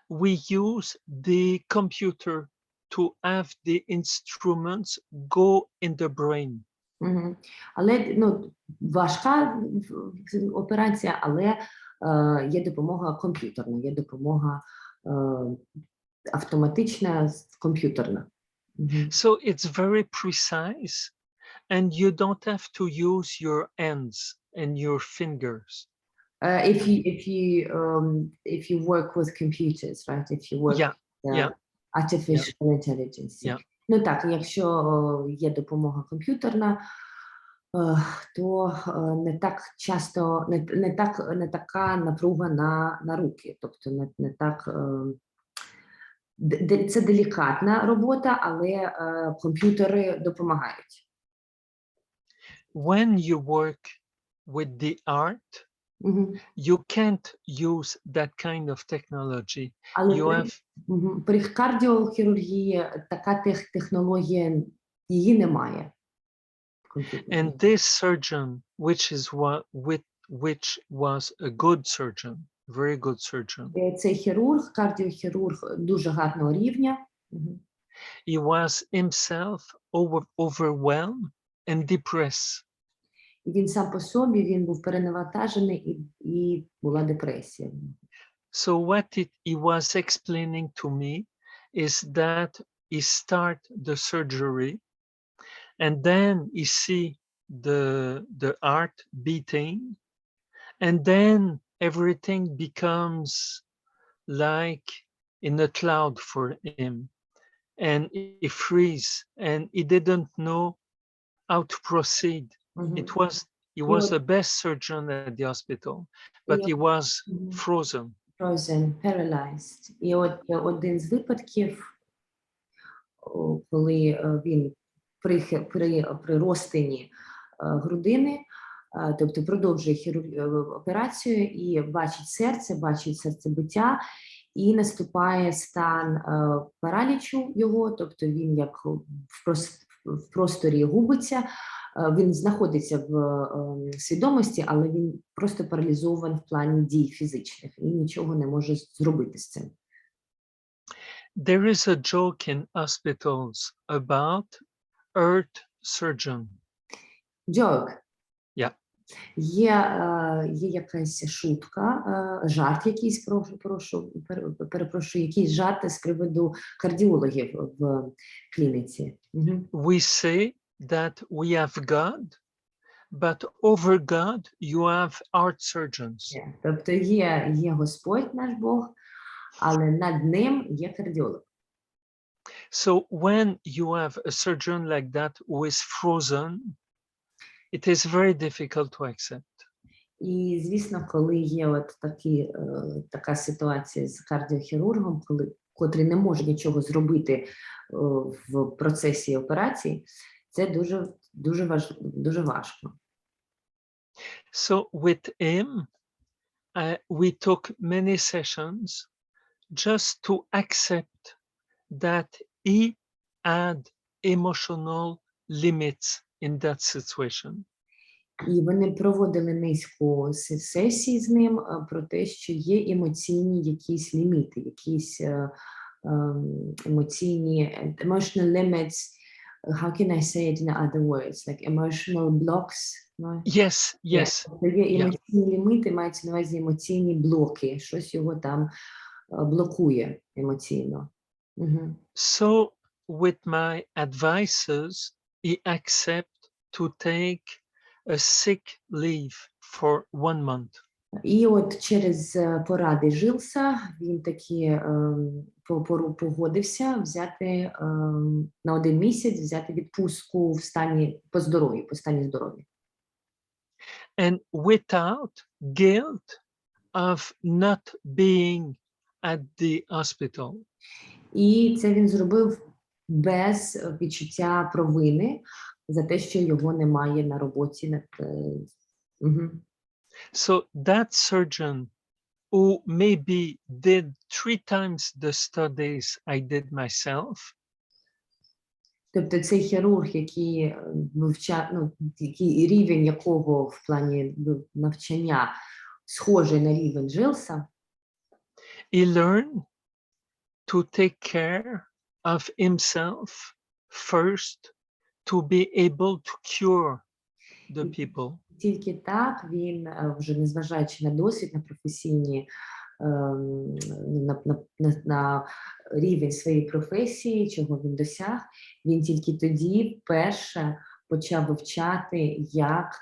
we use the computer to have the instruments go in the brain. Але важка операція, але є допомога комп'ютерна, є допомога автоматична, комп'ютерна. So it's very precise, and you don't have to use your hands and your fingers. If you work with computers, right? If you work with artificial intelligence. Так, якщо є допомога комп'ютерна, то не так часто, не така напруга на руки, тобто не так, це делікатна робота, але комп'ютери допомагають. when you work with the art, Мгм. you can't use that kind of technology. Але You have при кардіохірургії така технологія, її немає. and this surgeon, which was a good surgeon, very good surgeon. Цей хірург, кардіохірург дуже гарного рівня. Мгм. He was himself overwhelmed and depressed. І він сам по собі, він був перенавантажений і була депресія. So what he was explaining to me is that he start the surgery and then he see the art beating and then everything becomes like in a cloud for him and he freeze and he didn't know how to proceed. Мгм. He was the best surgeon at the hospital, but he was frozen. Frozen, paralyzed. І от один з випадків, коли він при розтині грудини, тобто продовжує операцію і бачить серцебиття, і наступає стан паралічу його, тобто він як в просторі губиться, він знаходиться в свідомості, але він просто паралізований в плані дій фізичних і нічого не може зробити з цим. There is a joke in hospitals about earth surgeon. Joke. Yeah. Є якась шутка, жарт якийсь, перепрошую, якийсь жарт з приводу кардіологів в клініці. We say that we have God, but over God you have art surgeons. Тобто є Господь наш Бог, але над ним є кардіолог. So when you have a surgeon like that who is frozen, it is very difficult to accept. І, звісно, коли є от така ситуація з кардіохірургом, котрий не може нічого зробити в процесі операції, це дуже важко. So with him, we took many sessions just to accept that he had emotional limits in that situation. І вони проводили низку сесій з ним про те, що є емоційні якісь ліміти, якісь емоційні emotional limits. How can I say it in other words? Like emotional blocks? No? Yes. Є емоційні ліміти, мається на увазі емоційні блоки, щось його там блокує емоційно. So with my advices, he accept to take a sick leave for 1 month. І от через поради Жилса він таки погодився взяти на 1 місяць, взяти відпустку в стані по стані здоров'я. And without guilt of not being at the hospital. І це він зробив без відчуття провини за те, що його немає на роботі. So that surgeon who maybe did 3 times the studies I did myself, тобто цей хірург, який рівень якого в плані навчання схожий на рівень Жилса, he learned to take care of himself first to be able to cure the people. Тільки так він, вже незважаючи на досвід, на професійні, на рівень своєї професії, чого він досяг, він тільки тоді вперше почав вивчати, як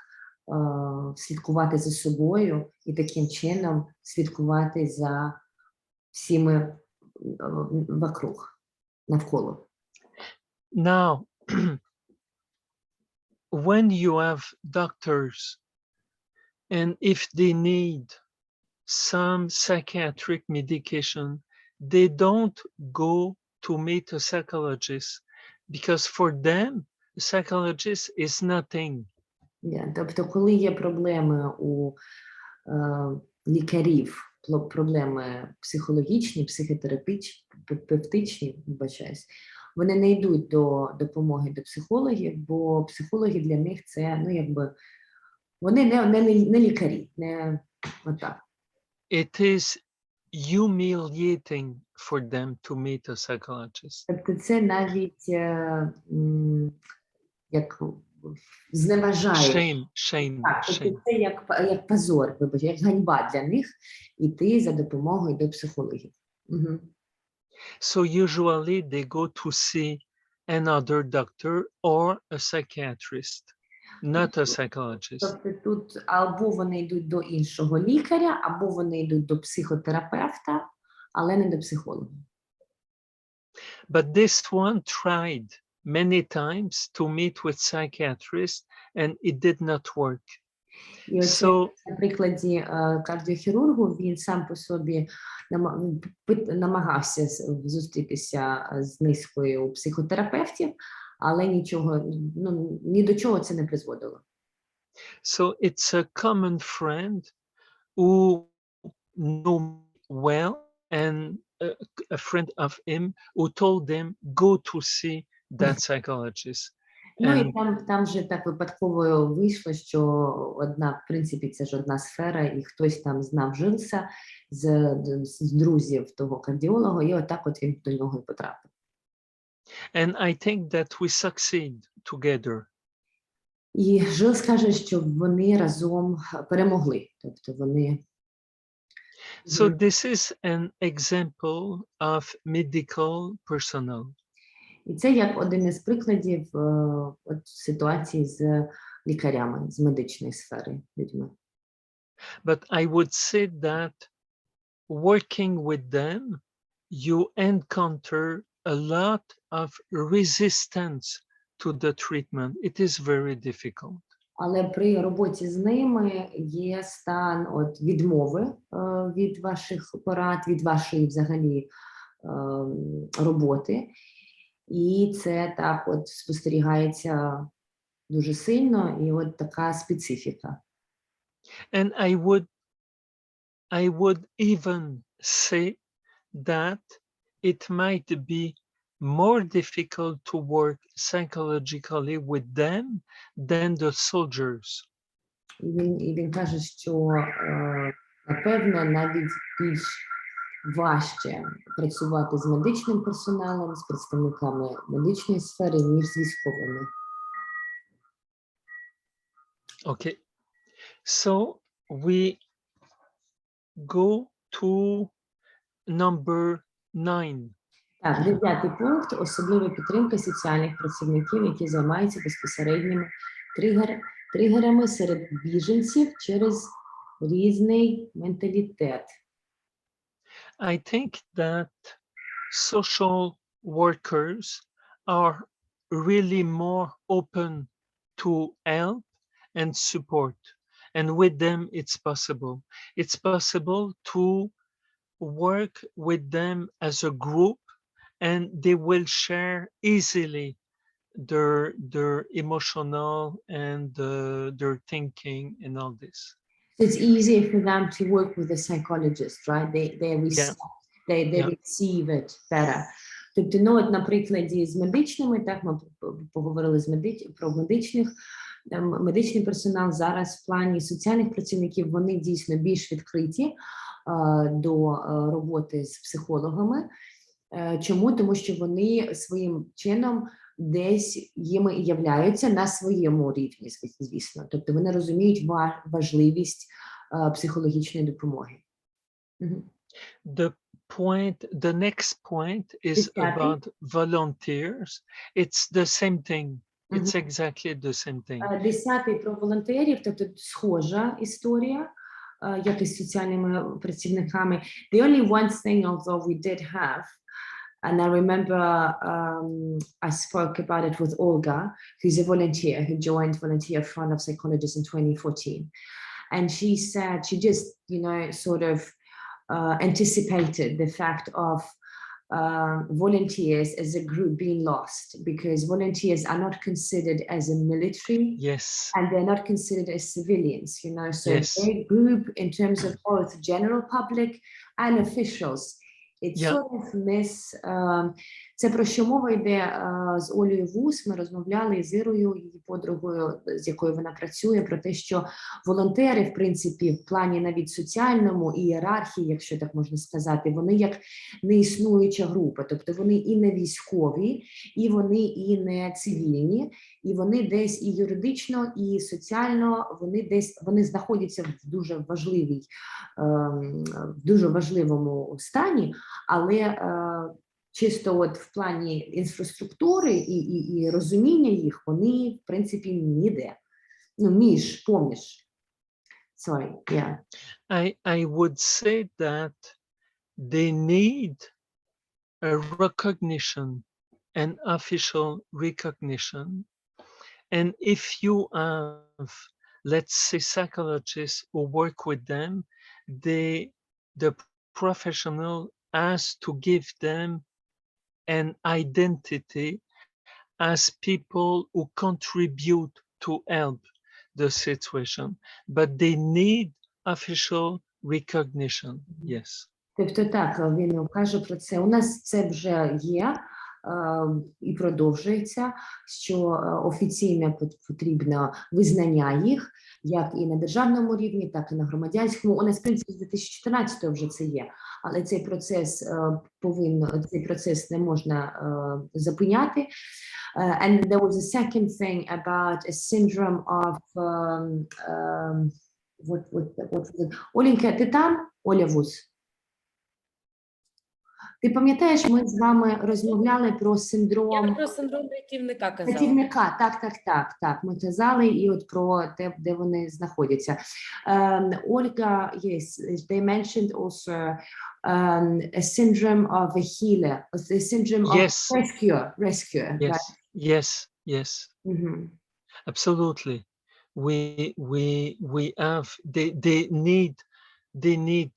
слідкувати за собою і таким чином слідкувати за всіми навколо. Now, when you have doctors and if they need some psychiatric medication, they don't go to meet a psychologist because for them, a psychologist is nothing. Тобто, коли є проблеми у лікарів, проблеми психологічні, психотерапевтичні, вибачаюсь, вони не йдуть до допомоги до психологів, бо психологи для них це, ну, якби, вони не лікарі, не отак. It is humiliating for them to meet a psychologist. Тобто це навіть як зневажає. Shame. Так, тобто це як позор, вибач, як ганьба для них іти за допомогою до психологів. Угу. So usually they go to see another doctor or a psychiatrist, not a psychologist. Тобто тут або вони йдуть до іншого лікаря, або вони йдуть до психотерапевта, але не до психолога. But this one tried many times to meet with psychiatrists and it did not work. І оце, So на прикладі кардіохірургу, він сам по собі намагався зустрітися з низкою психотерапевтів, але нічого, ну, ні до чого це не призводило. So it's a common friend who knew me well and a friend of him who told them go to see that psychologist. Ну і там же так випадково вийшло, що в принципі, це ж одна сфера, і хтось там знав Жилса з друзів того кардіолога, і отак от він до нього і потрапив. And I think that we succeed together. І Жилс каже, що вони разом перемогли, тобто вони... So this is an example of medical personnel. І це як один із прикладів ситуації з лікарями, з медичної сфери, людьми. But I would say that working with them, you encounter a lot of resistance to the treatment. It is very difficult. Але при роботі з ними є стан відмови від ваших порад, від вашої взагалі роботи. І це так от спостерігається дуже сильно, і от така специфіка. And I would even say that it might be more difficult to work psychologically with them than the soldiers. І він каже, що, напевно, навіть більш важче працювати з медичним персоналом, з представниками медичної сфери, ніж з військовими. Okay, so we go to number 9. Так, 9-й пункт – особлива підтримка соціальних працівників, які займаються безпосередніми тригерами серед біженців через різний менталітет. I think that social workers are really more open to help and support. And with them, it's possible. It's possible to work with them as a group, and they will share easily their emotional and their thinking and all this. It's easier for them to work with a psychologist, right? They receive it better. Тобто, ну, от на прикладі з медичними, так, ми поговорили про медичний персонал. Зараз в плані соціальних працівників вони дійсно більш відкриті до роботи з психологами. Чому? Тому що вони своїм чином десь їми і являються на своєму рівні, звісно. Тобто вони розуміють важливість психологічної допомоги. The next point is about volunteers. It's the same thing. It's exactly the same thing. 10-й про волонтерів, тобто схожа історія, як із соціальними працівниками. The only one thing, although we did have, and I remember I spoke about it with Olga, who's a volunteer, who joined Volunteer Front of Psychologists in 2014. And she said she just, you know, sort of anticipated the fact of volunteers as a group being lost, because volunteers are not considered as a military, Yes. and they're not considered as civilians, you know, so Yes. they group in terms of both general public and officials. It's Yeah. sort of це про що мова йде з Олею Вус. Ми розмовляли з Ірою, її подругою, з якою вона працює, про те, що волонтери, в принципі, в плані навіть соціальному і ієрархії, якщо так можна сказати, вони як неіснуюча група, тобто вони і не військові, і вони і не цивільні, і вони десь і юридично, і соціально, вони знаходяться в дуже важливому стані, але чисто от в плані інфраструктури і розуміння їх, вони, в принципі, ніде. Ну, поміж. Sorry, yeah. I would say that they need a recognition, an official recognition. And if you have, let's say, psychologists who work with them, the professional has to give them an identity as people who contribute to help the situation, but they need official recognition. Yes. Тобто так, він каже про це. У нас це вже є і продовжується, що офіційно потрібно визнання їх, як і на державному рівні, так і на громадянському. У нас, в принципі, з 2014-го вже це є, але цей процес не можна зупиняти. And there was a second thing about a syndrome of Оленька, ти там? Оля Вус. Ти пам'ятаєш, ми з вами розмовляли про синдром... Я про синдром рятівника казала. Рятівника, так. Ми казали і от про те, де вони знаходяться. Ольга, yes, they mentioned also a syndrome of a healer, a syndrome Yes. of rescuer. Yes. Right? Yes. Mm-hmm. Absolutely. We have, they need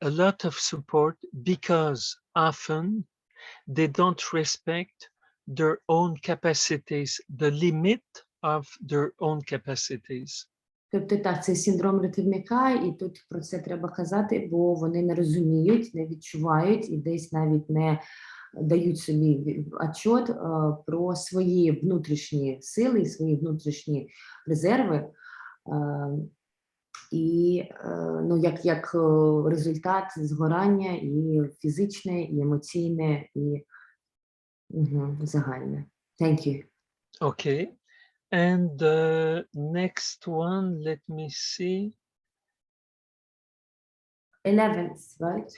a lot of support because often they don't respect their own capacities, the limit of their own capacities. Тобто так, це синдром рятівника, і тут про це треба казати, бо вони не розуміють, не відчувають і десь навіть не дають собі отчет про свої внутрішні сили, свої внутрішні резерви. І ну, як результат згорання і фізичне, і емоційне, і загальне. Thank you. Okay. And the next one, let me see. 11th, right?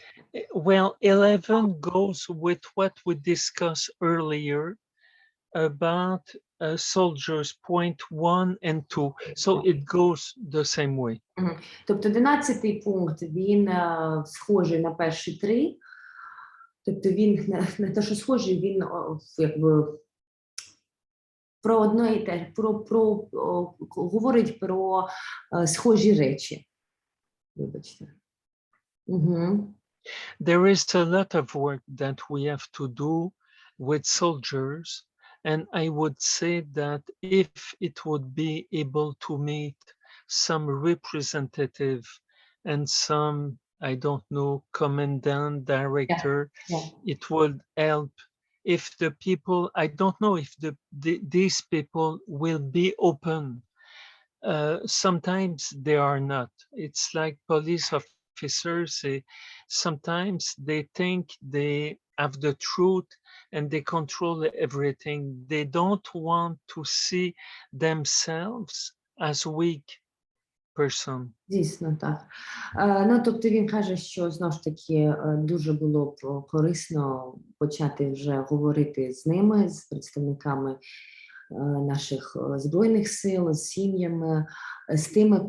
Well, 11 goes with what we discussed earlier about soldiers, point 1 and 2. So it goes the same way. Тобто 11-й пункт, він схожий на перші три. Тобто він не те, що схожий, він якби про одне і те, говорить про схожі речі. Вибачте. There is a lot of work that we have to do with soldiers, and I would say that if it would be able to meet some representative and some, I don't know, commandant, director, it would help. If the people, I don't know if these people will be open. Sometimes they are not. It's like police officers, sometimes they think they have the truth and they control everything. They don't want to see themselves as weak person. Дійсно, так. Ну, тобто він каже, що, знову ж таки, дуже було б корисно почати вже говорити з ними, з представниками наших Збройних сил, з сім'ями, з тими,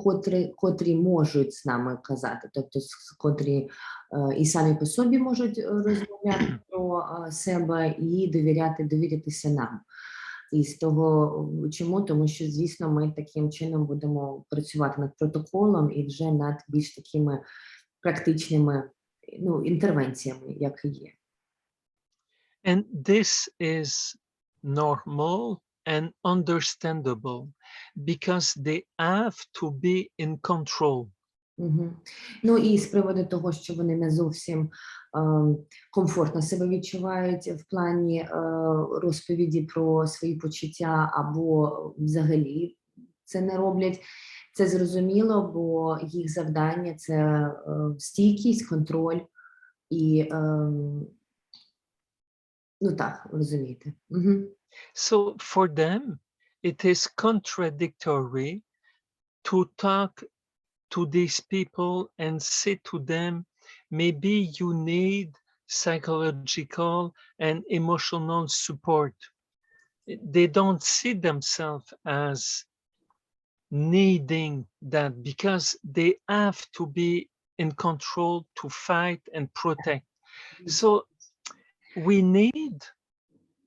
котрі можуть з нами казати, тобто котрі і самі по собі можуть розмовляти про себе і довірятися нам. І з того, чому? Тому що, звісно, ми таким чином будемо працювати над протоколом і вже над більш такими практичними інтервенціями, як і є. And this is normal and understandable because they have to be in control. Ну і з приводу того, що вони не зовсім комфортно себе відчувають в плані розповіді про свої почуття або взагалі це не роблять, це зрозуміло, бо їх завдання – це стійкість, контроль і, ну так, розумієте. So for them, it is contradictory to talk to these people and say to them, maybe you need psychological and emotional support. They don't see themselves as needing that because they have to be in control to fight and protect. So we need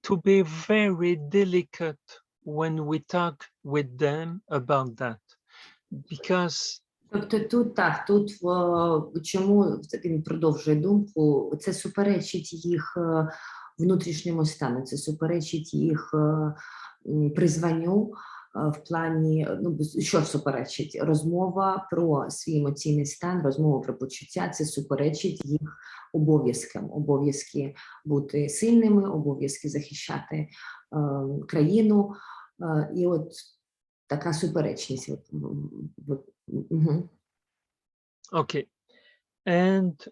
to be very delicate when we talk with them about that, because Тобто тут так, тут чому він продовжує думку, це суперечить їх внутрішньому стану, це суперечить їх призванню в плані, ну, що суперечить? Розмова про свій емоційний стан, розмова про почуття, це суперечить їх обов'язкам, обов'язки бути сильними, обов'язки захищати країну, і от така суперечність. okay. And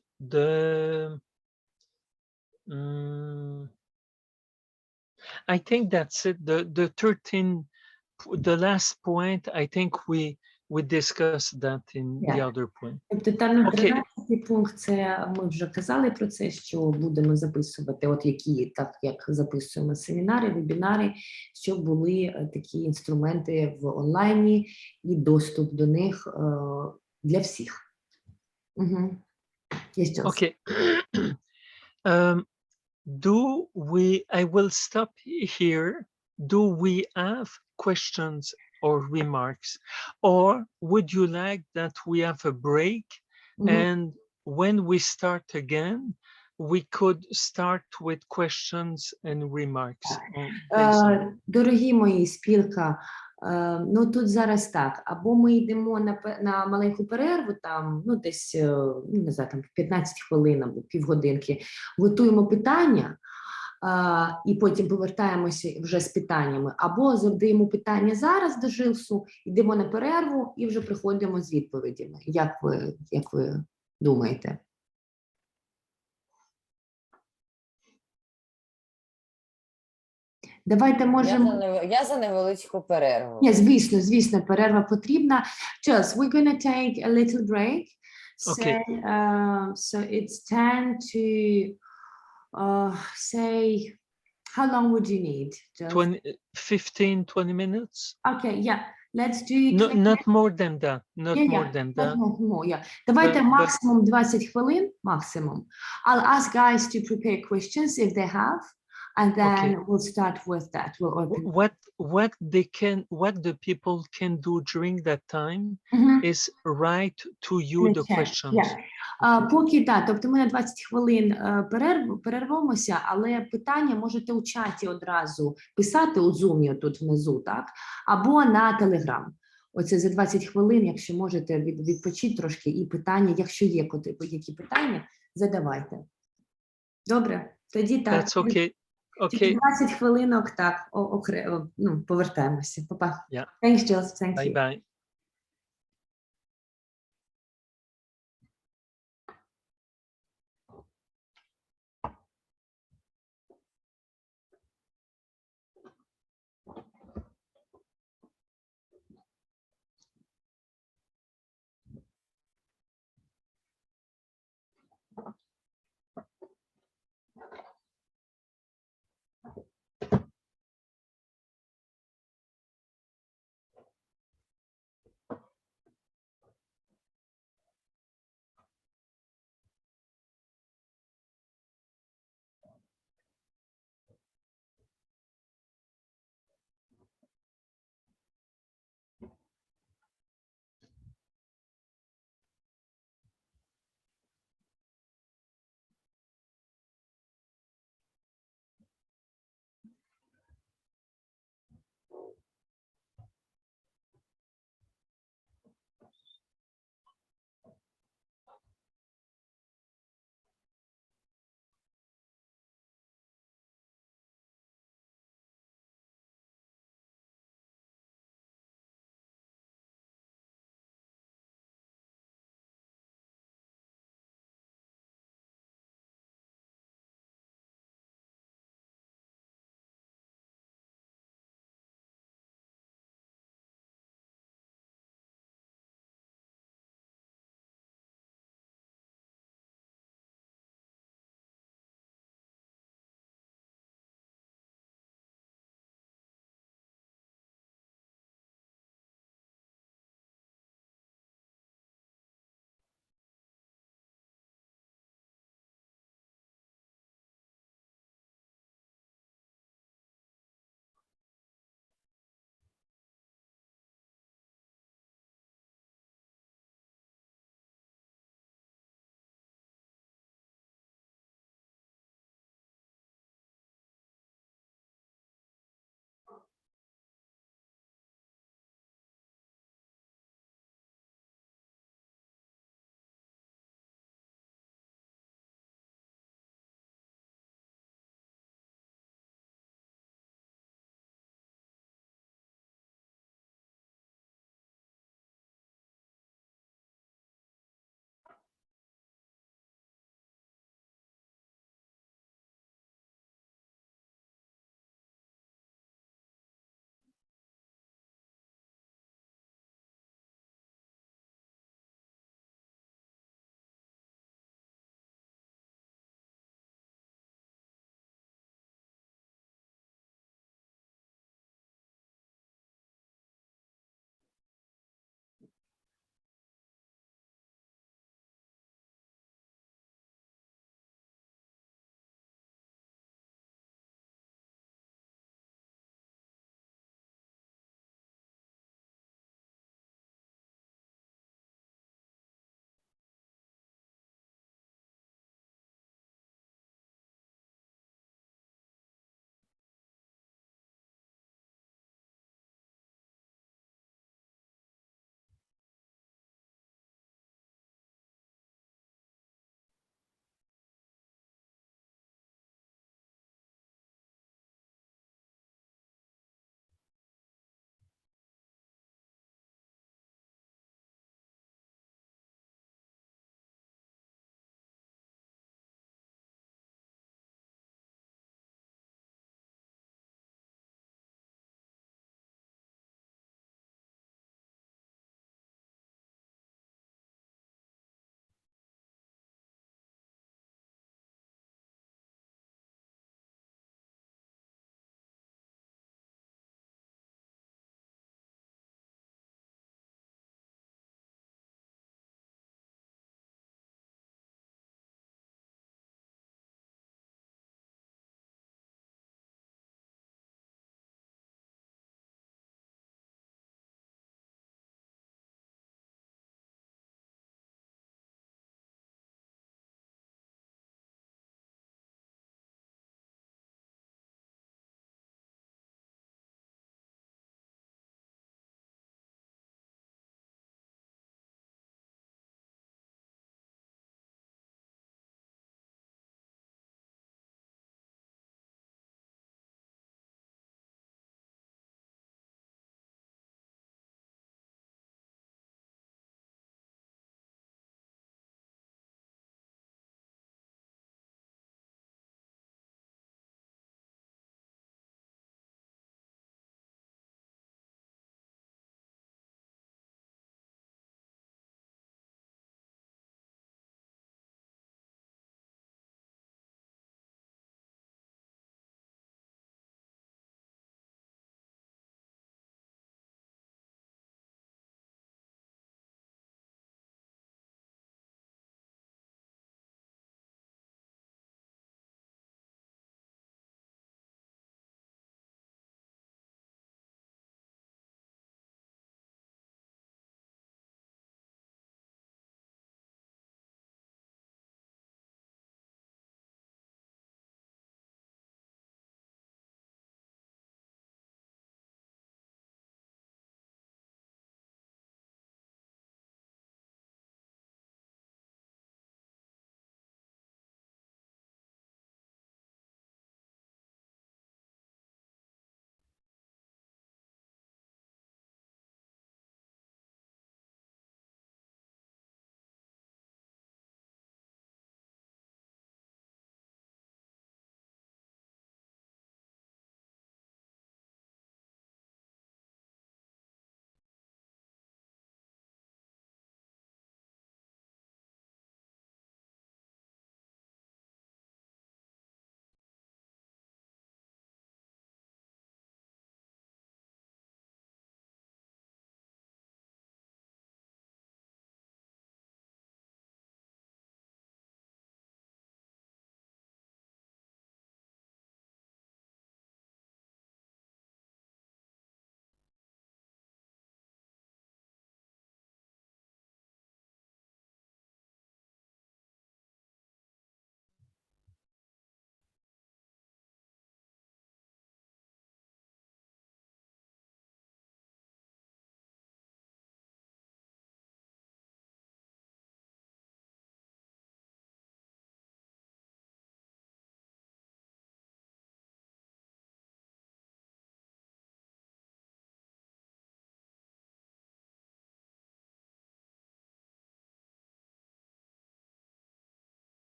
I think that's it. The last point, I think we discussed that in the other point. Тобто там на 13-й пункт, це ми вже казали про це, що будемо записувати, от які, так як записуємо семінари, вебінари, щоб були такі інструменти в онлайні і доступ до них для всіх. Okay. I will stop here. Do we have questions or remarks? Or would you like that we have a break? And when we start again, we could start with questions and remarks. Дорогі мої, спілка, ну тут зараз так, або ми йдемо на маленьку перерву, там, ну десь, не знаю, там 15 хвилин або півгодинки, готуємо питання, і потім повертаємося вже з питаннями, або задаємо питання зараз до Жилсу, йдемо на перерву і вже приходимо з відповідями. Як ви думаєте? Давайте можемо... Я за невеличку перерву. Ні, звісно, перерва потрібна. Just, we're going to take a little break. Okay. So it's 10 to, say, how long would you need? Just... 15, 20 minutes? Okay, yeah. Let's do... No, not more than that. Not more than that. Давайте максимум 20 хвилин, максимум. I'll ask guys to prepare questions if they have. And then we'll start with that. We'll open. What the people can do during that time is write to you the questions. Поки, так, тобто ми на 20 хвилин перервемося, але питання можете у чаті одразу писати у Zoom тут внизу, так? Або на Telegram. Оце за 20 хвилин, якщо можете відпочити трошки, і питання, якщо є які питання, задавайте. Добре? Тоді так. That's okay. Тільки 20 хвилинок, так, повертаємося. Па-па. Thanks, Jules. Thank you. Bye-bye.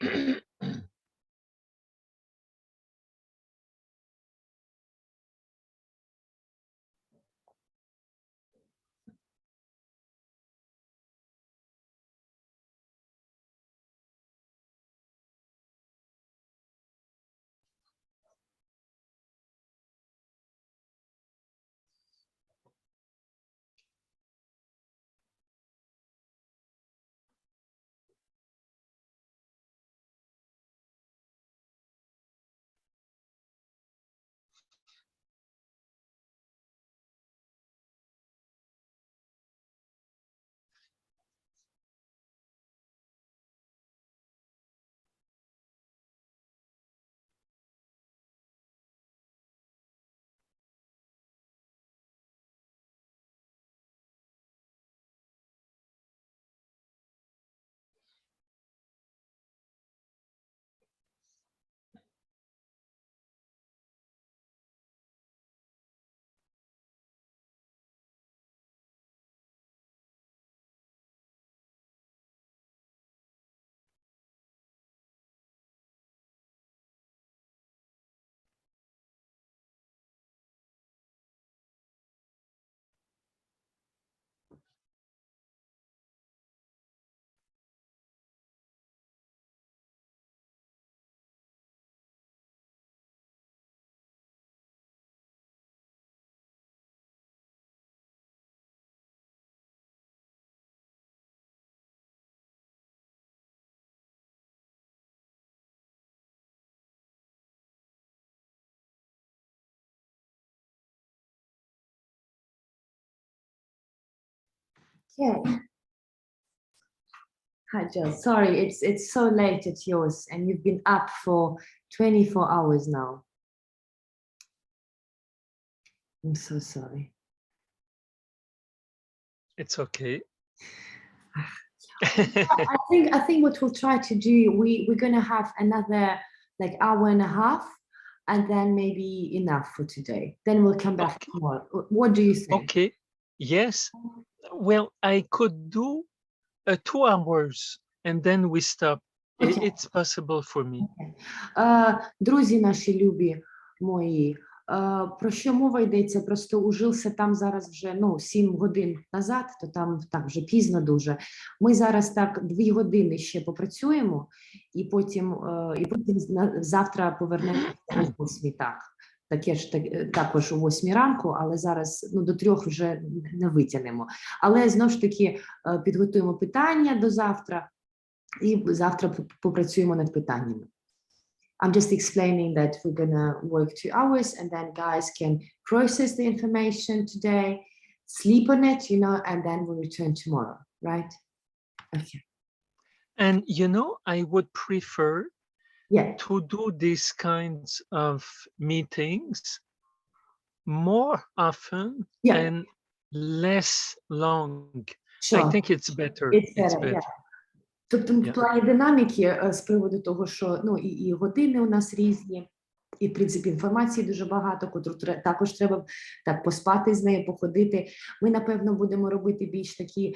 Okay. Hi, Jill. Sorry, it's so late at yours, and you've been up for 24 hours now. I'm so sorry. It's okay. I think what we'll try to do, we're gonna have another like hour and a half, and then maybe enough for today. Then we'll come back Okay. tomorrow. What do you think? Okay. Yes. Well, I could do 2 hours and then we stop. Okay. It's possible for me. Друзі наші любі мої, про що мова йдеться? Просто ужився там зараз вже 7 годин назад, то там так вже пізно дуже. Ми зараз так 2 години ще попрацюємо, і потім завтра повернемося о 8, так. Таке ж також о 8 ранку, але зараз до 3 вже не витягнемо. Але знову ж таки підготуємо питання до завтра, і завтра попрацюємо над питаннями. I'm just explaining that we're gonna work 2 hours, and then guys can process the information today, sleep on it, and then we'll return tomorrow, right? Okay. And I would prefer Yeah. to do these kinds of meetings more often and less long. Sure. I think it's better. It's better. Yeah. Тобто в плані динаміки з приводу того, що і години у нас різні, і в принципі інформації дуже багато, котру також треба так поспати з нею, походити. Ми, напевно, будемо робити більш такі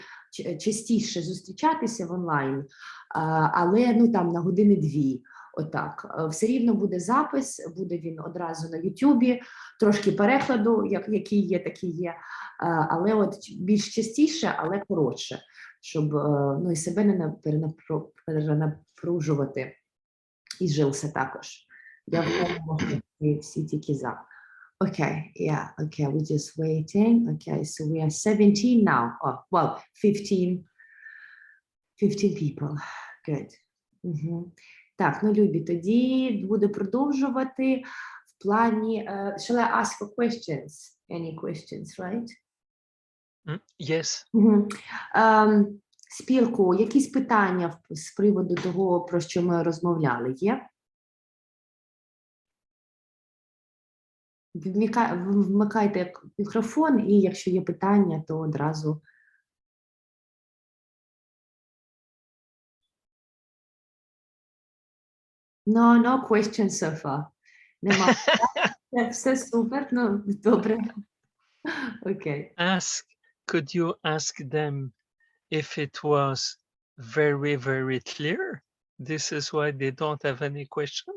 частіше зустрічатися в онлайн, але там на години 2. Отак. Все рівно буде запис, буде він одразу на Ютубі, трошки перекладу, який є, такий є, але от більш частіше, але коротше, щоб і себе не перенапружувати, і жился також. Я впевнена, що всі тільки за. Okay, yeah, okay, we're just waiting. Okay, so we are 17 now. Oh, well, 15 people. Good. Так, любі, тоді буду продовжувати в плані, shall I ask for questions? Any questions, right? Yes. Спілку, якісь питання з приводу того, про що ми розмовляли, є? Вмикайте мікрофон, і якщо є питання, то одразу. No questions so far. Нема. Все супер, добре. Окей. Could you ask them if it was very, very clear? this is why they don't have any question.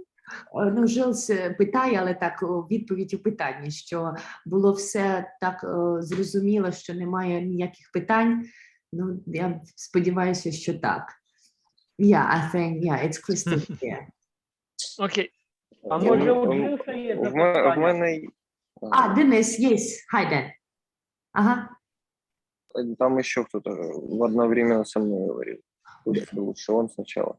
Ну, Жилс питає, але так відповідь у питанні, що було все так зрозуміло, що немає ніяких питань. Ну, я сподіваюся, що так. Yeah, I think, yeah, it's crystal clear. Okay. А може у Дениса є В запитання? мене... Денис, yes, hi, Den. Ага. Там еще кто-то в одновременно со мной говорил. Лучше он сначала.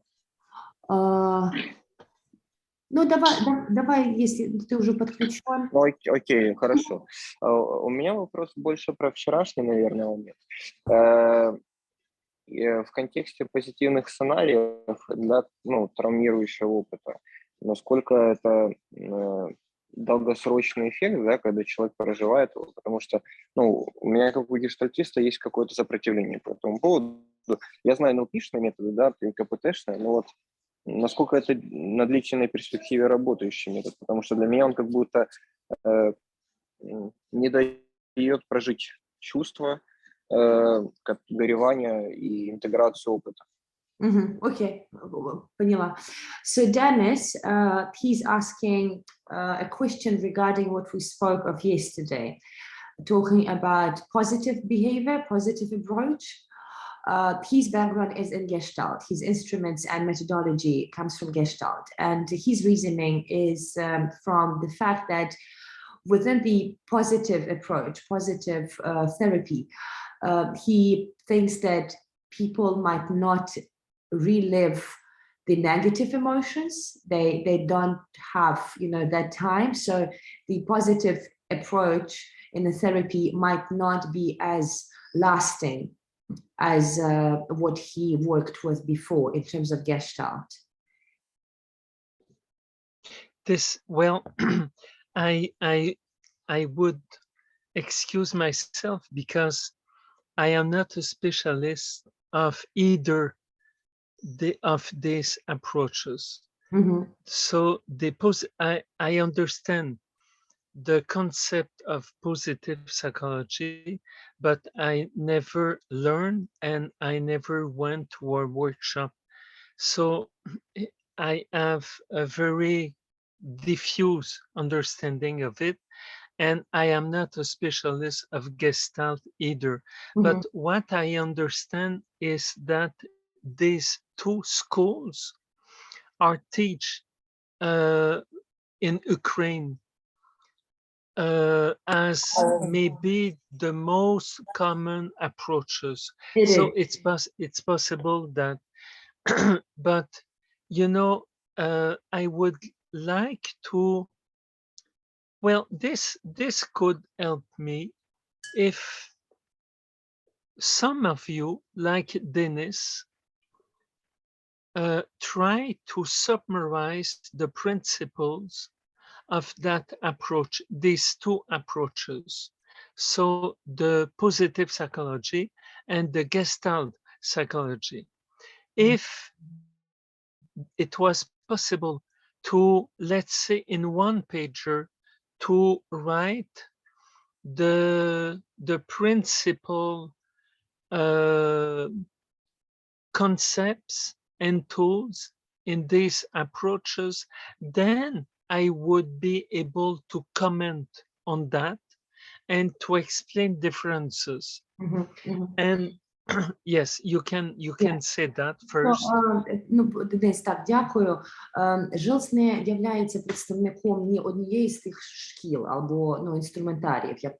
Ну, давай, если ты уже подключен. Ну, окей, хорошо. У меня вопрос больше про вчерашний, наверное, момент. В контексте позитивных сценариев для травмирующего опыта, насколько это долгосрочный эффект, да, когда человек проживает его, потому что у меня как у гештальтиста есть какое-то сопротивление по этому поводу. Я знаю НЛПшные методы, да, КПТшные, но вот насколько это на длительной перспективе работающий метод, потому что для меня он как будто не дает прожить чувства, горевания и интеграцию опыта. Okay, поняла. So Dennis, he's asking a question regarding what we spoke of yesterday, talking about positive behavior, positive approach. His background is in Gestalt. His instruments and methodology comes from Gestalt. And his reasoning is from the fact that within the positive approach, positive therapy, he thinks that people might not relive the negative emotions. They don't have, that time. So the positive approach in the therapy might not be as lasting as what he worked with before in terms of Gestalt. I would excuse myself because I am not a specialist of either of these approaches. So I understand the concept of positive psychology, but I never learned and I never went to a workshop. So I have a very diffuse understanding of it, and I am not a specialist of Gestalt either. But what I understand is that these two schools are taught in Ukraine as maybe the most common approaches. So it's possible that, but I would like to. Well, this could help me if some of you, like Dennis, try to summarize the principles of that approach, these two approaches. So the positive psychology and the Gestalt psychology. If it was possible to, let's say, in one pager, to write the principal concepts and tools in these approaches, then I would be able to comment on that and to explain differences. And yes, you can say that first. Десь так, дякую. Жилс не являється представником ні однієї з тих шкіл або інструментаріїв, як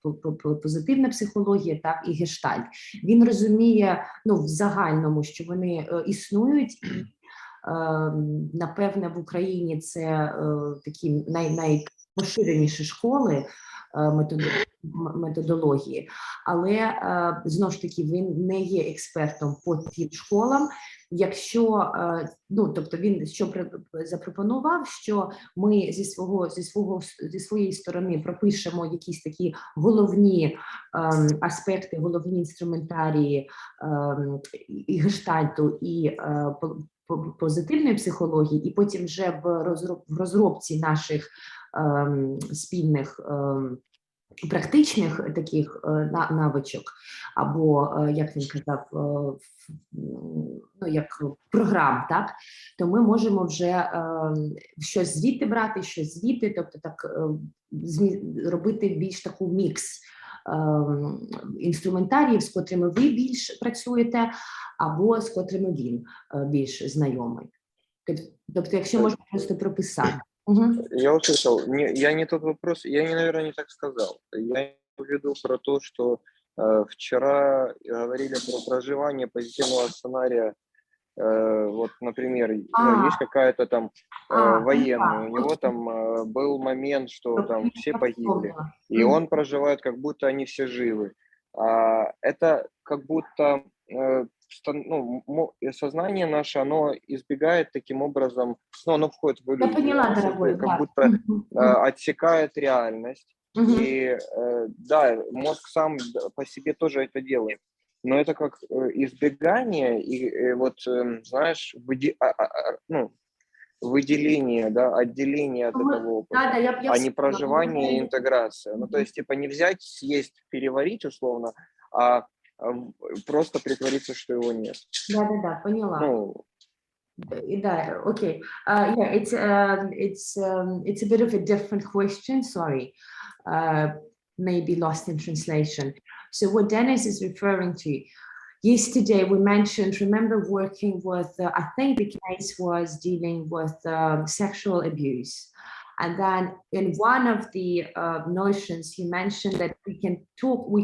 позитивна психологія, так і гештальт. Він розуміє, в загальному, що вони існують, і напевне в Україні це такі найпоширеніші школи методології, але знову ж таки він не є експертом по тим школам. Якщо, тобто він що запропонував, що ми зі своєї сторони пропишемо якісь такі головні аспекти, головні інструментарії і гештальту, і позитивної психології, і потім вже в розробці наших спільних практичних таких навичок, або, як він казав, ну, як програм, так, то ми можемо вже щось звідти брати, щось звідти, тобто так робити більш таку мікс інструментаріїв, з котрими ви більш працюєте, або з котрими він більш знайомий. Тобто, якщо можна просто прописати. Я услышал. Я не тот вопрос, наверное, не так сказал. Я имею в виду про то, что вчера говорили про проживание позитивного сценария. Вот, например, ну, есть какая-то там военная, у него там был момент, что там все погибли, и он проживает, как будто они все живы. Это как будто ну, сознание наше, оно избегает таким образом, ну, оно входит в иллюзию, как будто отсекает реальность. И да, мозг сам по себе тоже это делает. Но это как избегание и вот, знаешь, выделение, да, отделение от этого опыта, а не проживание и интеграция. Ну, то есть, типа, не взять, съесть, переварить условно, а просто притвориться, что его нет. Да, поняла. Ну, да, окей. Yeah, it's a bit of a different question, sorry. Maybe lost in translation. So what Dennis is referring to, yesterday we mentioned, remember working with, I think the case was dealing with sexual abuse. And then in one of the notions, he mentioned that we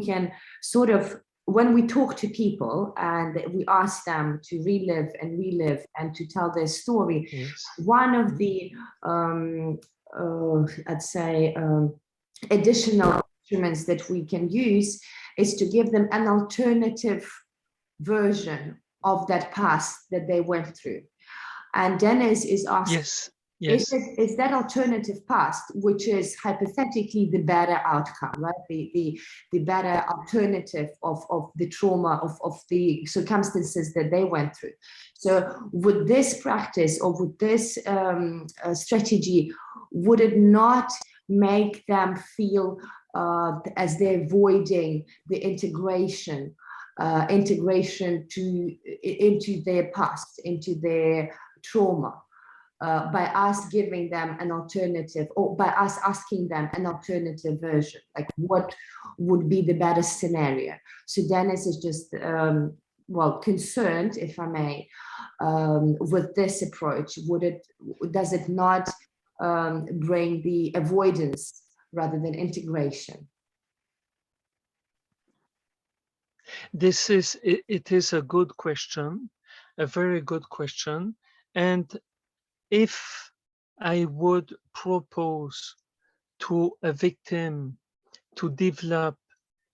can sort of, when we talk to people and we ask them to relive and to tell their story, yes. One of the, I'd say, additional instruments that we can use is to give them an alternative version of that past that they went through. And Dennis is asking, yes. Is that alternative past, which is hypothetically the better outcome, right? The better alternative of the trauma, of the circumstances that they went through. So with this practice or with this strategy, would it not make them feel as they're avoiding the integration into their past, into their trauma, by us giving them an alternative, or by us asking them an alternative version, like what would be the better scenario? So Dennis is just, well, concerned, if I may, with this approach. Does it not bring the avoidance rather than integration? It is a good question, a very good question. And if I would propose to a victim to develop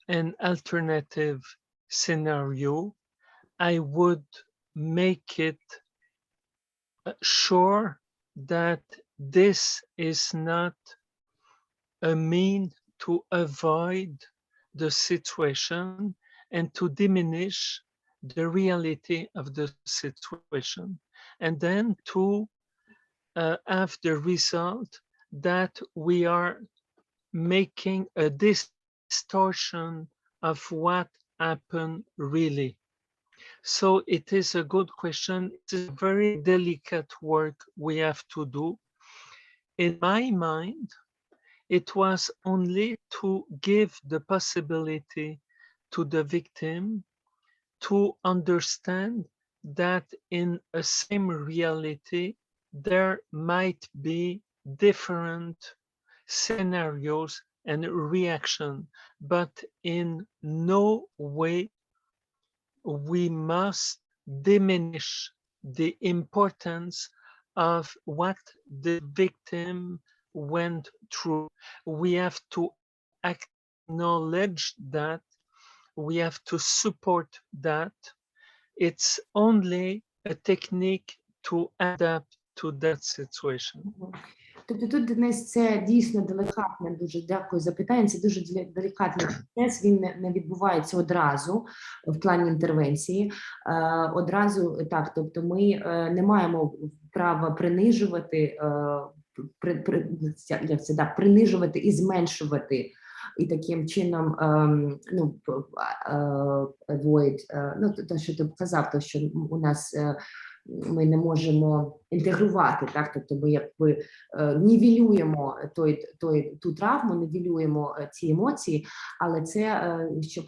an alternative scenario, I would make it sure that this is not a mean to avoid the situation and to diminish the reality of the situation, and then to have the result that we are making a distortion of what happened really. So it is a good question. It's a very delicate work we have to do. In my mind, it was only to give the possibility to the victim to understand that in a same reality, there might be different scenarios and reaction, but in no way we must diminish the importance of what the victim went through. We have to acknowledge that, we have to support that. It's only a technique to adapt to that situation. Тобто тут, Денис, це дійсно делікатне, дуже дякую за питання, це дуже делікатний процес, він не відбувається одразу в плані інтервенції. Одразу так, тобто ми не маємо права принижувати, принижувати і зменшувати і таким чином avoid, те, що ти казав, то, що у нас ми не інтегрувати, так, тобто ми якби нівелюємо ту травму, нівелюємо ці емоції, але це, що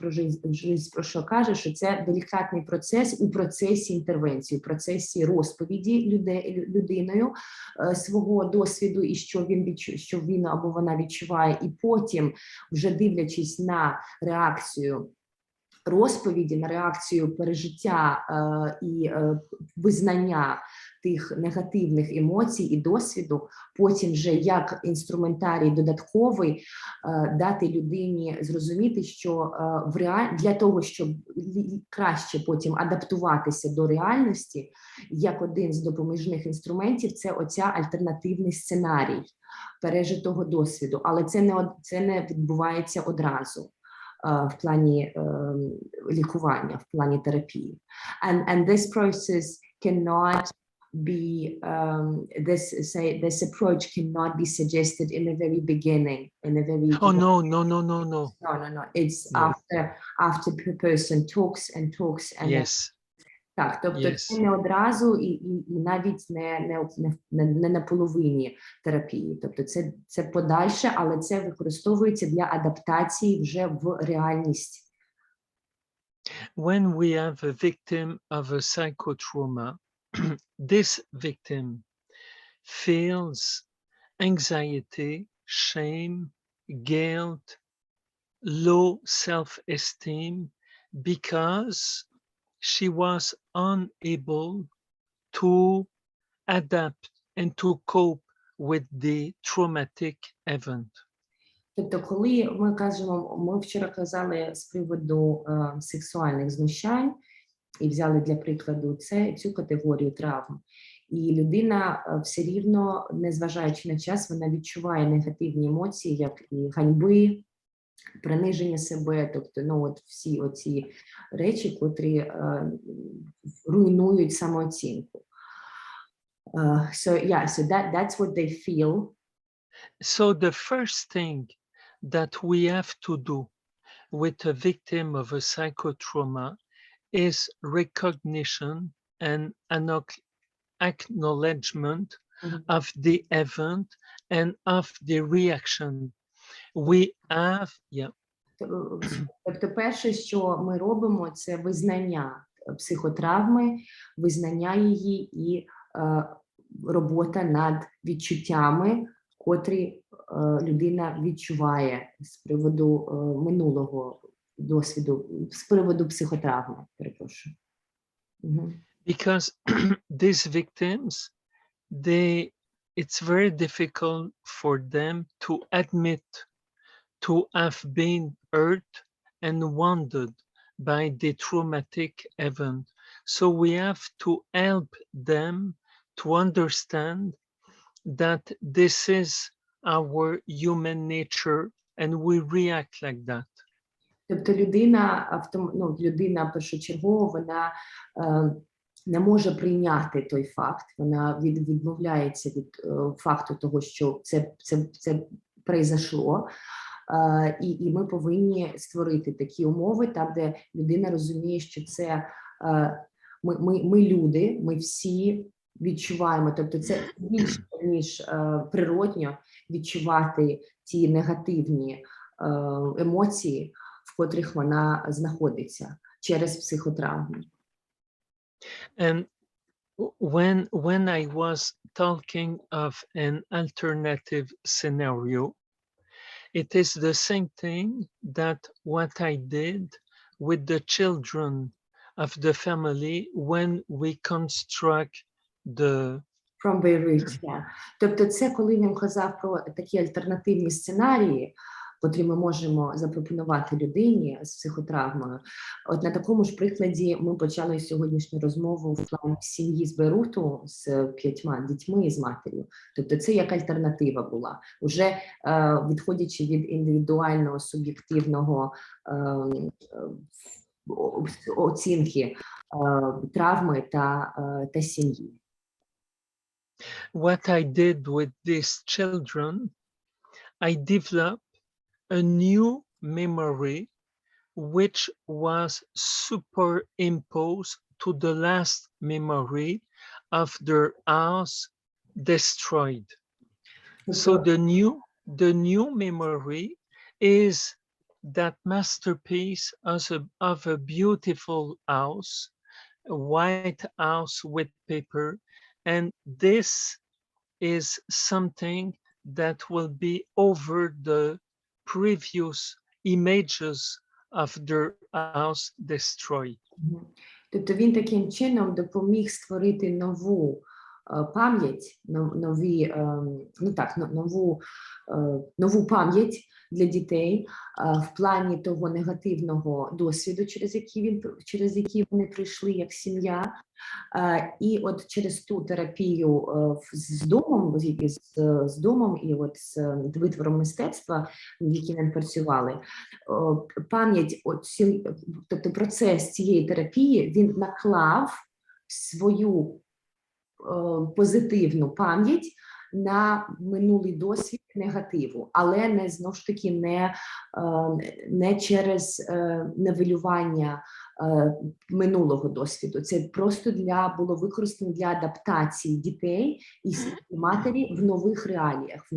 про що каже, що це делікатний процес у процесі інтервенції, у процесі розповіді людиною свого досвіду і що він або вона відчуває, і потім, вже дивлячись на реакцію розповіді, на реакцію пережиття і визнання тих негативних емоцій і досвіду, потім вже як інструментарій додатковий дати людині зрозуміти, що для того, щоб краще потім адаптуватися до реальності, як один з допоміжних інструментів, це оця альтернативний сценарій пережитого досвіду, але це не відбувається одразу в плані лікування, в плані терапії. And this process cannot be, this approach cannot be suggested in the very beginning, in the very Oh, no. No. It's after the person talks and Yes. Так, тобто Yes. це не одразу і навіть не на половині терапії. Тобто це подальше, але це використовується для адаптації вже в реальність. When we have a victim of a psychotrauma, this victim feels anxiety, shame, guilt, low self-esteem because she was unable to adapt and to cope with the traumatic event. Тобто, коли ми кажемо, ми вчора казали з приводу сексуальних знущань і взяли для прикладу цю категорію травм, і людина все рівно, незважаючи на час, вона відчуває негативні емоції, як і ганьби, приниження себе, тобто, от всі оці речі, котрі руйнують самооцінку. So that's what they feel. So the first thing that we have to do with a victim of a psychotrauma is recognition and acknowledgement of the event and of the reaction. We have, Тобто перше, що ми робимо, це визнання психотравми, визнання її і робота над відчуттями, котрі людина відчуває з приводу минулого досвіду, з приводу психотравми, перепрошую. Because these victims, it's very difficult for them to admit to have been hurt and wounded by the traumatic event. So we have to help them to understand that this is our human nature and we react like that. Тобто людина першочергово, вона не може прийняти той факт, вона відмовляється від факту того, що це произошло, і ми повинні створити такі умови, там, де людина розуміє, що це ми люди, ми всі відчуваємо, тобто це більше, ніж природньо відчувати ті негативні емоції, в котрих вона знаходиться через психотравму. And when I was talking of an alternative scenario, it is the same thing that what I did with the children of the family when we construct the... From Beirut, yeah. Тобто це, коли він казав про такі альтернативні сценарії, котрі ми можемо запропонувати людині з психотравмою. От на такому ж прикладі ми почали сьогоднішню розмову в плані сім'ї з Бейруту з 5 дітьми і з матір'ю. Тобто це як альтернатива була. Уже відходячи від індивідуального, суб'єктивного оцінки травми та сім'ї. What I did with these children, I developed a new memory which was superimposed to the last memory of the house destroyed. So the new memory is that masterpiece of a beautiful house, a white house with paper, and this is something that will be over the previous images of the house destroyed. Тобто він таким чином допоміг створити нову пам'ять, нову пам'ять для дітей в плані того негативного досвіду, через який вони пройшли як сім'я. І от через ту терапію з домом і от з витвором мистецтва, в якій ми працювали, пам'ять, тобто процес цієї терапії, він наклав свою позитивну пам'ять на минулий досвід негативу, але не, знову ж таки, не через нивелювання минулого досвіду. Це просто було використано для адаптації дітей і матері в нових реаліях, в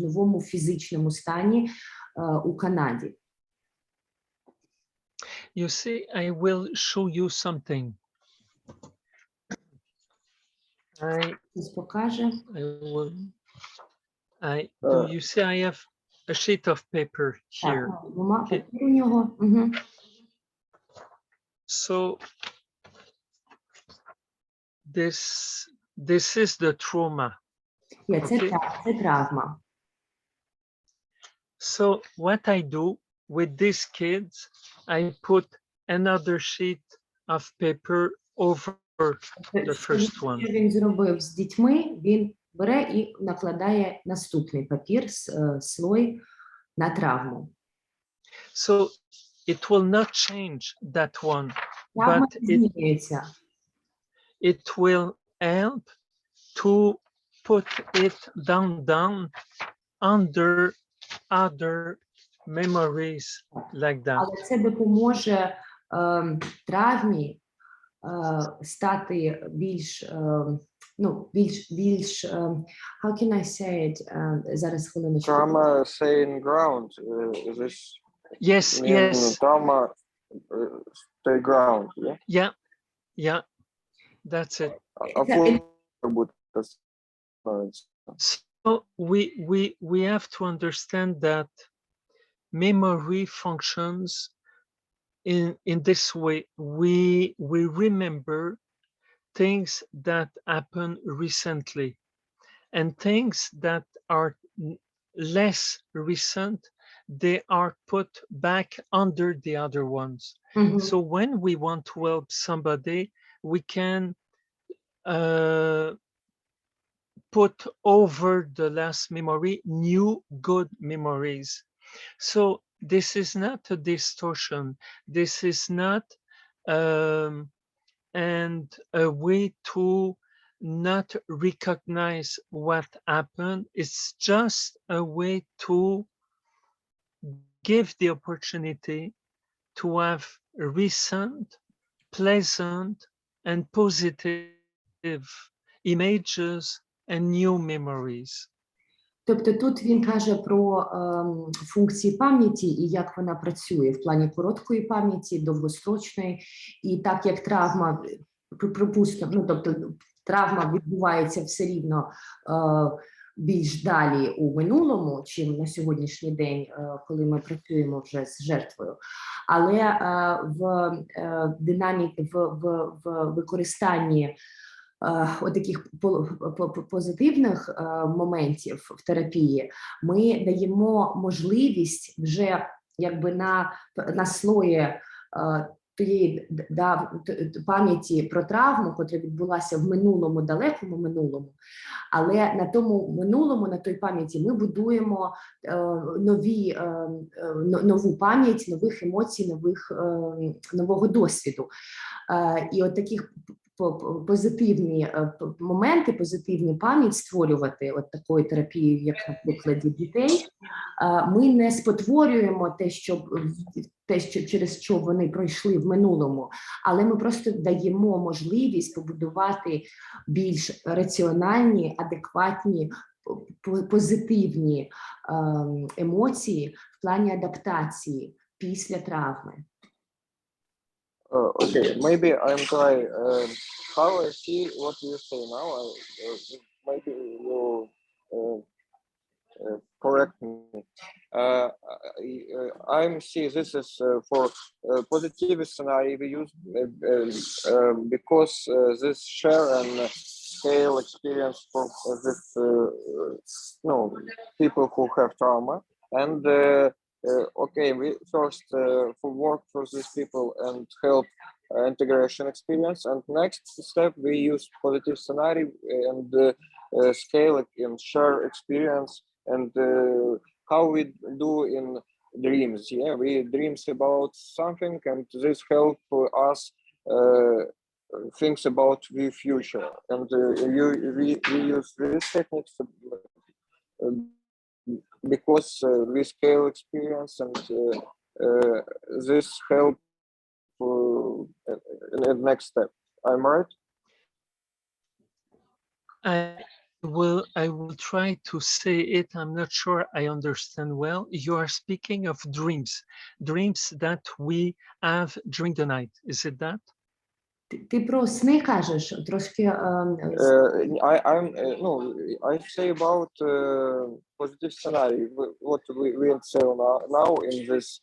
новому фізичному стані у Канаді. You see, I will show you something. Do you see I have a sheet of paper here? So this is the trauma. Okay? Це травма. So what I do with these kids, I put another sheet of paper over the first one. Що він зробив з дітьми, він бере і накладає наступний папір, слой на травму. So it will not change that one, but it will help to put it down under other memories like that. Але це допоможе травмі стати більш, how can I say it? Зараз хвилиночку. Trauma saying ground. Yes, yes. Trauma stay ground, yeah? Yeah, that's it. So we have to understand that memory functions in this way. We remember things that happened recently, and things that are less recent, they are put back under the other ones. So when we want to help somebody, we can put over the last memory new good memories. So this is not a distortion. This is not and a way to not recognize what happened. It's just a way to give the opportunity to have recent, pleasant, and positive images and new memories. Тобто тут він каже про функції пам'яті і як вона працює в плані короткої пам'яті, довгострочної, і так як травма, припустимо, тобто травма відбувається все рівно більш далі у минулому, чим на сьогоднішній день, коли ми працюємо вже з жертвою. Але в динаміці, в використанні таких позитивних моментів в терапії ми даємо можливість вже якби на слої тієї пам'яті про травму, яка відбулася в минулому, далекому минулому, але на тому минулому, на той пам'яті ми будуємо нову пам'ять, нових емоцій, нового досвіду. І от таких позитивні моменти, позитивні пам'ять створювати от такою терапією, як, наприклад, дітей, ми не спотворюємо те, що через що вони пройшли в минулому, але ми просто даємо можливість побудувати більш раціональні, адекватні, позитивні емоції в плані адаптації після травми. Okay, maybe I'm try how I see what you say now. Maybe you correct me. I'm see this is for positive scenario we use because this share and scale experience for this people who have trauma and. Okay, we first for work for these people and help integration experience, and next step we use positive scenario and scale and share experience and how we do in dreams. Yeah, we dreams about something, and this help us thinks about the future. And we use these techniques. Because we scale experience and this help in the next step. I'm right? I will try to say it. I'm not sure I understand well. You are speaking of dreams that we have during the night. Is it that? Ти про сни кажеш? Трошки... I say about positive scenario. What we say now in this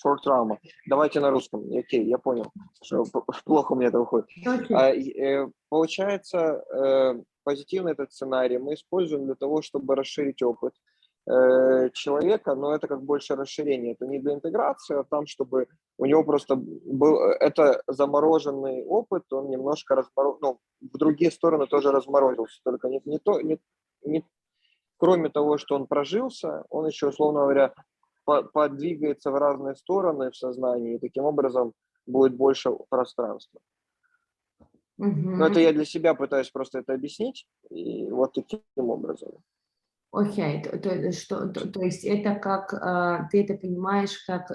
for trauma. Давайте на русском. Окей, я понял, что плохо мне это выходит. Получается, позитивный этот сценарий мы используем для того, чтобы расширить опыт человека, но это как больше расширение, это не для интеграции, а там, чтобы у него просто был это замороженный опыт, он немножко в другие стороны тоже разморозился, только не кроме того, что он прожился, он еще, условно говоря, подвигается в разные стороны в сознании, и таким образом будет больше пространства. Но это я для себя пытаюсь просто это объяснить, и вот таким образом. Окей, то есть это как, ты это понимаешь, как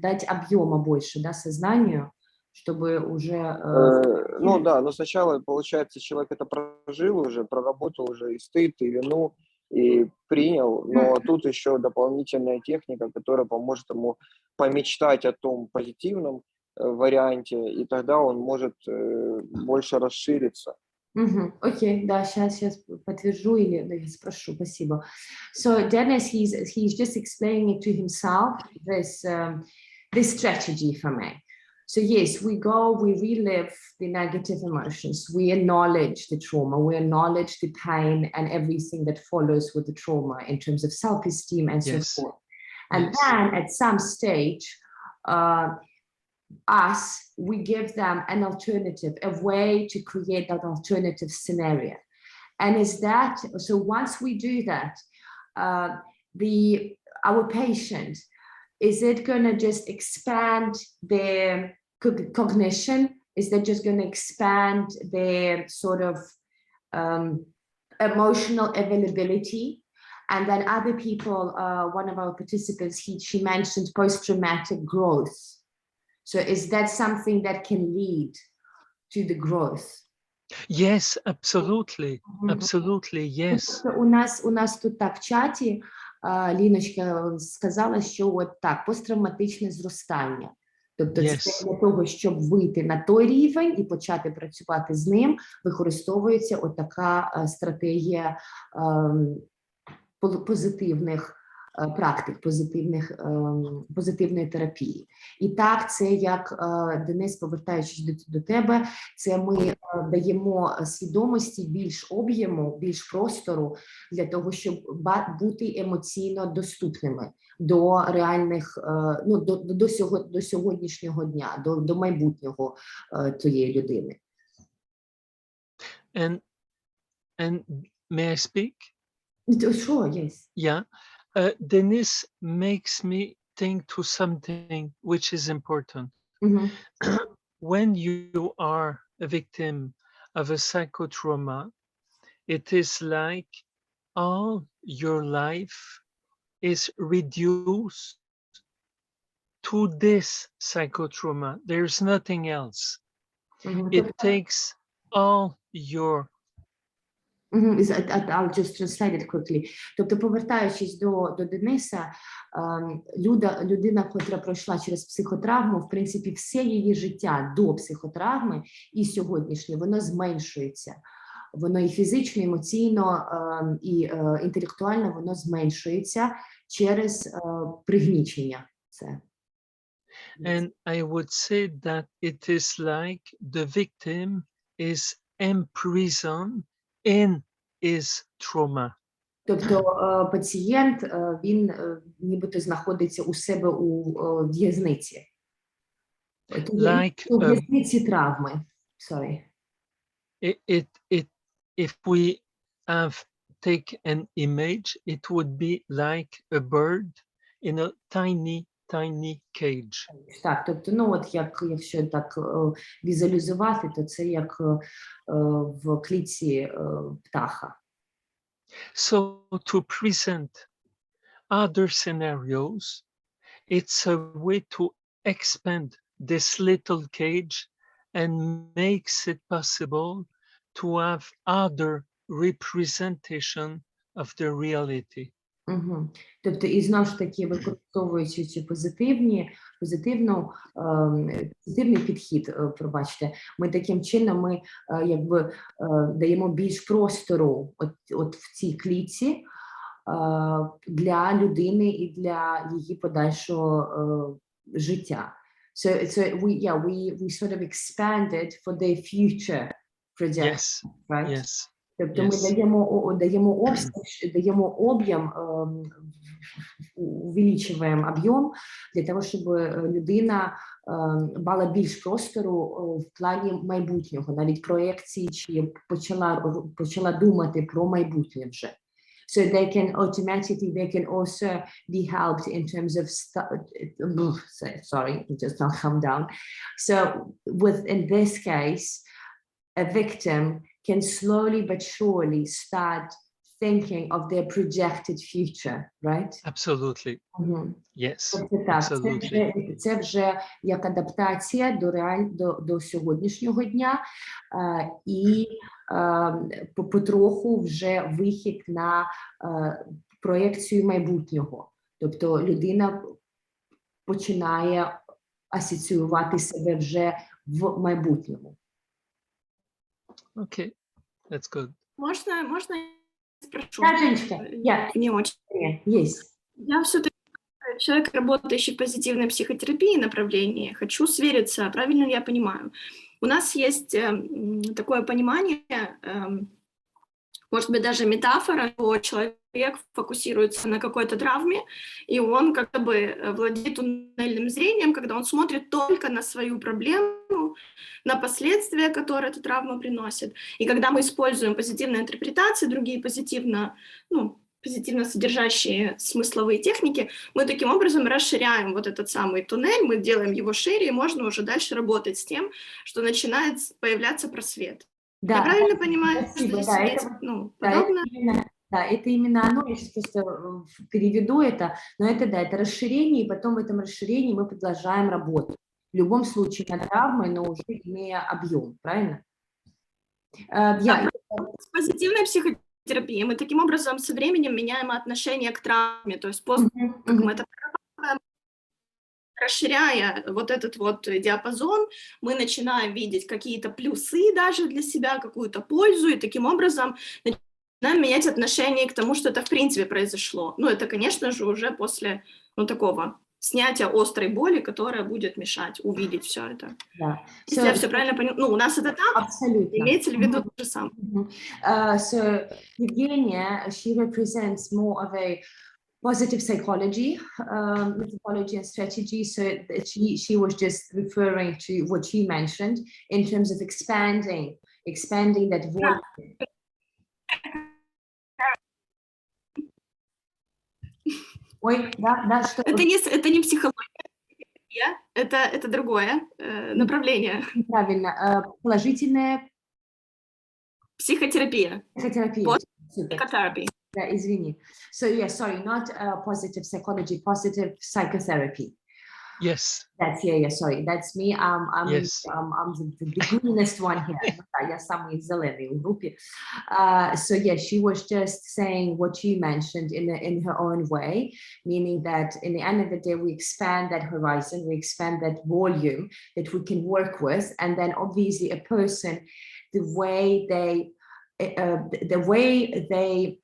дать объема больше, да, сознанию, чтобы уже... но сначала, получается, человек это прожил уже, проработал уже и стыд, и вину, и принял, но тут еще дополнительная техника, которая поможет ему помечтать о том позитивном варианте, и тогда он может больше расшириться. Окей, да, сейчас подтвержу или спрошу, спасибо. So Dennis, he's just explaining it to himself, this strategy for me. So yes, we relive the negative emotions, we acknowledge the trauma, we acknowledge the pain and everything that follows with the trauma in terms of self-esteem and so forth. And then at some stage, we give them an alternative, a way to create that alternative scenario. And is that, so once we do that, our patient, is it going to just expand their cognition? Is that just going to expand their sort of emotional availability? And then other people, one of our participants, she mentioned post-traumatic growth. So is that something that can lead to the growth? Yes, absolutely. Absolutely, yes. У нас тут так в чаті Ліночка сказала, що от так, посттравматичне зростання. Тобто це для того, щоб вийти на той рівень і почати працювати з ним, використовується от така стратегія позитивних практик, позитивної терапії. І так, це як, Денис, повертаючись до тебе, це ми даємо свідомості більш об'єму, більш простору для того, щоб бути емоційно доступними до реальних, до сьогоднішнього дня, до майбутнього тієї людини. And may I speak? Sure, yes. Yeah. Denise makes me think to something which is important. when you are a victim of a psychotrauma, it is like all your life is reduced to this psychotrauma. There's nothing else. It takes all your I'll just translate it quickly. Тобто, повертаючись до Дениса, людина, котра пройшла через психотравму, в принципі, все її життя до психотравми і сьогоднішнє, воно зменшується. Воно і фізично, і емоційно, і інтелектуально воно зменшується через пригнічення. Це. And I would say that it is like the victim is imprisoned in his trauma. Тобто пацієнт, він нібито знаходиться у себе у в'язниці. Like, у в'язниці травми. Sorry. If we have take an image, it would be like a bird in a tiny cage. Так, тобто, ну от якщо так візуалізувати, то це як в клітці птаха. So to present other scenarios, it's a way to expand this little cage and makes it possible to have other representation of the reality. Тобто, і знову ж таки, використовуючи ці позитивний підхід, пробачте, ми таким чином ми якби даємо більш простору от в цій клітці для людини і для її подальшого життя. So we sort of expanded for their future project, Yes, right? yes. Тобто ми даємо об'єм, увеличуємо об'єм для того, щоб людина мала більш простору в плані майбутнього, навіть проекції, чи почала думати про майбутнє вже. So they can also be helped in terms of, sorry, just not come down. So in this case, a victim can slowly but surely start thinking of their projected future, right? Absolutely. Yes, Так, absolutely. це вже як адаптація до сьогоднішнього дня і потроху вже вихід на проєкцію майбутнього. Тобто людина починає асоціювати себе вже в майбутньому. Okay, that's good. Можно я спрошу? Да, Женечка, Не очень. Есть. Я все-таки человек, работающий в позитивной психотерапии направлении, хочу свериться, правильно ли я понимаю. У нас есть такое понимание, может быть, даже метафора, что человек фокусируется на какой-то травме, и он как бы владеет туннельным зрением, когда он смотрит только на свою проблему, на последствия, которые эта травма приносит. И когда мы используем позитивные интерпретации, другие позитивно содержащие смысловые техники, мы таким образом расширяем вот этот самый туннель, мы делаем его шире, и можно уже дальше работать с тем, что начинает появляться просвет. Да, я правильно понимаю, спасибо, что здесь подобное? Да, это именно оно, я сейчас просто переведу это, но это расширение, и потом в этом расширении мы продолжаем работать. В любом случае на травмы, но уже имея объем, правильно? С позитивной психотерапией мы таким образом со временем меняем отношение к травме, то есть после как мы это прорабатываем, расширяя вот этот вот диапазон, мы начинаем видеть какие-то плюсы даже для себя, какую-то пользу, и таким образом начинаем менять отношение к тому, что это в принципе произошло. Ну, это, конечно же, уже после такого снятия острой боли, которая будет мешать увидеть все это. Да. Если я все правильно поняла, у нас это так? Абсолютно. Имеется ли в виду то же самое? So Evgenia, she represents more of a positive psychology, methodology and strategy. So that she was just referring to what you mentioned in terms of expanding that voice. Ой, да, что? Это не психология. Это другое направление. Правильно. Положительная Психотерапия. психотерапия. Супер. Psychotherapy. Да, извини. So yeah, sorry, not positive psychology, positive psychotherapy. Yes. That's yeah, sorry, that's me. I'm Yes. I'm the greenest one here. Я самый зеленый в группе. So yeah, she was just saying what you mentioned in her own way, meaning that in the end of the day, we expand that horizon, we expand that volume that we can work with, and then obviously a person, the way they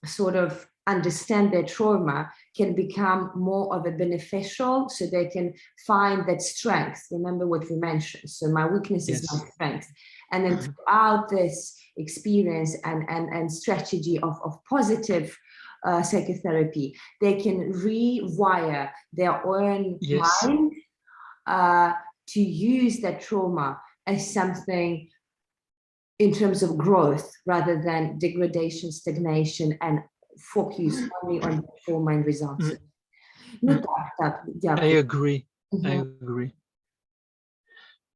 sort of understand their trauma can become more of a beneficial, so they can find that strength. Remember what we mentioned. So my weakness is my strength. And then throughout this experience and strategy of positive psychotherapy, they can rewire their own mind to use that trauma as something in terms of growth rather than degradation, stagnation, and focus only on the trauma and results. I agree. I agree.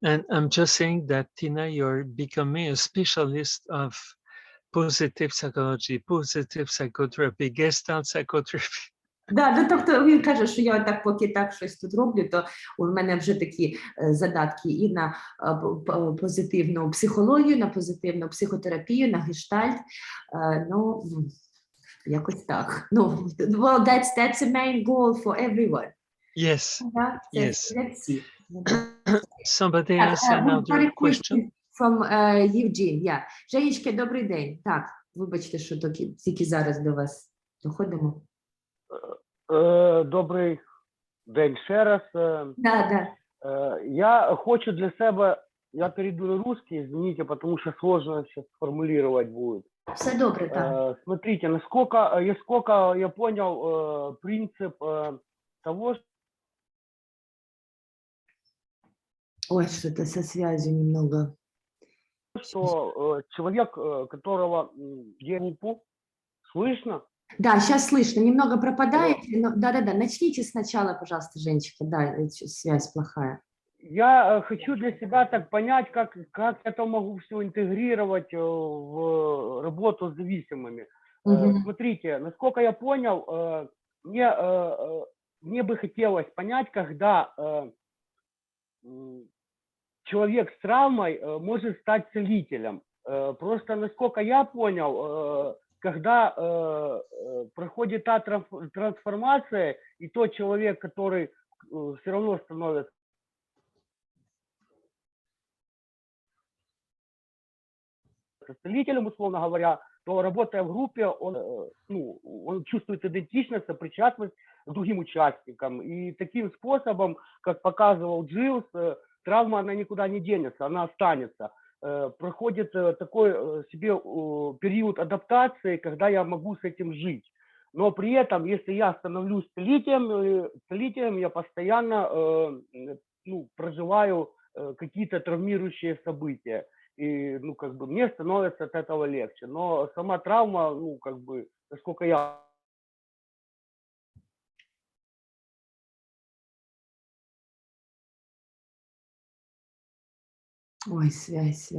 And I'm just saying that, Tina, you're becoming a specialist of positive psychology, positive psychotherapy, gestalt psychotherapy. Да, тобто він каже, що я так поки так щось тут роблю, то у мене вже такі задатки і на позитивну психологію, на позитивну психотерапію, на гештальт. Ну, якось так. Ну, well, that's a main goal for everyone. Yes. Yes. Let's see. Somebody else another question? From Eugene, yeah. Женечка, добрий день. Так, вибачте, що тільки зараз до вас доходимо. Добрий день ще раз. Да. Я хочу для себя, я перейду на русский, извините, потому что сложно сейчас сформулировать будет. Все добре, так. Смотрите, насколько я понял принцип того, Ой, что-то со связью немного. что человек, которого группу, слышно? Да, сейчас слышно, немного пропадает. Да, начните сначала, пожалуйста, Женечка, да, связь плохая. Я хочу для себя так понять, как это могу все интегрировать в работу с зависимыми. Смотрите, насколько я понял, мне бы хотелось понять, когда человек с травмой может стать целителем. Просто насколько я понял, когда проходит та трансформация, и тот человек, который все равно становится целителем, условно говоря, то, работая в группе, он чувствует идентичность, сопричастность к другим участникам. И таким способом, как показывал Джилс, травма, она никуда не денется, она останется. Проходит такой себе период адаптации, когда я могу с этим жить. Но при этом, если я становлюсь целителем, я постоянно проживаю какие-то травмирующие события. И, мне становится от этого легче. Но сама травма, насколько я... Ой, связь.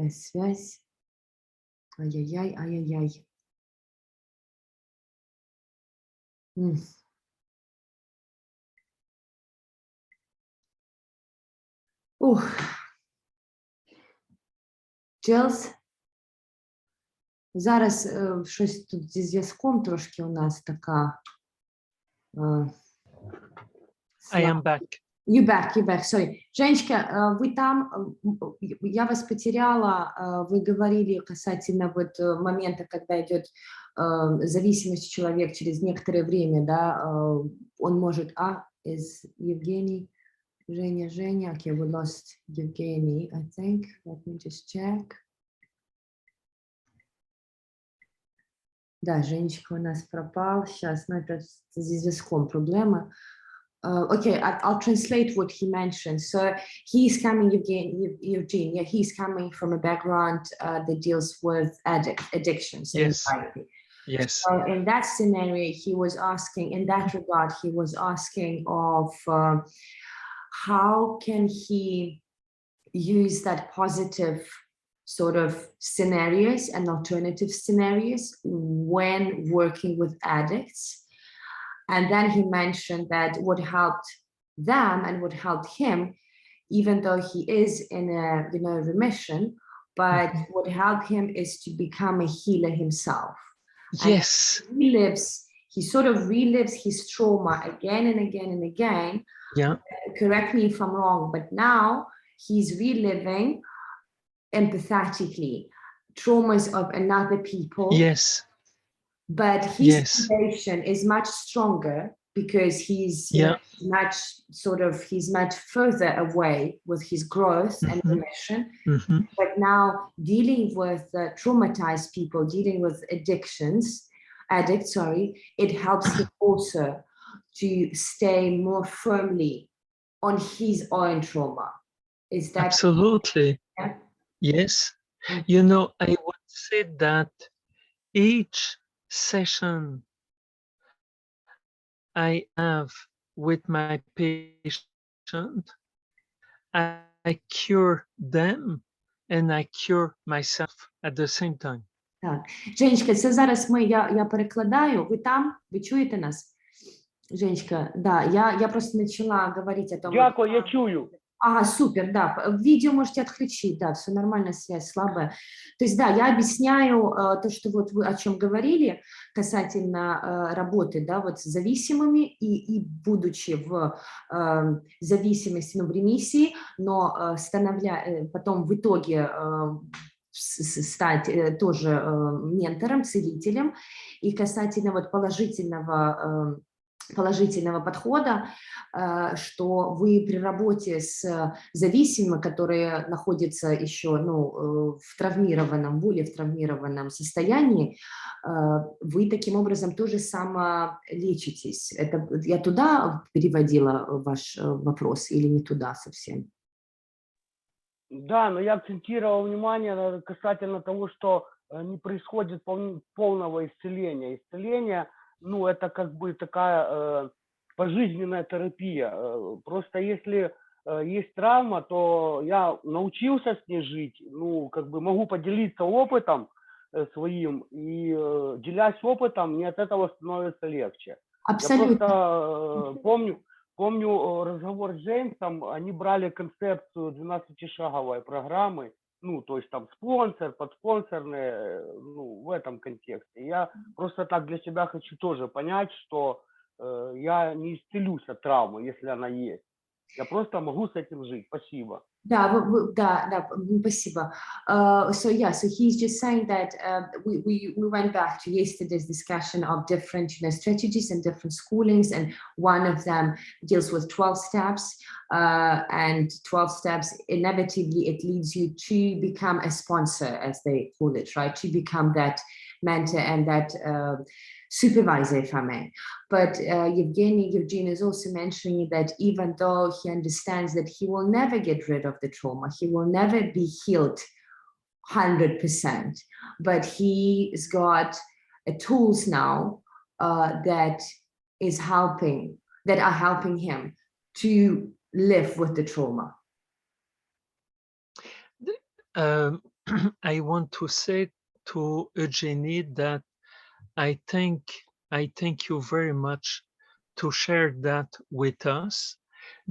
Ай-яй-яй. Челс. Зараз щось тут зі зв'язком трошки у нас така. I am back. You back, sorry. Женечка, вы там, я вас потеряла, вы говорили касательно вот момента, когда идет зависимость человек через некоторое время, да, он может, is Евгений, Женя, okay, we lost Евгений, I think, let me just check. Да, Женечка у нас пропал, сейчас, но это с зв'язком проблема. Okay, I'll translate what he mentioned. So he's coming, Eugene, yeah, he's coming from a background that deals with addictions and anxiety. Yes. So in that scenario, he was asking, in that regard, he was asking of how can he use that positive sort of scenarios and alternative scenarios when working with addicts. And then he mentioned that what helped them and what helped him, even though he is in a remission, but what helped him is to become a healer himself. Yes. And he sort of relives his trauma again and again and again. Yeah. Correct me if I'm wrong, but now he's reliving empathetically traumas of another people. Yes. But his relation is much stronger because he's he's much further away with his growth and remission. But now dealing with traumatized people, dealing with addicts, it helps him also to stay more firmly on his own trauma. Is that absolutely? Yeah? Yes. You know, I would say that each session I have with my patient, I cure them and I cure myself at the same time. Так. Женечка, це зараз я перекладаю. Ви там? Ви чуєте нас? Женечка, да, я просто начала говорить о том... Дякую, я чую. Ага, супер, да. Видео можете отключить, да, все нормально, связь слабая. То есть, да, я объясняю то, что вот вы о чем говорили касательно работы, да, вот с зависимыми и будучи в зависимости, в ремиссии, но потом в итоге стать тоже ментором, целителем. И касательно вот положительного подхода, что вы при работе с зависимыми, которые находятся еще в более травмированном состоянии, вы таким образом тоже самолечитесь. Это я туда переводила ваш вопрос или не туда совсем? Да, но я акцентировал внимание касательно того, что не происходит полного исцеления. Исцеление, это как бы такая пожизненная терапия. Просто если есть травма, то я научился с ней жить, могу поделиться опытом своим, и делясь опытом, мне от этого становится легче. Абсолютно. Я просто помню разговор с Джеймсом, они брали концепцию 12-шаговой программы, то есть там спонсор, подспонсорные, в этом контексте. Я просто так для себя хочу тоже понять, что я не исцелюсь от травмы, если она есть. Я просто могу с этим жить. Спасибо. Да, спасибо. So he's just saying that we went back to yesterday's discussion of different strategies and different schoolings, and one of them deals with 12 steps, and 12 steps, inevitably it leads you to become a sponsor, as they call it, right? To become that mentor and that supervisor, if I may. But Evgeny is also mentioning that even though he understands that he will never get rid of the trauma, he will never be healed 100%, but he's got tools now that are helping him to live with the trauma. I want to say to Eugenie that I thank you very much to share that with us,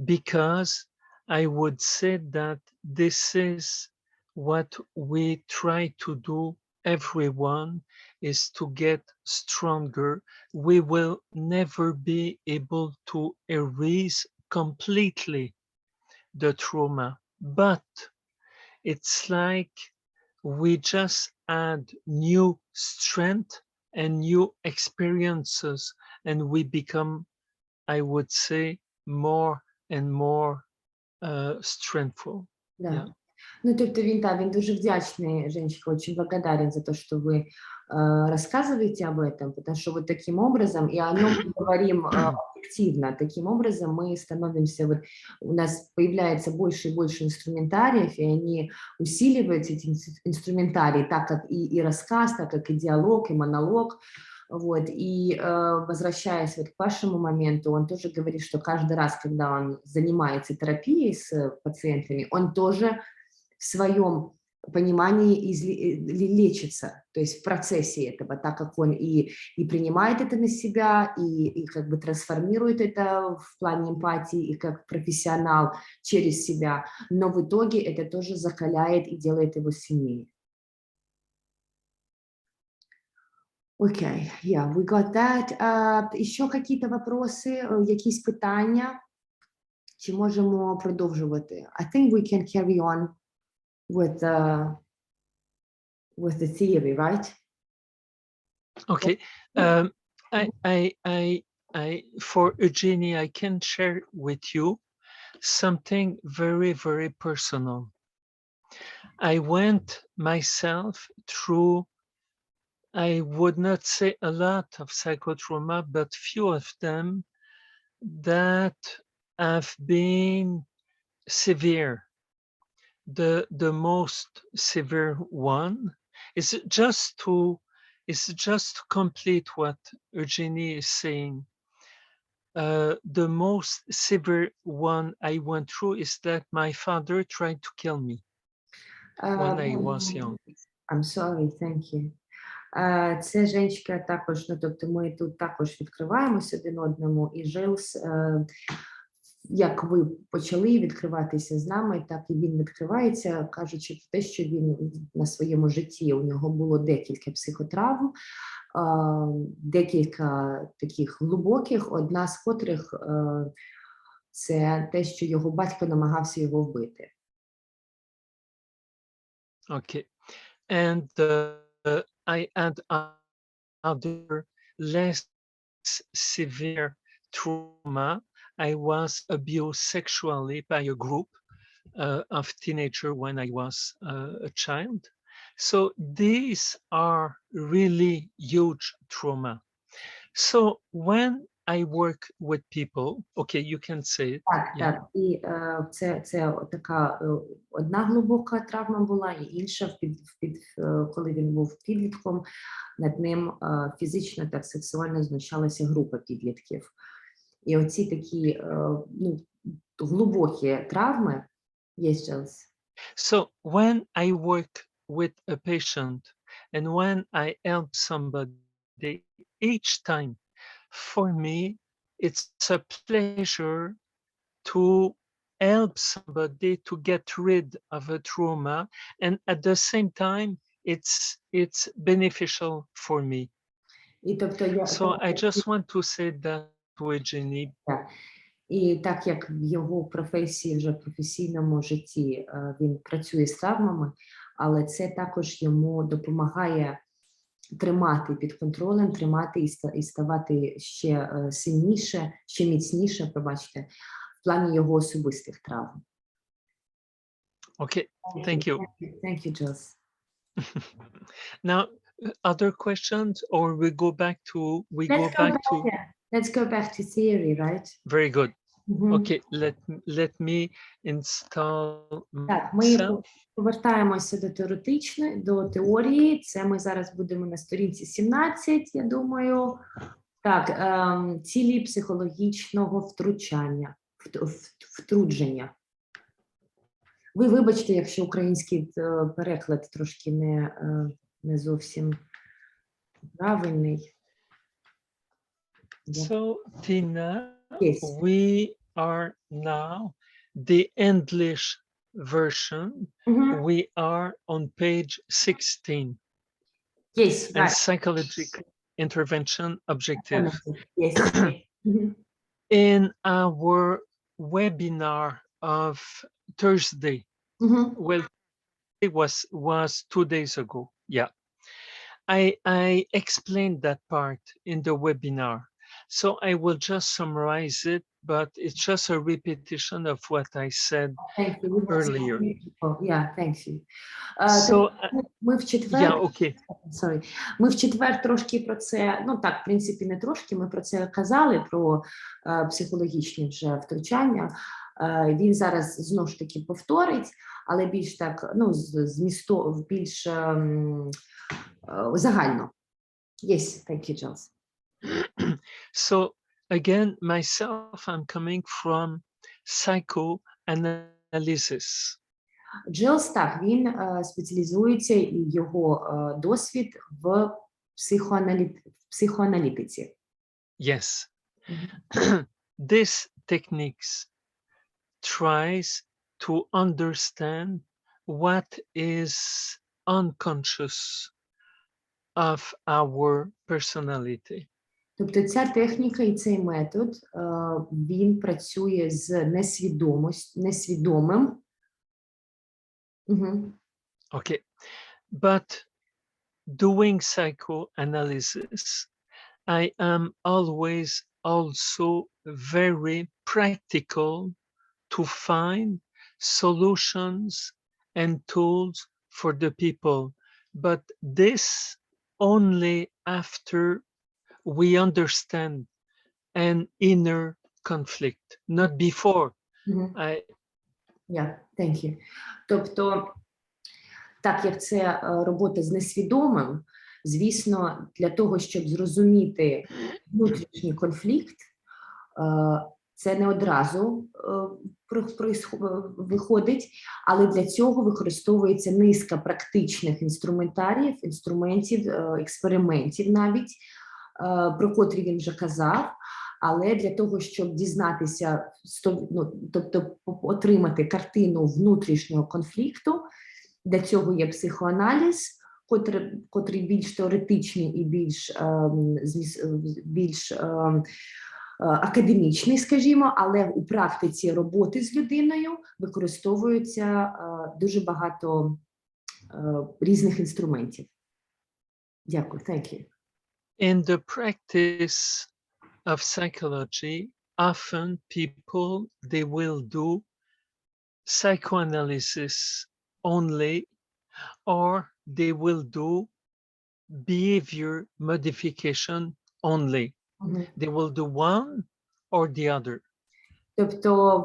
because I would say that this is what we try to do, everyone, is to get stronger. We will never be able to erase completely the trauma, but it's like we just add new strength and new experiences, and we become, I would say, more and more strengthful. Да. Yeah. Тобто він дуже вдячний, Женечка, очень благодарен за то, что вы рассказываете об этом, потому что вот таким образом, и о нем мы говорим активно, таким образом мы становимся, у нас появляется больше и больше инструментариев, и они усиливаются, эти инструментарии, так как и рассказ, так как и диалог, и монолог, Вот, и возвращаясь вот к вашему моменту, он тоже говорит, что каждый раз, когда он занимается терапией с пациентами, он тоже в своем понимании лечится, то есть в процессе этого, так как он и принимает это на себя, и как бы трансформирует это в плане эмпатии, и как профессионал через себя, но в итоге это тоже закаляет и делает его сильнее. Окей, yeah, we got that. Еще какие-то вопроси, якісь питання? Чи можемо продовжувати? I think we can carry on with the theory, right? Okay. For Eugenie, I can share with you something very, very personal. I went myself through, I would not say a lot of psychotrauma, but few of them that have been severe. The most severe one is just to complete what Eugenie is saying. The most severe one I went through is that my father tried to kill me when I was young. I'm sorry, thank you. Це Женечка також, ну, тобто ми тут також відкриваємося один одному, і Жилс, як ви почали відкриватися з нами, так і він відкривається, кажучи про те, що він на своєму житті, у нього було декілька психотравм, декілька таких глибоких, одна з котрих це те, що його батько намагався його вбити. Okay. And I had other less severe trauma. I was abused sexually by a group of teenagers when I was a child. So these are really huge trauma. So when I work with people, okay, you can say it. Так, Yeah. так. І це така одна глибока травма була, і інша, коли він був підлітком, над ним фізично та сексуально знущалася група підлітків. І оці такі глибокі травми є зараз. So when I work with a patient and when I help somebody, each time for me, it's a pleasure to help somebody to get rid of a trauma, and at the same time, it's beneficial for me. І тобто So I just want to say that to Eugenie. І так як в його професії, вже в професійному житті він працює з травмами, але це також йому допомагає тримати під контролем, тримати і ставати ще сильніше, ще міцніше, пробачте, в плані його особистих травм. Okay, thank you. Thank you, Jules. Now, other questions, or we go back to Let's go back to theory, right? Very good. Mm-hmm. Okay, let me install Так, ми myself. повертаємося до теорії. Це ми зараз будемо на сторінці 17, я думаю. Так, цілі психологічного втручання. Ви вибачте, якщо український переклад трошки не зовсім правильний. So, Tina, Yes. we are now the English version. Mm-hmm. We are on page 16. Yes, And right. psychological intervention objective. Yes. Mm-hmm. In our webinar of Thursday, Mm-hmm. well, it was 2 days ago. Yeah, I explained that part in the webinar, so I will just summarize it, but it's just a repetition of what I said earlier. Yeah, thank you. So, ми в четвер, yeah, okay. Sorry. Ми в четвер трошки про це, ну так, в принципі, не трошки, ми про це казали, про психологічні вже втручання. Він зараз знову ж таки повторить, але більш так, ну, більш загально. Yes, thank you, Jules. So again, myself, I'm coming from psychoanalysis. Джилс, так, він спеціалізується, і його досвід в психоаналітиці. Yes. This techniques tries to understand what is unconscious of our personality. Тобто ця техніка і цей метод, він працює з несвідомим. Okay. But doing psychoanalysis, I am always also very practical to find solutions and tools for the people. But this only after we understand an inner conflict, not before. Yeah, thank you. Тобто, так як це робота з несвідомим, звісно, для того, щоб зрозуміти внутрішній конфлікт, це не одразу виходить, але для цього використовується низка практичних інструментів, експериментів навіть, про котрі він вже казав, але для того, щоб дізнатися, тобто отримати картину внутрішнього конфлікту, для цього є психоаналіз, котрий більш теоретичний і більш академічний, скажімо, але у практиці роботи з людиною використовується дуже багато різних інструментів. Дякую, thank you. In the practice of psychology, often people, they will do psychoanalysis only, or they will do behavior modification only. They will do one or the other. Тобто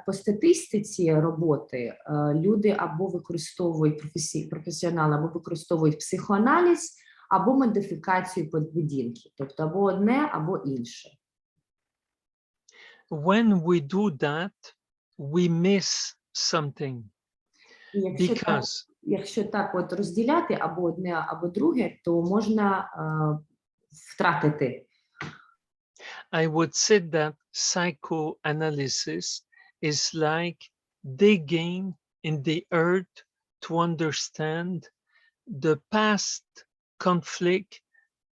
по статистиці роботи люди або використовують професіонали, або використовують психоаналіз, або модифікацію поведінки, тобто або одне, або інше. When we do that, we miss something. Якщо так от розділяти або одне, або друге, то можна втратити. I would say that psychoanalysis is like digging in the earth to understand the past conflict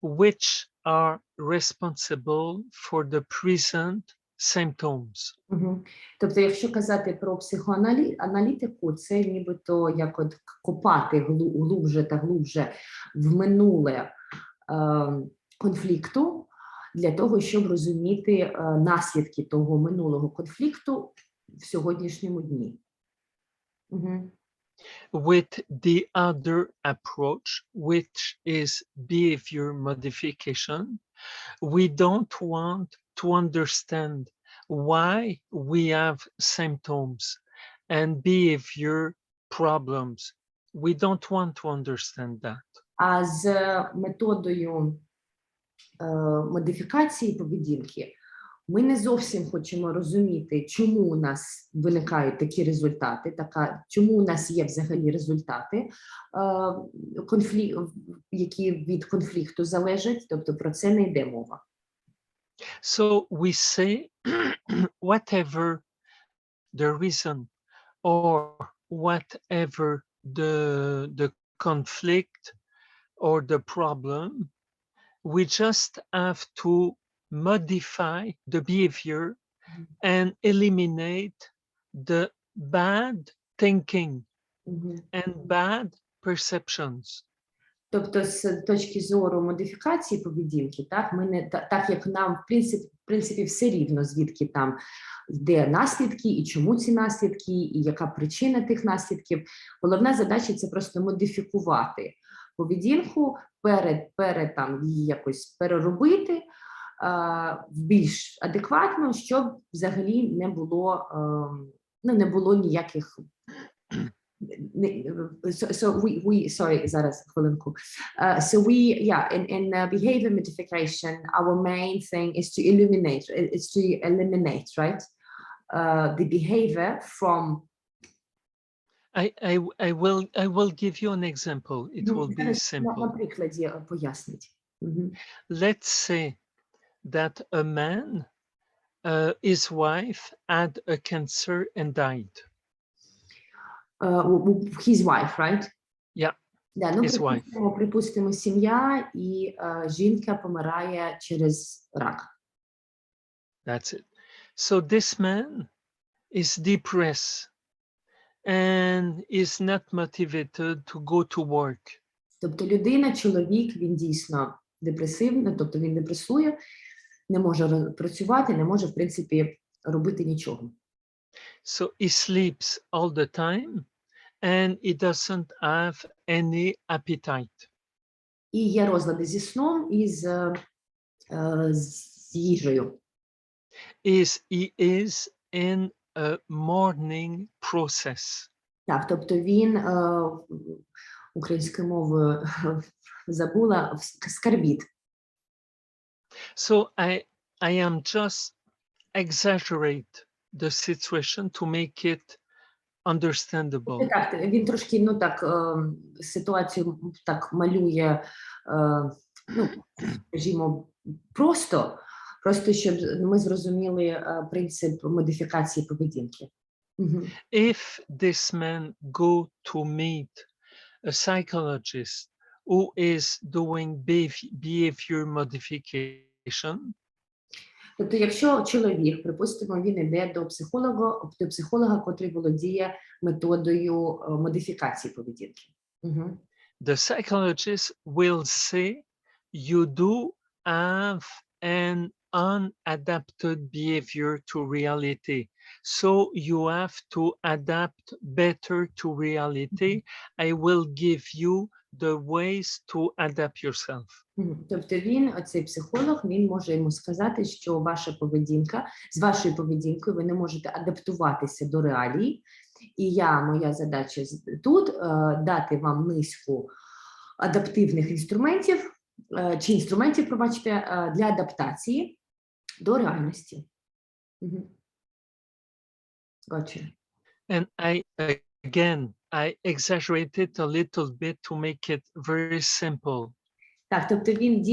which are responsible for the present symptoms. Тобто, якщо казати про психоаналітику, це нібито як от копати глубже та глубже в минуле конфлікту, для того, щоб розуміти наслідки того минулого конфлікту в сьогоднішньому дні. With the other approach, which is behavior modification, we don't want to understand why we have symptoms and behavior problems. We don't want to understand that. А з методою модифікації поведінки ми не зовсім хочемо розуміти, чому у нас виникають такі результати, чому у нас є взагалі результати, які від конфлікту залежать, тобто про це не йде мова. So we say whatever the reason or whatever the conflict or the problem, we just have to modify the behavior and eliminate the bad thinking and bad perceptions. Тобто, з точки зору модифікації поведінки, так як нам, в принципі, все рівно, звідки там йде наслідки, і чому ці наслідки, і яка причина тих наслідків. Головна задача – це просто модифікувати поведінку, її якось переробити в більш адекватно, щоб взагалі не було ніяких sorry, зараз хвилинку. So in behavior modification, our main thing is to eliminate, right? The behavior from. I will give you an example. It will be simple. На прикладі пояснить. Let's say that a man, his wife had a cancer and died. His wife, right? Yeah, Да, ну, his wife. припустимо, сім'я і жінка помирає через рак. That's it. So this man is depressed and is not motivated to go to work. Тобто людина, чоловік, він дійсно депресивний, тобто він депресує, не може працювати, не може, в принципі, робити нічого. So he sleeps all the time and he doesn't have any appetite. І є розлади зі сном і з їжею. He is in a mourning process. Так, тобто він, українською мовою забула, скарбіт. So I am just exaggerate the situation to make it understandable. Так, він трошки, ну так, ситуацію так малює, ну, скажімо, просто, щоб ми зрозуміли принцип модифікації поведінки. If this man go to meet a psychologist who is doing behavior modification, тобто, якщо чоловік, припустимо, він йде до психолога, котрий володіє методою модифікації поведінки. the psychologist will say you do have an unadapted behavior to reality. So you have to adapt better to reality. I will give you the ways to adapt yourself. Тобто він, оцей психолог, він може йому сказати, що ваша поведінка, з вашою поведінкою ви не можете адаптуватися до реалій. І моя задача тут дати вам низку адаптивних інструментів, чи інструментів, пробачте, для адаптації до реальності. Gotcha. And I exaggerated a little bit to make it very simple. Так, тобто він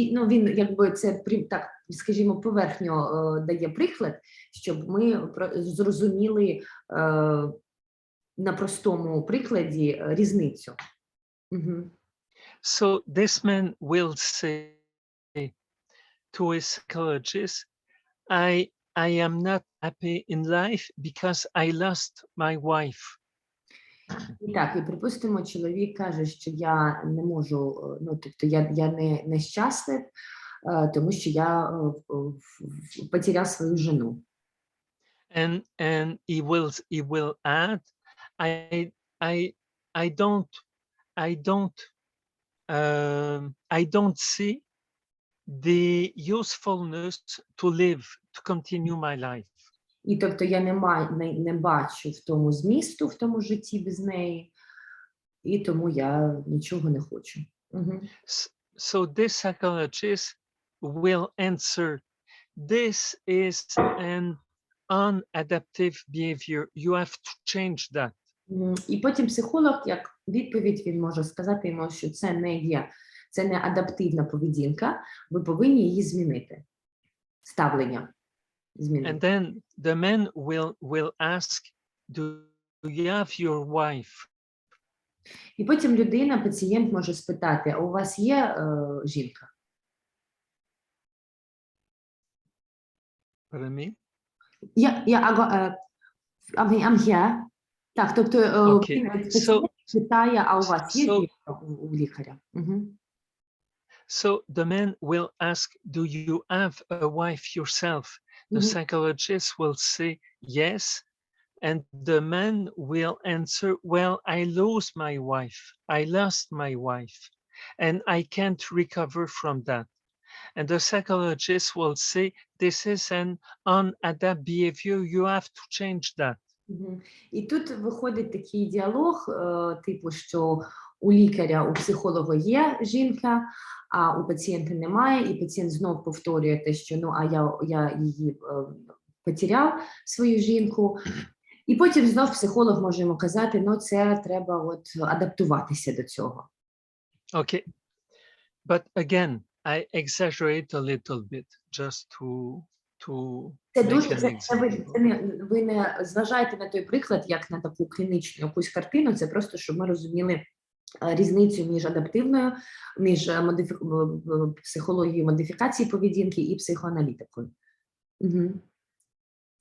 якби це, так, скажімо, поверхньо дає приклад, щоб ми зрозуміли на простому прикладі різницю. So this man will say to his psychologist, I am not happy in life because I lost my wife. І так, і припустимо, чоловік каже, що я не можу, ну, тобто я не щаслив, тому що я потеряв свою жену. And he will add, I don't see the usefulness to live, to continue my life. І тобто я не бачу в тому змісту, в тому житті без неї, і тому я нічого не хочу. So this psychologist will answer, this is an unadaptive behavior. You have to change that. І потім психолог, як відповідь, він може сказати йому, що це не адаптивна поведінка, ви повинні її змінити. Ставлення. And then the man will ask, do you have your wife? І потім людина, пацієнт може спитати, а у вас є жінка? Pardon me? I'm here. Так, тобто So, питає, а у вас є жінка у лікаря? So the man will ask, do you have a wife yourself? The psychologist will say yes, and the man will answer, well, I lost my wife, and I can't recover from that. And the psychologist will say, this is an unadapted behavior, you have to change that. Мгм. І тут виходить такий діалог, типу, що у лікаря, у психолога є жінка, а у пацієнта немає, і пацієнт знов повторює те, що ну, а я її потеряв, свою жінку. І потім знов психолог може йому казати, ну, це треба от адаптуватися до цього. Okay. But again, I exaggerate a little bit just to Це make дуже, an example. ви не зважаєте на той приклад, як на таку клінічну якусь картину, це просто, щоб ми розуміли різницю між адаптивною, між психологією модифікації поведінки і психоаналітикою.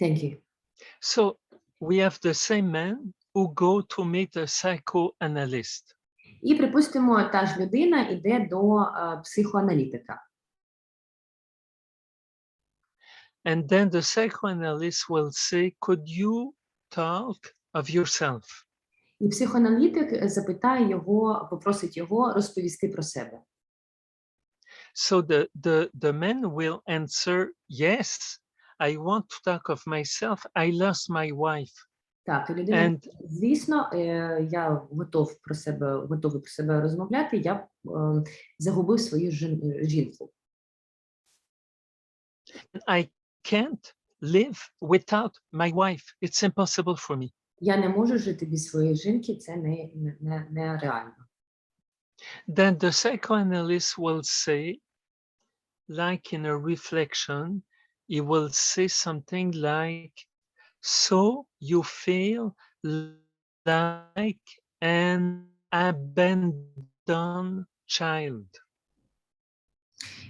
Thank you. So we have the same man who go to meet a psychoanalyst. І, припустимо, та ж людина йде до психоаналітика. And then the psychoanalyst will say, could you talk of yourself? І психоаналітик запитає його, попросить його розповісти про себе. So the man will answer, yes, I want to talk of myself. I lost my wife. Так, і людина, And звісно, я готовий про себе розмовляти, я загубив свою жінку. I can't live without my wife. It's impossible for me. Я не можу жити без своєї жінки, це нереально. Then the psychoanalyst will say, like in a reflection, he will say something like, so you feel like an abandoned child.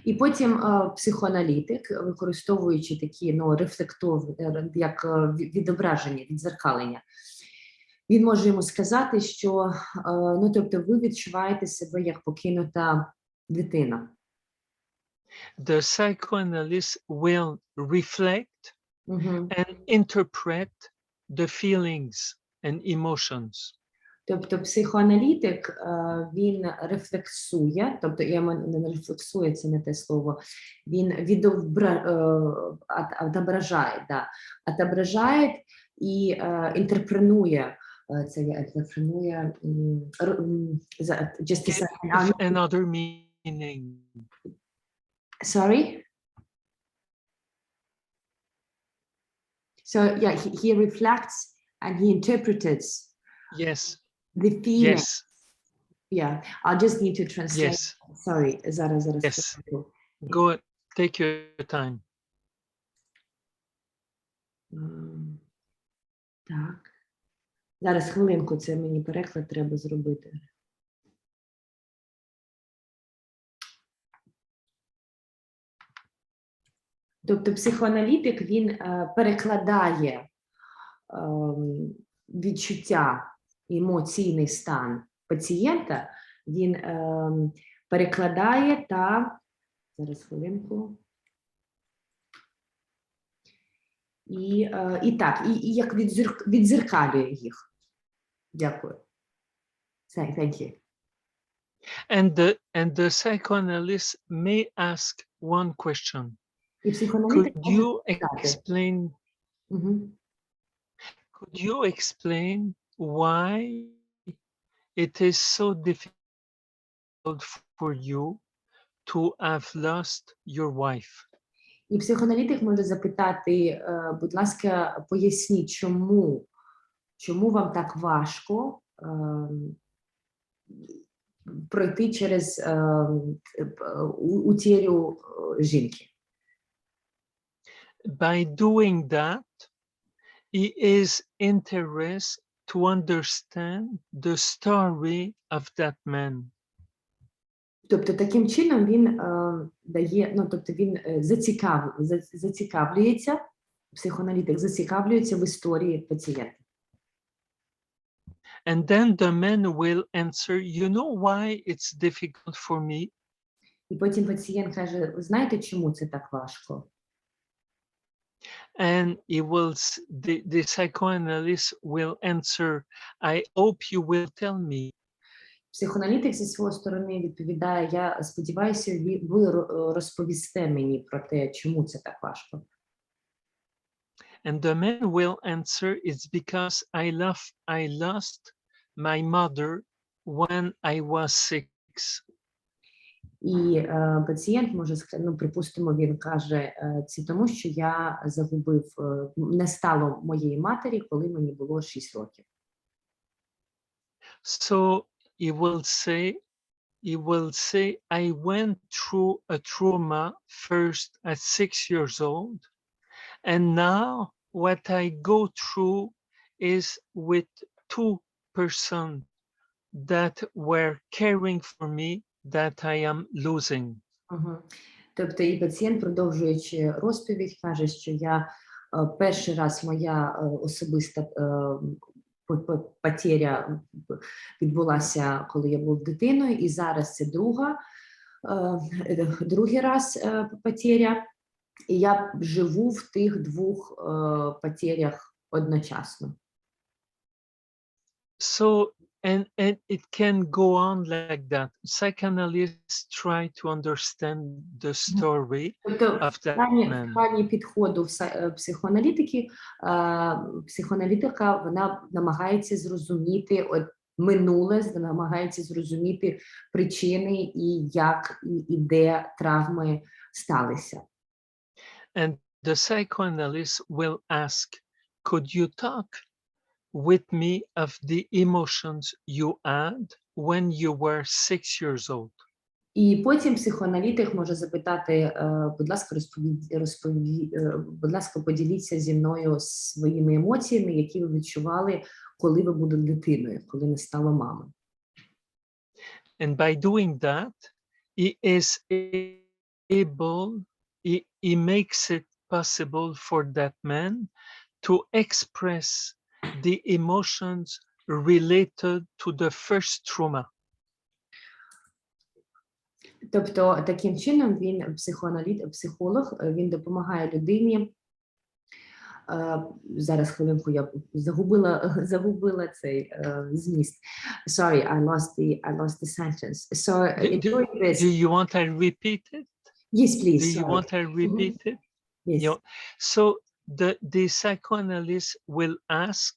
І потім психоаналітик, використовуючи такі рефлектовні, як відображення, відзеркалення, він може йому сказати, що тобто ви відчуваєте себе як покинута дитина. The psychoanalyst will reflect and interpret the feelings and emotions. Тобто психоаналітик, він рефлексує, тобто не рефлексує, це не те слово, він відображає, і інтерпретує, це інтерпретує, Another meaning. Sorry? So yeah, he reflects and he interprets Yes. the feeling. Yes. Yeah, I just need to translate. Yes. Sorry, зараз. Yes. Go, take your time. Так. Зараз хвилинку, це мені переклад треба зробити. Тобто психоаналітик, він перекладає відчуття, емоційний стан пацієнта, він перекладає та, зараз хвилинку, і як відзеркалює їх. Дякую. Thank you. And the psychoanalyst may ask one question. Could you explain? Could you explain why it is so difficult for you to have lost your wife? І психоаналітик може запитати, будь ласка, поясніть, чому вам так важко пройти через утерю жінки? By doing that, he is interested to understand the story of that man. Тобто таким чином він дає, тобто він зацікавлюється, психоаналітик зацікавлюється в історії пацієнта. And then the man will answer, you know why it's difficult for me? І потім пацієнт каже, знаєте, чому це так важко? And the psychoanalyst will answer, I hope you will tell me. Психоаналітик зі своєї сторони відповідає, я сподіваюся, ви розповісте мені про те, чому це так важко. And the man will answer, it's because I lost my mother when I was 6. І пацієнт може сказати, ну, припустимо, він каже, це тому, що я загубив, не стало моєї матері, коли мені було 6 років. So he will say, I went through a trauma first at 6 years old, and now what I go through is with 2% that were caring for me that I am losing. Тобто і пацієнт, продовжуючи розповідь, каже, що я перший раз моя особиста потеря відбулася, коли я був дитиною, і зараз це другий раз потеря, і я живу в тих двох потерях одночасно. So, and it can go on like that. Psychoanalysts try to understand the story of that man. В плані підходу психоаналітики, психоаналітика, вона намагається зрозуміти минуле, намагається зрозуміти причини і як і де травми сталися. And the psychoanalyst will ask, could you talk with me of the emotions you had when you were 6 years old? І потім психоаналітик може запитати, будь ласка, поділіться зі мною своїми емоціями, які ви відчували, коли ви були дитиною, коли не стало мами. And by doing that, he is able, he makes it possible for that man to express the emotions related to the first trauma. Тобто, таким чином він, психолог, він допомагає людині. Зараз хвилинку, я загубила цей зміст. Sorry, I lost the sentence. So, do you want to repeat it? Yes, please. Do you want to repeat it? Yes. Yeah. So the psychoanalyst will ask,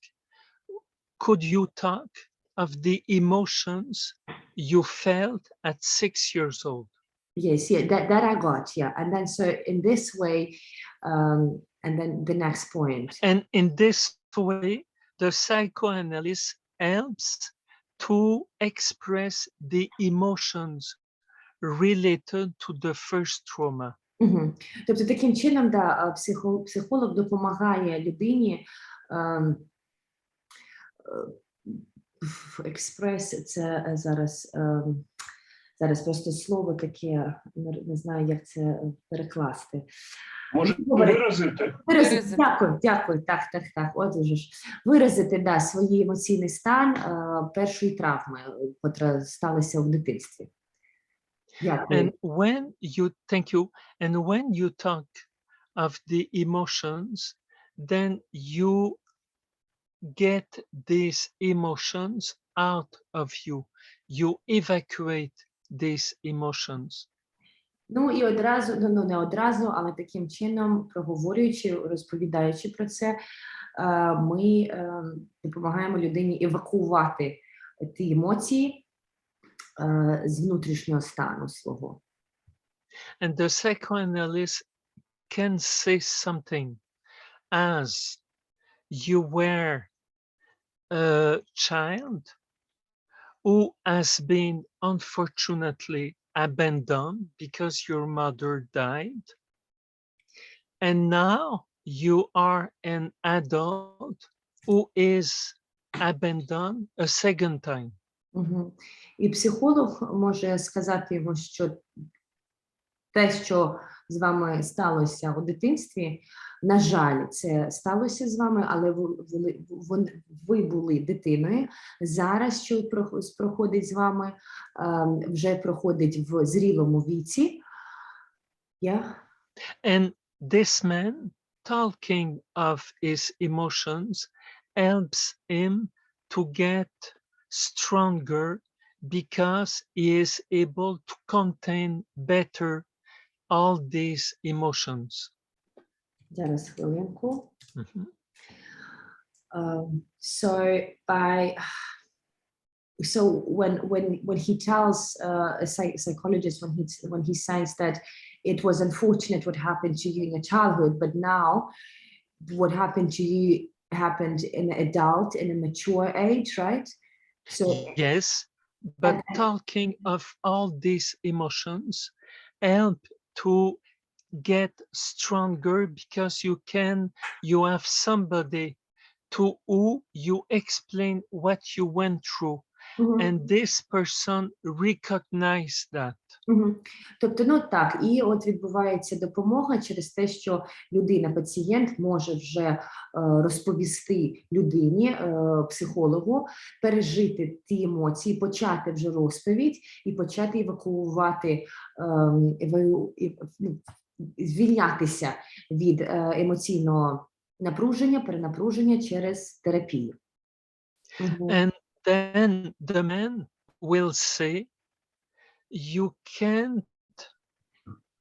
could you talk of the emotions you felt at 6 years old? Yes, yeah, that I got, yeah. And then so in this way, and then the next point. And in this way, the psychoanalyst helps to express the emotions related to the first trauma. Тобто таким чином, да, психолог допомагає людині експрес, це зараз просто слово таке, не знаю, як це перекласти. Може виразити. Дякую, так, от уже ж. Виразити, да, свій емоційний стан першої травми, котра сталася в дитинстві. Дякую. And when you talk of the emotions, then you get these emotions out of you. You evacuate these emotions. Ну і одразу, ну не одразу, але таким чином, проговорюючи, розповідаючи про це, ми допомагаємо людині евакуювати ті емоції з внутрішнього стану свого. And the psychoanalyst can say something as you were a child who has been unfortunately abandoned because your mother died, and now you are an adult who is abandoned a second time. І психолог може сказати йому, що те, що з вами сталося у дитинстві, на жаль, це сталося з вами, але ви були дитиною. Зараз, що проходить з вами, вже проходить в зрілому віці. Yeah. And this man, talking of his emotions, helps him to get stronger because he is able to contain better all these emotions. Зараз хвилинку. Mhm. So when he tells a psychologist, when he says that it was unfortunate what happened to you in your childhood, but now what happened to you happened in an adult, in a mature age, right? So Yes, but talking of all these emotions help to get stronger because you have somebody to who you explain what you went through, and this person recognize that. Тобто, ну так, і от відбувається допомога через те, що людина, пацієнт може вже розповісти людині, психологу, пережити ті емоції, почати вже розповідь і почати евакуювати, звільнятися від емоційного напруження, перенапруження через терапію. And then the man will say, you can't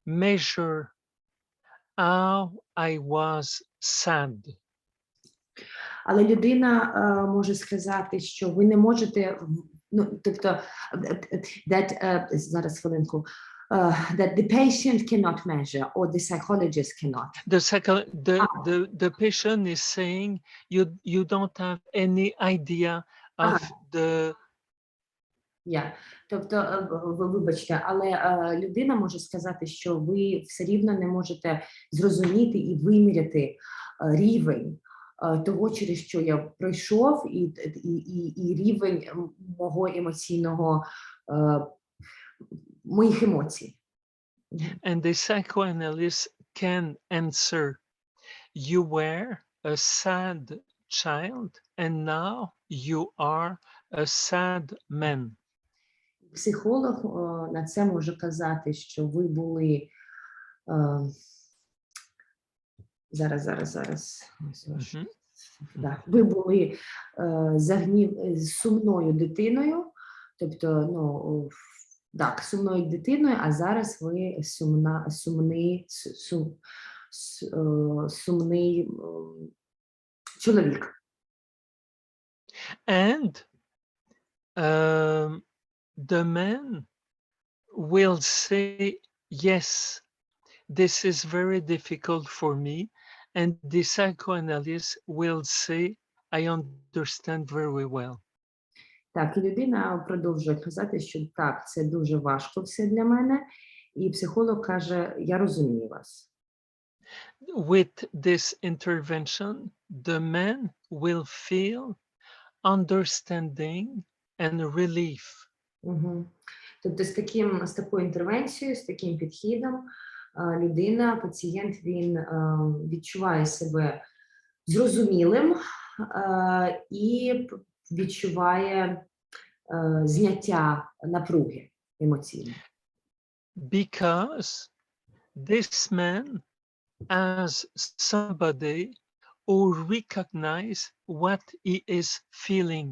measure how I was sad. Але людина може сказати, що ви не можете, ну, тобто, зараз хвилинку, that the patient cannot measure or the psychologist cannot. The patient is saying you don't have any idea of the. Тобто, вибачте, але людина може сказати, що ви все рівно не можете зрозуміти і виміряти рівень того, через що я пройшов, і рівень мого емоційного, моїх емоцій. And the psychoanalyst can answer, you were a sad child and now you are a sad man. Психолог на це може казати, що ви були ви були сумною дитиною, тобто, ну, так, сумною дитиною, а зараз ви сумний чоловік. And the man will say, yes, this is very difficult for me. And the psychoanalyst will say, I understand very well. Так, і людина продовжує казати, що так, це дуже важко все для мене, і психолог каже, я розумію вас. With this intervention, the man will feel understanding and relief. Тобто з такою інтервенцією, з таким підходом людина, пацієнт, він відчуває себе зрозумілим і відчуває зняття напруги емоційної. Because this man has somebody who recognizes what he is feeling,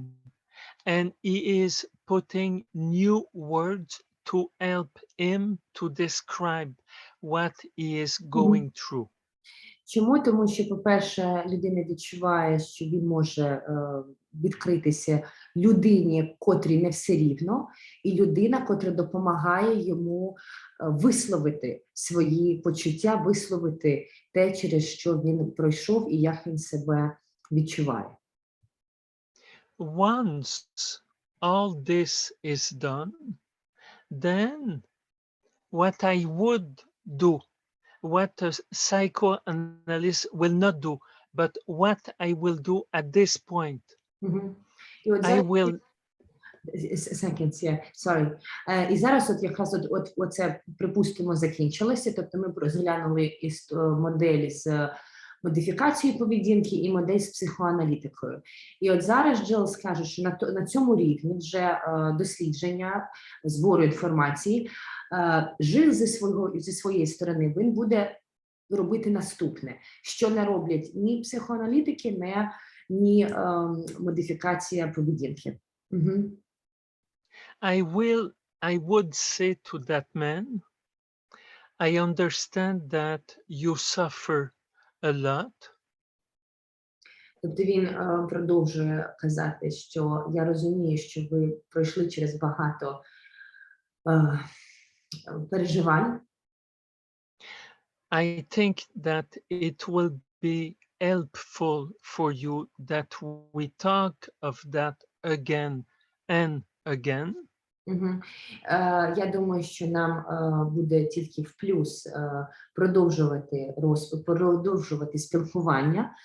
and he is putting new words to help him to describe what he is going through. Чому? Тому що, по-перше, людина відчуває, що він може відкритися людині, котрій не все рівно, і людина, котра допомагає йому висловити свої почуття, висловити те, через що він пройшов і як він себе відчуває. Once all this is done, then what I would do, what a psychoanalyst will not do, but what I will do at this point, I will... І зараз от якраз оце, припустимо, закінчилося, тобто ми розглянули із моделі з модифікацією поведінки і модель з психоаналітикою. І от зараз Джил скаже, що на цьому рівні вже дослідження, збору інформації, Жил зі своєї сторони, він буде робити наступне, що не роблять ні психоаналітики, ні модифікація поведінки. I would say to that man, I understand that you suffer a lot, Тобто він продовжує казати, що я розумію, що ви пройшли через багато переживань. I think that it will be helpful for you that we talk of that again and again. Я думаю, що нам буде тільки в плюс продовжувати спілкування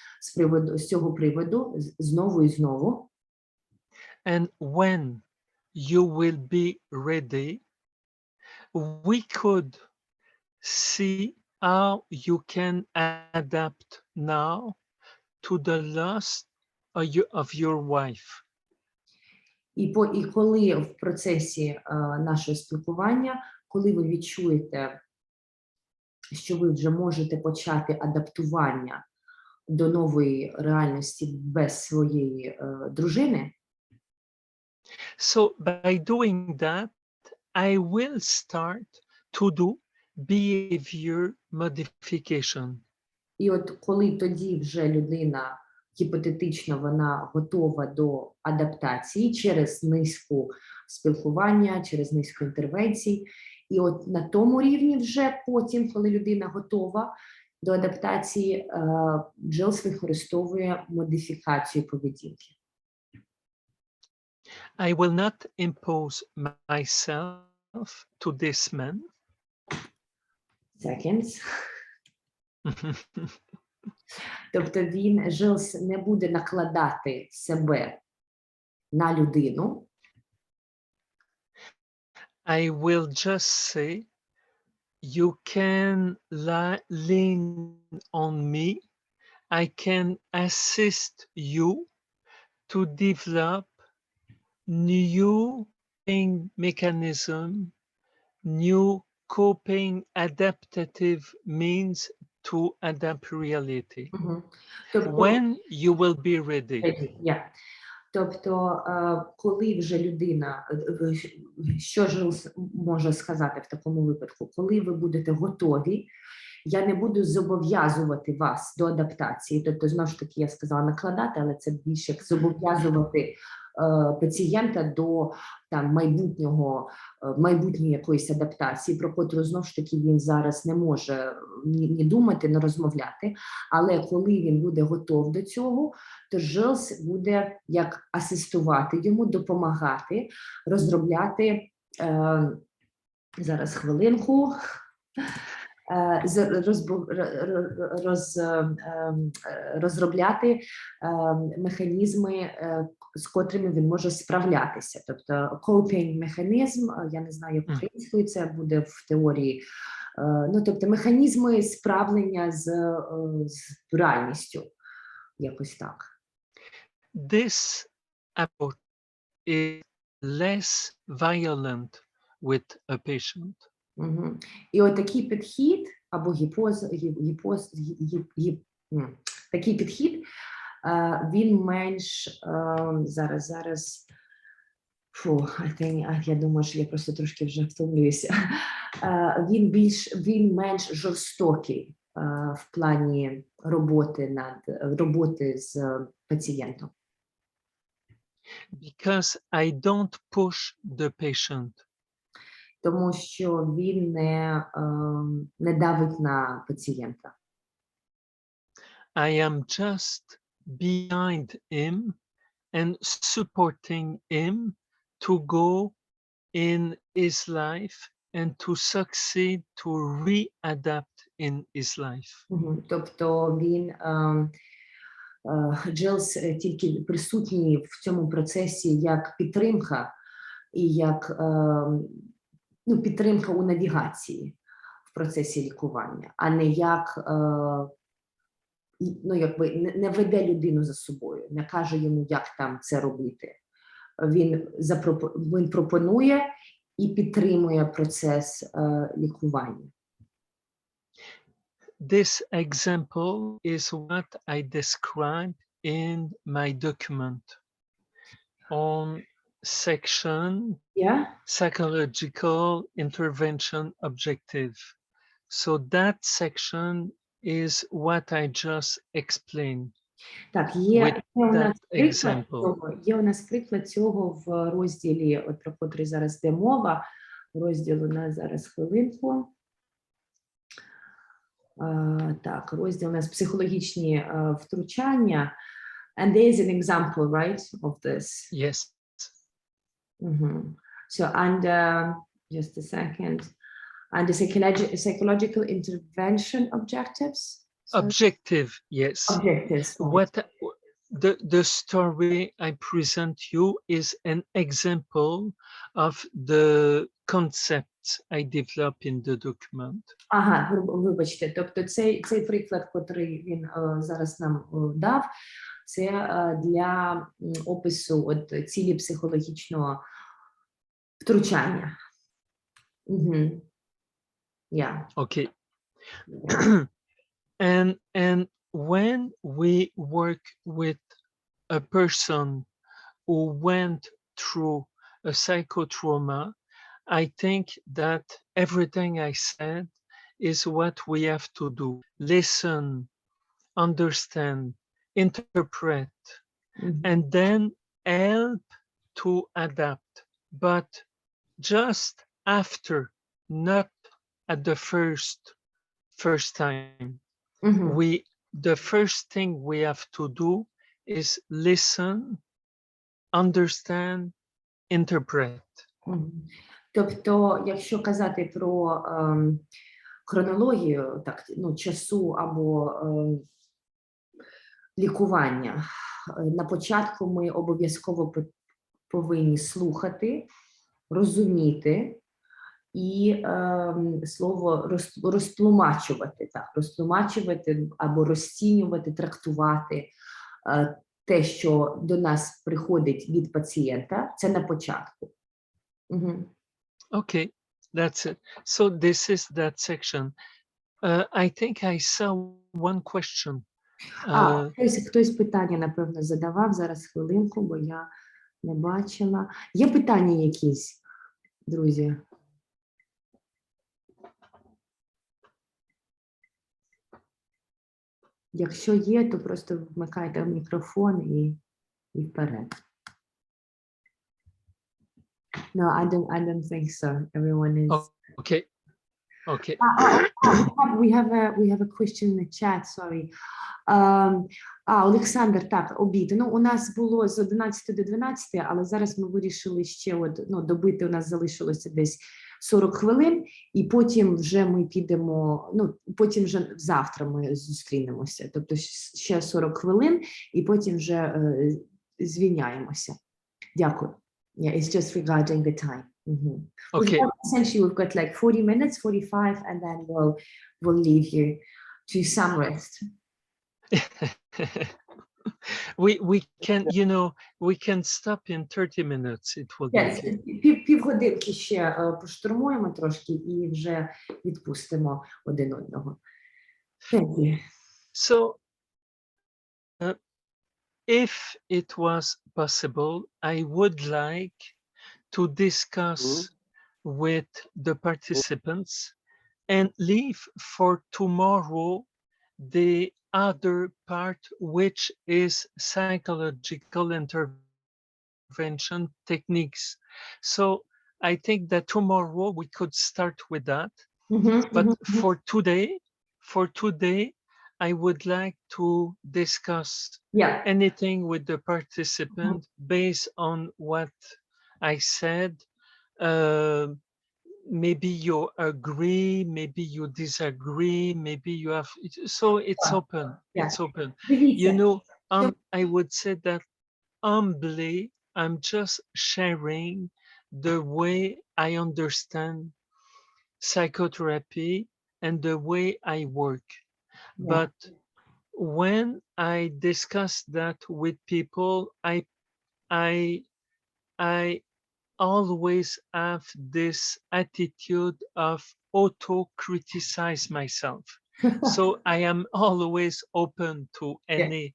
з цього приводу знову і знову. And when you will be ready, we could see how you can adapt now to the loss of your wife. І коли в процесі нашого спілкування, коли ви відчуєте, що ви вже можете почати адаптування до нової реальності без своєї дружини. So by doing that, I will start to do behavior modification. І от коли тоді вже людина, гіпотетично, вона готова до адаптації через низку спілкування, через низку інтервенцій. І от на тому рівні вже потім, коли людина готова до адаптації, Джилс використовує модифікацію поведінки. I will not impose myself to this man. Seconds. Тобто Джилс не буде накладати себе на людину. I will just say, you can lean on me. I can assist you to develop new mechanism, new coping adaptative means to adapt reality. When you will be ready. Тобто, коли вже людина, що Джилс може сказати в такому випадку, коли ви будете готові, я не буду зобов'язувати вас до адаптації, тобто, знову ж таки, я сказала накладати, але це більше як зобов'язувати пацієнта до там майбутньої якоїсь адаптації, про котру, знову ж таки, він зараз не може ні думати, ні розмовляти, але коли він буде готов до цього, то Джилс буде як асистувати йому, допомагати, розробляти, зараз хвилинку, розробляти механізми, з котрими він може справлятися. Тобто coping механізм, я не знаю, як українською це буде в теорії, ну, тобто механізми справлення з реальністю, якось так. This approach is less violent with a patient. І от такий підхід, або такий підхід, він менш, я думаю, що я просто трошки вже втомлююся, він менш жорстокий в плані роботи з пацієнтом. Because I don't push the patient. Тому що він не давить на пацієнта. I am just behind him and supporting him to go in his life and to succeed to readapt in his life. Тобто Джилс тільки присутній в цьому процесі як підтримка і як підтримка у навігації в процесі лікування, а не як, не веде людину за собою, не каже йому, як там це робити. Він пропонує і підтримує процес лікування. This example is what I described in my document on section psychological intervention objective. So that section is what I just explained. Так, with that example. є у нас приклад цього в розділі, от про котрий зараз йде мова. Розділ у нас зараз хвилинку. Так, розділ у нас психологічні втручання. And there is an example, right, of this. Yes. So under, just a second, under psychological intervention objectives. So, Objective, yes. objectives. Right. What the story I present you is an example of the concepts I develop in the document. Ага, вибачте, тобто цей приклад, котрий він зараз нам дав, це для опису от цілі психологічного втручання. Yeah. Okay. And when we work with a person who went through a psychotrauma, I think that everything I said is what we have to do. Listen, understand, interpret, and then help to adapt. But just after, not at the first time. The first thing we have to do is listen, understand, interpret. Тобто, якщо казати про хронологію, так, ну, часу або лікування, на початку ми обов'язково повинні слухати, розуміти і слово розтлумачувати, так, розтлумачувати або розцінювати, трактувати те, що до нас приходить від пацієнта, це на початку. Okay, that's it. So this is that section. I think I saw one question. Хтось питання, напевно, задавав. Зараз хвилинку, бо я не бачила. Є питання якісь, друзі? Якщо є, то просто вмикайте мікрофон і вперед. No, I don't think so. Everyone is. Oh, okay. Okay. We have a question in the chat, sorry. Олександр, так, обід. Ну, у нас було з 11 до 12, але зараз ми вирішили ще добити, у нас залишилося десь 40 хвилин, і потім вже ми підемо, ну, потім вже завтра ми зустрінемося. Тобто ще 40 хвилин, і потім вже звільняємося. Дякую. Yeah, it's just regarding the time. Okay. Essentially, we've got like 40 minutes, 45, and then we'll leave you to some rest. we can, you know, we can stop in 30 minutes. It will be okay. Півгодинки ще поштурмуємо трошки і вже відпустимо один одного. Thank you. So, if it was possible, I would like to discuss with the participants and leave for tomorrow the other part, which is psychological intervention techniques. So I think that tomorrow we could start with that. But for today, I would like to discuss anything with the participant based on what I said. Maybe you agree, maybe you disagree, maybe you have, so it's open, it's open. You know, I would say that humbly, I'm just sharing the way I understand psychotherapy and the way I work. But when I discuss that with people, I always have this attitude of auto-criticize myself. So I am always open to any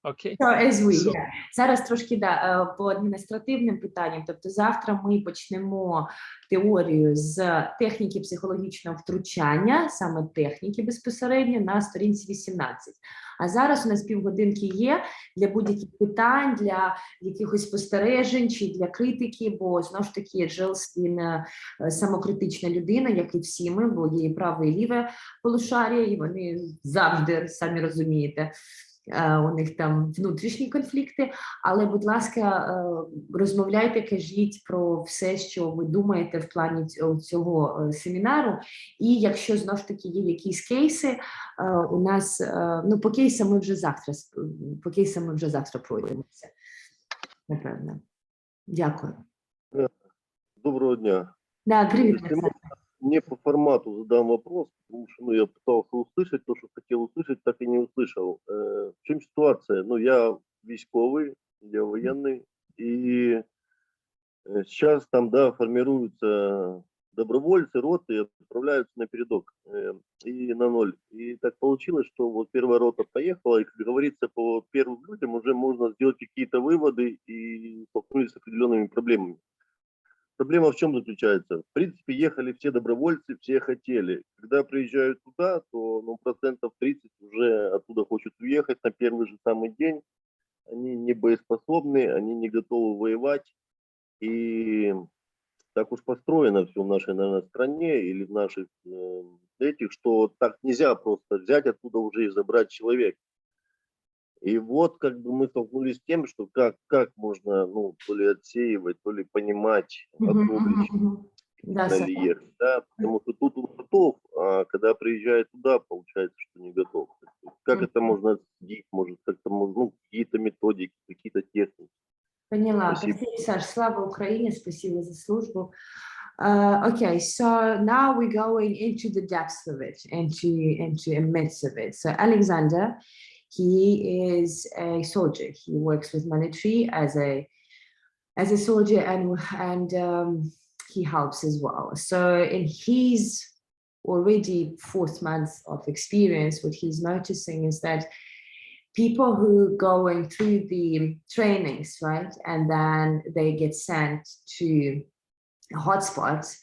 Okay. So, as we, So- yeah. Зараз трошки по адміністративним питанням. Тобто завтра ми почнемо теорію з техніки психологічного втручання, саме техніки безпосередньо, на сторінці 18. А зараз у нас півгодинки є для будь-яких питань, для якихось спостережень чи для критики, бо знову ж таки Джилс, він самокритична людина, як і всі ми, бо є і праве, і ліве полушарія, і вони завжди, самі розумієте, у них там внутрішні конфлікти, але, будь ласка, розмовляйте, кажіть про все, що ви думаєте в плані цього семінару, і якщо, знову ж таки, є якісь кейси, у нас, ну, по кейсам ми вже завтра пройдемося, напевно. Дякую. Доброго дня. Да, привіт, Если Александр. мне по формату задам вопрос, потому что я пытался услышать то, что хотел услышать, так и не услышал. В чем ситуация? Ну, я військовый, я военный, и сейчас там, да, формируются добровольцы, роты, и отправляются на передок и на ноль. И так получилось, что вот первая рота поехала, и, как говорится, по первым людям уже можно сделать какие-то выводы и столкнулись с определенными проблемами. Проблема в чем заключается? В принципе, ехали все добровольцы, все хотели. Когда приезжают туда, то ну, процентов 30 уже оттуда хочет уехать на первый же самый день. Они не боеспособны, они не готовы воевать. И так уж построено все в нашей, наверное, стране или в наших этих, что так нельзя просто взять оттуда уже и забрать человека. И вот как бы мы столкнулись с тем, что как можно, ну, то ли отсеивать, то ли понимать, Да, ли ехать, да, потому что тут он готов, а когда приезжает туда, получается, что не готов. Как это можно отследить, может, как-то, ну, какие-то методики, какие-то техники. Поняла. Спасибо. Спасибо, Саш. Слава Украине, спасибо за службу. Okay, so now we're going into the depths of it, into a midst of it. So Alexander, he is a soldier. He works with military as a soldier, and he helps as well. So in his already 4th month of experience, what he's noticing is that people who going through the trainings, right, and then they get sent to hotspots.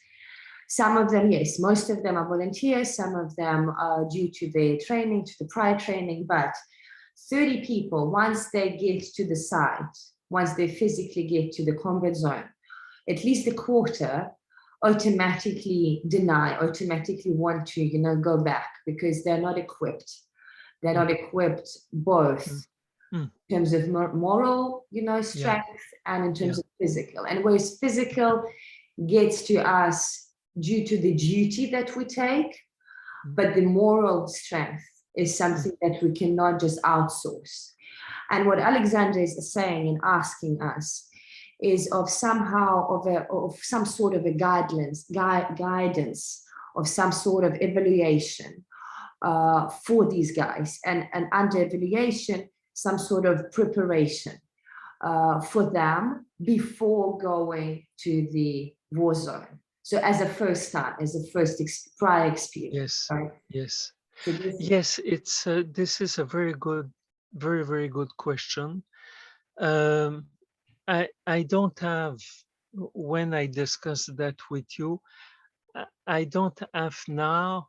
Some of them, yes, most of them are volunteers, some of them are due to the training, to the prior training, but 30 people, once they get to the site, once they physically get to the combat zone, at least a quarter automatically deny, automatically want to, you know, go back because they're not equipped. They're not equipped both in terms of moral, you know, strength and in terms of physical. And whereas physical gets to us due to the duty that we take, but the moral strength is something that we cannot just outsource. And what Alexander is saying and asking us is of somehow of some sort of a guidance, of some sort of evaluation for these guys, and under evaluation, some sort of preparation for them before going to the war zone. So as a first time, as a first prior experience. Yes, right? yes. So this Yes, it's this is a very good, very good question. I don't have, when I discuss that with you, I don't have now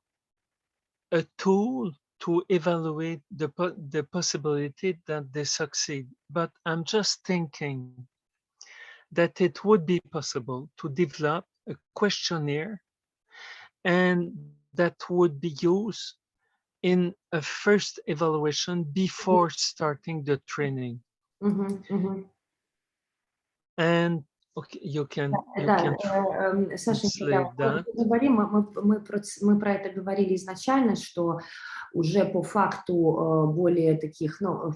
a tool to evaluate the possibility that they succeed. But I'm just thinking that it would be possible to develop a questionnaire, and that would be used in a first evaluation before starting the training. And okay, you can Сашенька, translate that. мы про это говорили изначально, что уже по факту более таких, ну,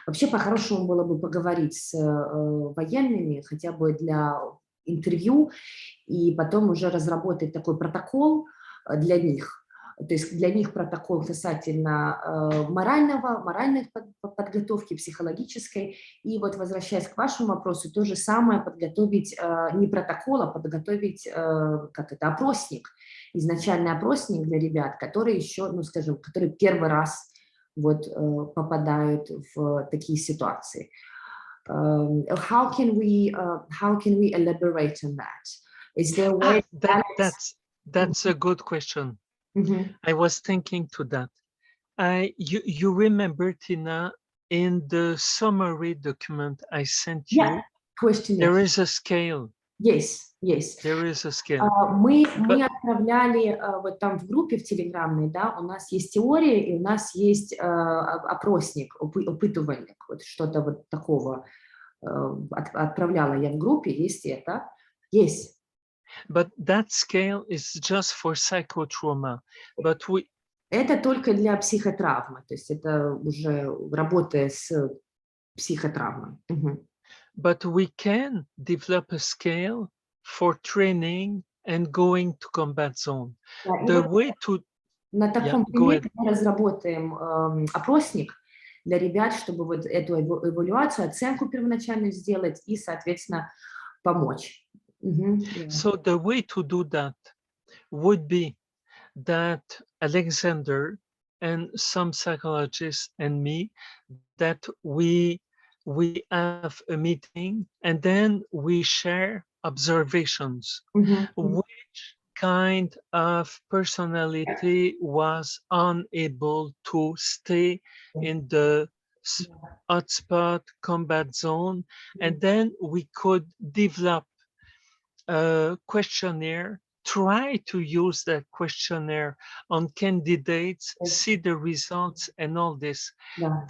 вообще по-хорошему было бы поговорить с военными, хотя бы для интервью, и потом уже разработать такой протокол для них. То есть для них протокол касательно моральной подготовки, психологической. И вот возвращаясь к вашему вопросу, то же самое подготовить, не протокол, а подготовить опросник, изначальный опросник для ребят, которые еще, ну скажем, которые первый раз вот попадают в такие ситуации. How can we elaborate on that? Is there a way? That's a good question. Mhm. I was thinking to that. You remember, Tina, in the summary document I sent you, Yeah, questionnaire. there is a scale. Yes, yes. There is a scale. Мы отправляли вот там в группе в телеграмной, да, у нас есть теория и у нас есть опросник, опытывальник, вот что-то вот такого отправляла я в группе, есть это, есть. But that scale is just for psychotrauma. But Это только для психотравмы, то есть это уже работая с психотравмой. But we can develop a scale for training and going to combat zone. The way to... На таком примере мы разработаем опросник для ребят, чтобы вот эту эвалюацию, оценку первоначальную сделать и, соответственно, помочь. So the way to do that would be that Alexander and some psychologists and me, that we have a meeting and then we share observations. Which kind of personality was unable to stay in the hotspot combat zone, and then we could develop a questionnaire, try to use that questionnaire on candidates, see the results and all this.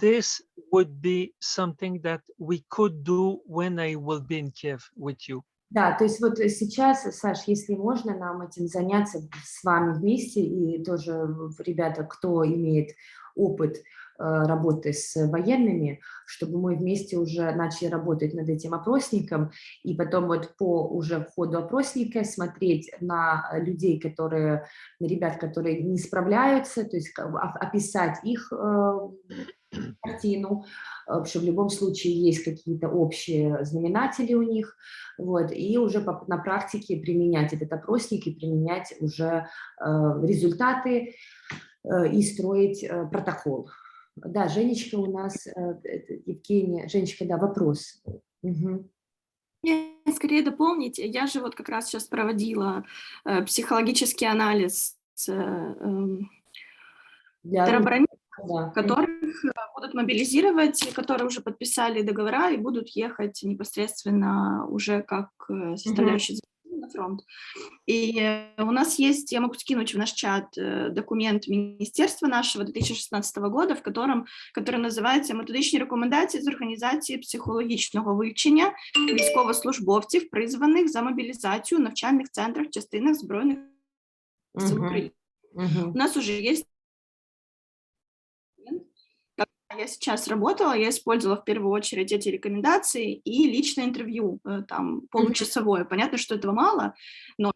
This would be something that we could do when I will be in Kiev with you. Да, то есть вот сейчас, Саш, если можно, нам этим заняться с вами вместе, и тоже ребята, кто имеет опыт работы с военными, чтобы мы вместе уже начали работать над этим опросником, и потом вот по уже ходу опросника смотреть на людей, на ребят, которые не справляются, то есть описать их картину, что в любом случае есть какие-то общие знаменатели у них, вот, и уже на практике применять этот опросник и применять уже результаты и строить протокол. Да, Женечка у нас, Евгения, Женечка, да, вопрос. Скорее дополнить, я же вот как раз сейчас проводила психологический анализ тероборонистов, которых будут мобилизировать, которые уже подписали договора и будут ехать непосредственно уже как составляющие на фронт. И у нас есть, я могу скинуть в наш чат документ Министерства нашего 2016 года, который називається «Методичні рекомендації з організації психологічного вивчення військовослужбовців, призваних за мобілізацію в навчальних центрах, частинах Збройних сил України». У нас уже есть. Я сейчас работала, я использовала в первую очередь эти рекомендации и личное интервью, там, получасовое. Понятно, что этого мало, но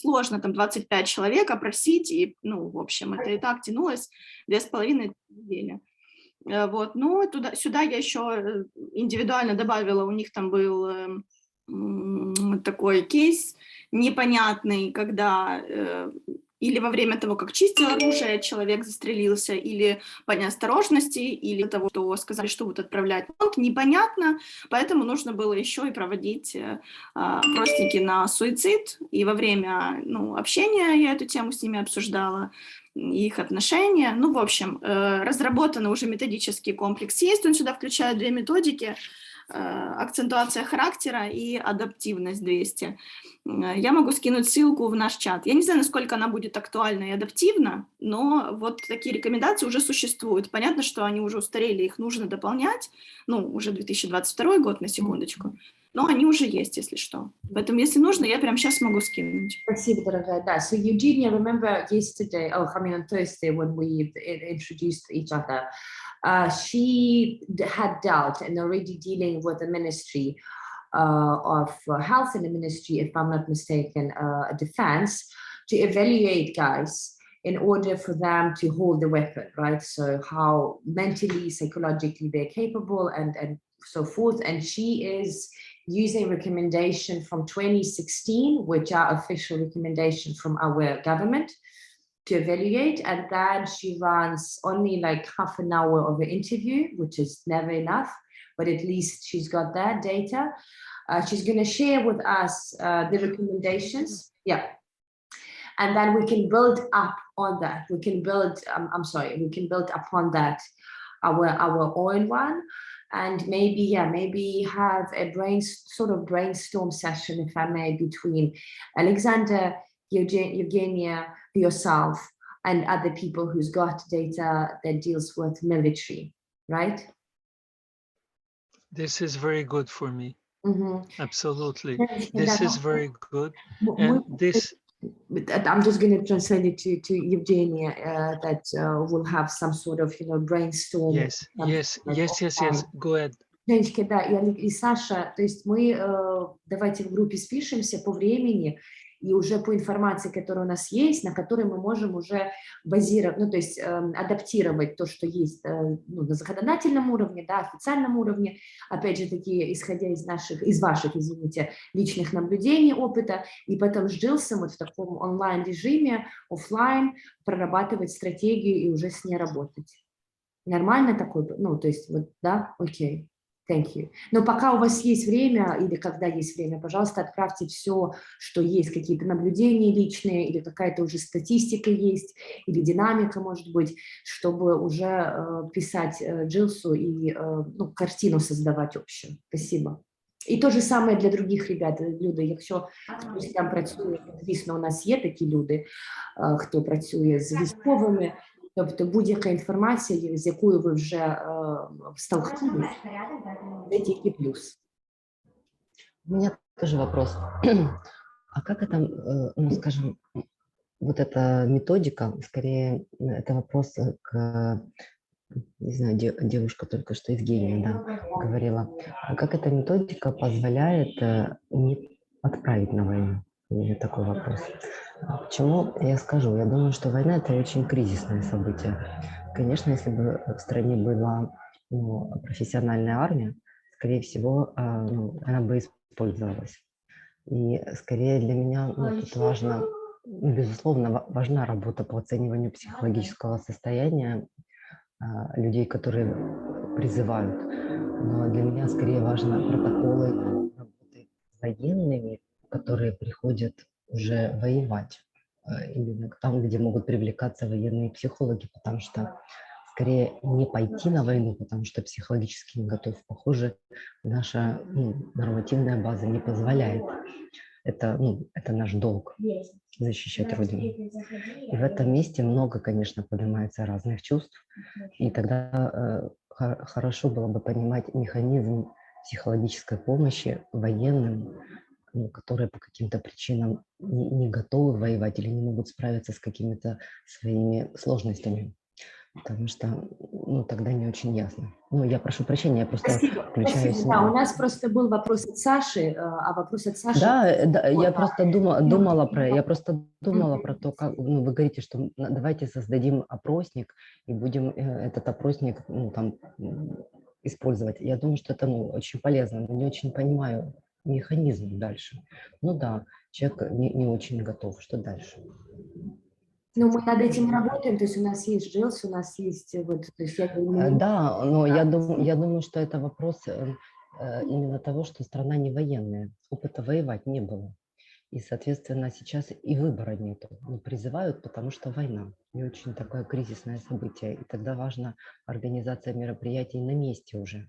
сложно там 25 человек опросить, и, ну, в общем, это и так тянулось 2,5 недели. Вот, ну, сюда я еще индивидуально добавила, у них там был такой кейс непонятный, когда... или во время того, как чистил оружие, человек застрелился, или по неосторожности, или того, что сказали, что будут отправлять. Непонятно, поэтому нужно было еще и проводить опросники на суицид. И во время общения я эту тему с ними обсуждала, их отношения. Ну, в общем, разработанный уже методический комплекс есть, он сюда включает 2 методики. Акцентуация характера и адаптивность 200. Я могу скинуть ссылку в наш чат. Я не знаю, насколько она будет актуальна и адаптивна, но вот такие рекомендации уже существуют. Понятно, что они уже устарели, их нужно дополнять. Ну, уже 2022 год, на секундочку. Но они уже есть, если что. Поэтому, если нужно, я прямо сейчас могу скинуть. Спасибо, дорогая. Да, so Eugenia, remember yesterday, on Thursday when we introduced each other, she had dealt and already dealing with the Ministry of Health and the Ministry, if I'm not mistaken, Defense, to evaluate guys in order for them to hold the weapon, right? So how mentally, psychologically they're capable and so forth. And she is using recommendation from 2016, which are official recommendation from our government. to evaluate, and then she runs only like half an hour of the interview, which is never enough, but at least she's got that data. She's going to share with us the recommendations. Yeah. And then we can build up on that. We can build, we can build upon that our own one. And maybe have a brainstorm session, if I may, between Alexander, Eugenia, yourself, and other people who's got data that deals with military, right? This is very good for me. Absolutely. This is very good. And this... I'm just going to translate it to Eugenia, that will have some sort of, brainstorm. Yes. Go ahead. Женечки, да, и Саша, то есть мы давайте в группе спишемся по времени и уже по информации, которая у нас есть, на которой мы можем уже базировать, то есть адаптировать то, что есть на законодательном уровне, да, официальном уровне, опять же таки, исходя из ваших, извините, личных наблюдений, опыта, и потом с Джилсом вот в таком онлайн-режиме, офлайн, прорабатывать стратегию и уже с ней работать. Нормально такой, то есть вот, да, окей. Thank you. Но пока у вас есть время, или когда есть время, пожалуйста, отправьте все, что есть, какие-то наблюдения личные, или какая-то уже статистика есть, или динамика, может быть, чтобы уже писать Джилсу и картину создавать общую. Спасибо. І те ж саме для других ребят, люди, якщо хтось там працює, звісно, у нас є такі люди, хто працює з військовими, тобто будь-яка інформація, з якою ви вже столкнулись, це тільки плюс. У меня тоже вопрос. А как это, скажем, вот эта методика, скорее, это вопрос к, не знаю, девушка только что Евгения, да, говорила, а как эта методика позволяет не отправить на войну? У меня такой вопрос. Почему я скажу? Я думаю, что война – это очень кризисное событие. Конечно, если бы в стране была профессиональная армия, скорее всего, она бы использовалась. И скорее для меня тут важно, безусловно, важна работа по оцениванию психологического состояния людей, которые призывают. Но для меня скорее важны протоколы работы с военными, которые приходят уже воевать. Именно там, где могут привлекаться военные психологи, потому что скорее не пойти на войну, потому что психологически не готов. Похоже, наша нормативная база не позволяет. Это наш долг – защищать Родину. И в этом месте много, конечно, поднимается разных чувств. И тогда хорошо было бы понимать механизм психологической помощи военным, которые по каким-то причинам не готовы воевать или не могут справиться с какими-то своими сложностями. Потому что, тогда не очень ясно. Я прошу прощения, я просто включаюсь. Спасибо. Да, у нас просто был вопрос от Саши, а вопрос от Саши... Да, я просто думала про то, как вы говорите, что давайте создадим опросник и будем этот опросник использовать. Я думаю, что это очень полезно, но не очень понимаю механизм дальше. Да, человек не очень готов. Что дальше? Мы над этим работаем, то есть у нас есть Джилс, у нас есть... Да, но я думаю, что это вопрос именно того, что страна не военная, опыта воевать не было. И, соответственно, сейчас и выбора нету. Призывают, потому что война. Не очень такое кризисное событие. И тогда важна организация мероприятий на месте уже.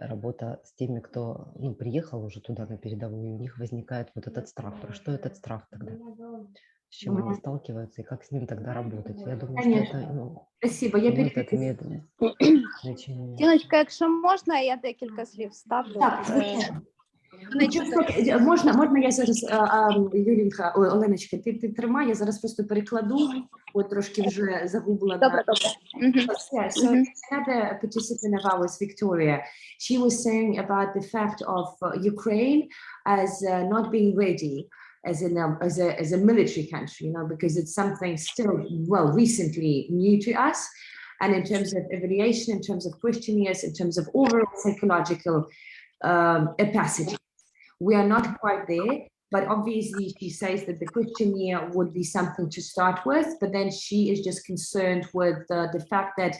Работа с теми, кто приехал уже туда на передовую, у них возникает вот этот страх. Про что этот страх тогда? С чем они сталкиваются и как с ним тогда работать? Я думаю, Конечно. что это, Спасибо. Я это имеет значение. Тіночка, якщо можна, я декілька слів ставлю. Так, можна я зараз, Юлінка, Оленочка, ти тримай, я зараз просто перекладу, от трошки вже загубила. Добре. So another participant of ours, Victoria, she was saying about the fact of Ukraine as not being ready as a military country, because it's something still, recently new to us. And in terms of evaluation, in terms of questionnaires, in terms of overall psychological capacity, we are not quite there. But obviously she says that the questionnaire would be something to start with, but then she is just concerned with the fact that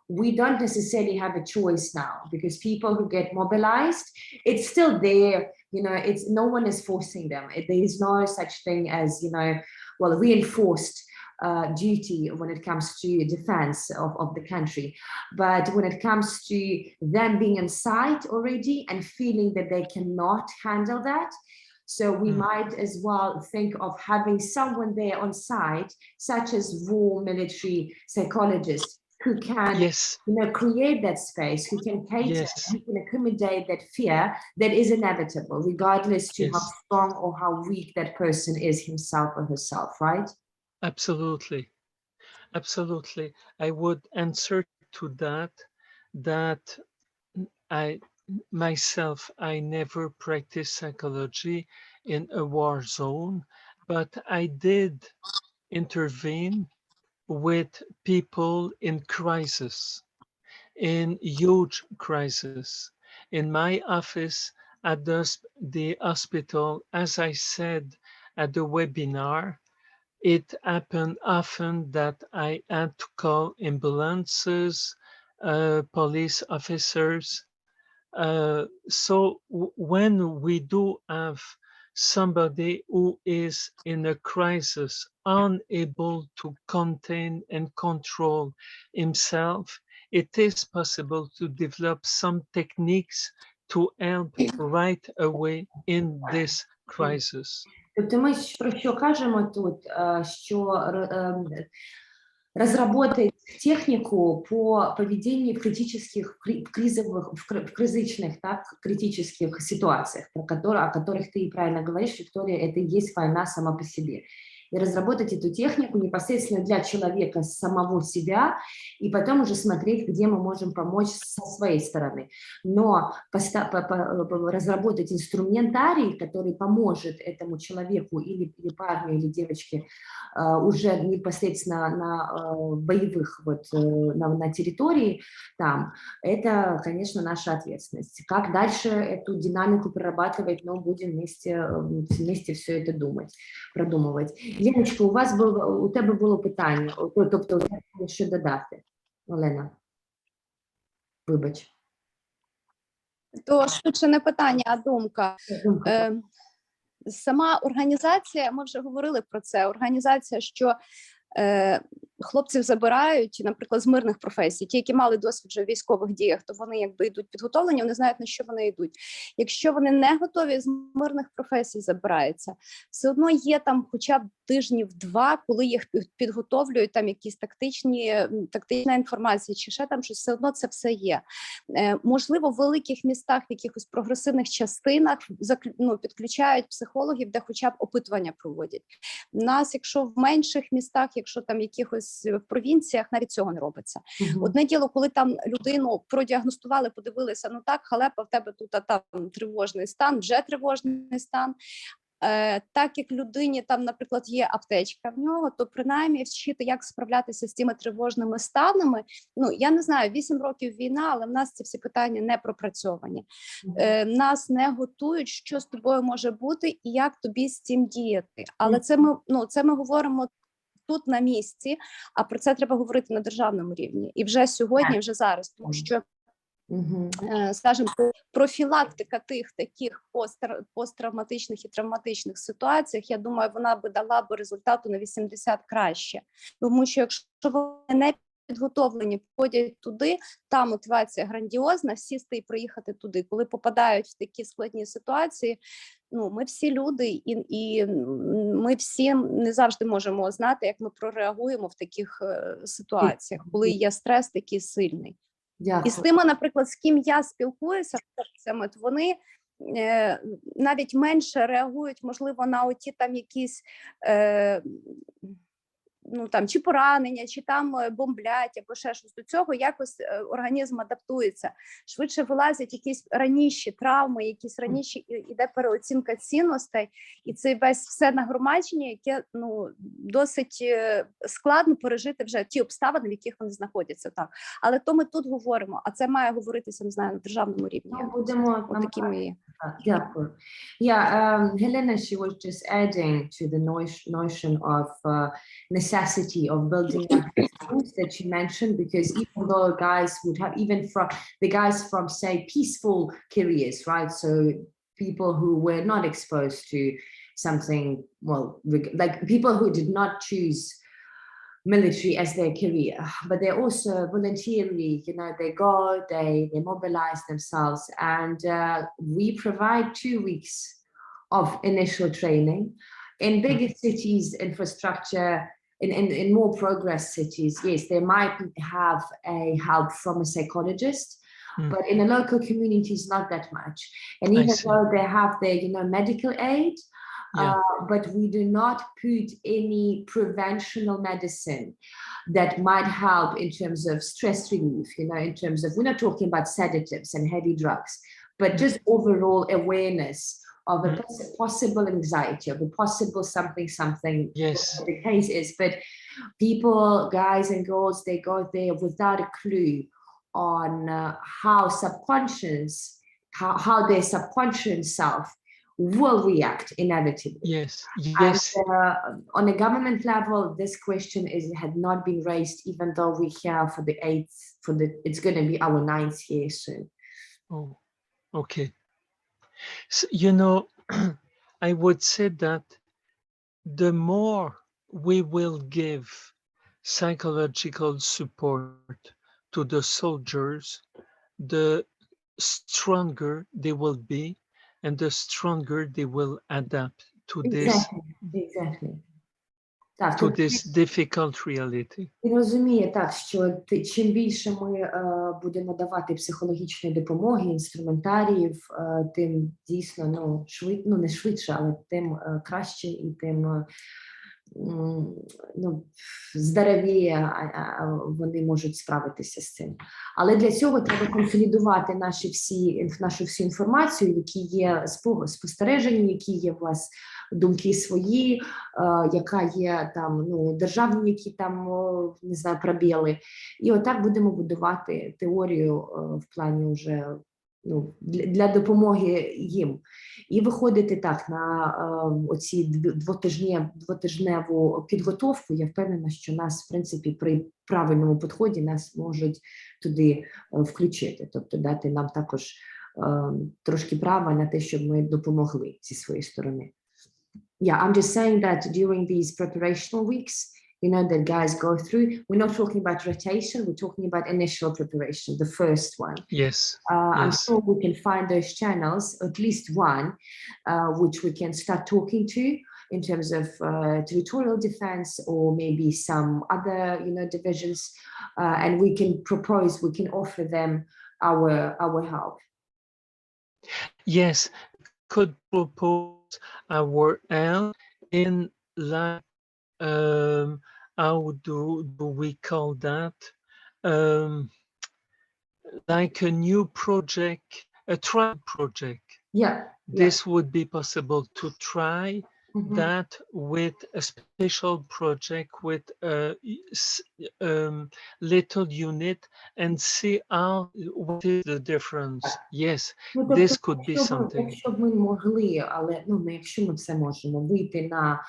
we don't necessarily have a choice now, because people who get mobilized, it's still there, you know, it's no one is forcing them. There is no such thing as, you know, well, reinforced duty when it comes to defense of the country. But when it comes to them being on site already and feeling that they cannot handle that, so we might as well think of having someone there on site, such as war military psychologists, who can, you know, create that space, who can cater, who can accommodate that fear that is inevitable, regardless to how strong or how weak that person is himself or herself, right? Absolutely. Absolutely. I would answer to that I never practiced psychology in a war zone, but I did intervene with people in crisis, in huge crisis. In my office at the hospital, as I said at the webinar, it happened often that I had to call ambulances, police officers. So when we do have somebody who is in a crisis, unable to contain and control himself, it is possible to develop some techniques to help right away in this crisis. Тобто ми про що кажемо тут, що разработать технику по поведению в критических, в кризовых, в кризичных, так, критических ситуациях, о которых ты правильно говоришь, Виктория, это и есть война сама по себе. И разработать эту технику непосредственно для человека самого себя, и потом уже смотреть, где мы можем помочь со своей стороны. Но разработать инструментарий, который поможет этому человеку или парню, или девочке уже непосредственно на боевых, вот, на территории там, это, конечно, наша ответственность. Как дальше эту динамику прорабатывать, но будем вместе все это думать, продумывать. Леночка, у тебе було питання, тобто у тебе є що додати, Олена? Вибач. То швидше не питання, а думка. Сама організація, ми вже говорили про це, організація, що хлопців забирають, наприклад, з мирних професій, ті, які мали досвід вже в військових діях, то вони якби йдуть підготовлені, вони знають, на що вони йдуть. Якщо вони не готові, з мирних професій забираються. Все одно є там хоча б тижнів 2, коли їх підготовлюють, там якісь тактична інформація, чи ще там щось, все одно це все є. Можливо, в великих містах, в якихось прогресивних частинах підключають психологів, де хоча б опитування проводять. У нас, якщо в менших містах, якщо там якихось в провінціях, навіть цього не робиться. Одне діло, коли там людину продіагностували, подивилися, ну так, халепа, в тебе тут там тривожний стан, вже тривожний стан. Так як людині там, наприклад, є аптечка в нього, то принаймні вчити, як справлятися з цими тривожними станами. Ну, я не знаю, 8 років війна, але в нас ці всі питання не пропрацьовані. Нас не готують, що з тобою може бути і як тобі з цим діяти. Але це ми говоримо тут на місці, а про це треба говорити на державному рівні. І вже сьогодні, вже зараз, тому що скажімо, профілактика тих таких посттравматичних і травматичних ситуаціях, я думаю, вона би дала б результату на 80 краще. Тому що якщо вони не підготовлені, ходять туди, та мотивація грандіозна, сісти і приїхати туди. Коли попадають в такі складні ситуації, ну, ми всі люди, і ми всі не завжди можемо знати, як ми прореагуємо в таких ситуаціях, коли є стрес такий сильний. Дякую. І з тими, наприклад, з ким я спілкуюся, то вони навіть менше реагують, можливо, на оті там якісь ну там чи поранення, чи там бомблять, або ще щось, до цього якось організм адаптується. Швидше вилазять якісь раніші травми, якісь раніші, іде переоцінка цінностей, і це весь все нагромадження, яке ну досить складно пережити вже ті обставини, в яких вони знаходяться. Так, але то ми тут говоримо, а це має говоритися, не знаю, на державному рівні. Будемо такими. Дякую. Yeah, Helena, she was just adding to the notion of necessity of building up schools that she mentioned, because even though guys would have, even from the guys from, say, peaceful careers, right? So people who were not exposed to something, well, like people who did not choose military as their career, but they also voluntarily, you know, they go, they mobilize themselves, and we provide 2 weeks of initial training. In bigger cities, infrastructure, in more progress cities, yes, they might have a help from a psychologist, but in a local community, it's not that much. And even though they have their, you know, medical aid, but we do not put any preventional medicine that might help in terms of stress relief, you know, in terms of, we're not talking about sedatives and heavy drugs, but just overall awareness of a possible anxiety, of a possible something, whatever the case is. But people, guys and girls, they go there without a clue on how their subconscious self will react inevitably. Yes. And on a government level, this question had not been raised, even though we're here for the 8th, it's going to be our 9th year soon. Oh, okay. So, you know, I would say that the more we will give psychological support to the soldiers, the stronger they will be, and the stronger they will adapt to this, to this difficult reality. Він розуміє так, що чим більше ми будемо давати психологічної допомоги, інструментаріїв, тим дійсно, ну, не швидше, але тим краще і тим ну, здоровіє вони можуть справитися з цим. Але для цього треба консолідувати нашу всю інформацію, які є спостереження, які є у вас думки свої, яка є там, ну, державні, які там, не знаю, пробіли. І отак будемо будувати теорію в плані вже, ну, для допомоги їм. І виходити так на оці двотижневу підготовку. Я впевнена, що нас, в принципі, при правильному підході нас можуть туди включити. Тобто дати нам також трошки права на те, щоб ми допомогли зі своєї сторони. Yeah, I'm just saying that during these preparational weeks, you know, that guys go through, we're not talking about rotation, we're talking about initial preparation, the first one. Yes. I'm sure we can find those channels, at least one, which we can start talking to in terms of territorial defense or maybe some other, you know, divisions, and we can propose, we can offer them our help. Yes, could propose our help in, like, how do we call that? Like a new project, a trial project. Yeah. This would be possible to try that with a special project with a little unit and see what is the difference. Yes, this could be something. Якщо б ми могли, але ну, якщо ми все можемо, вийти на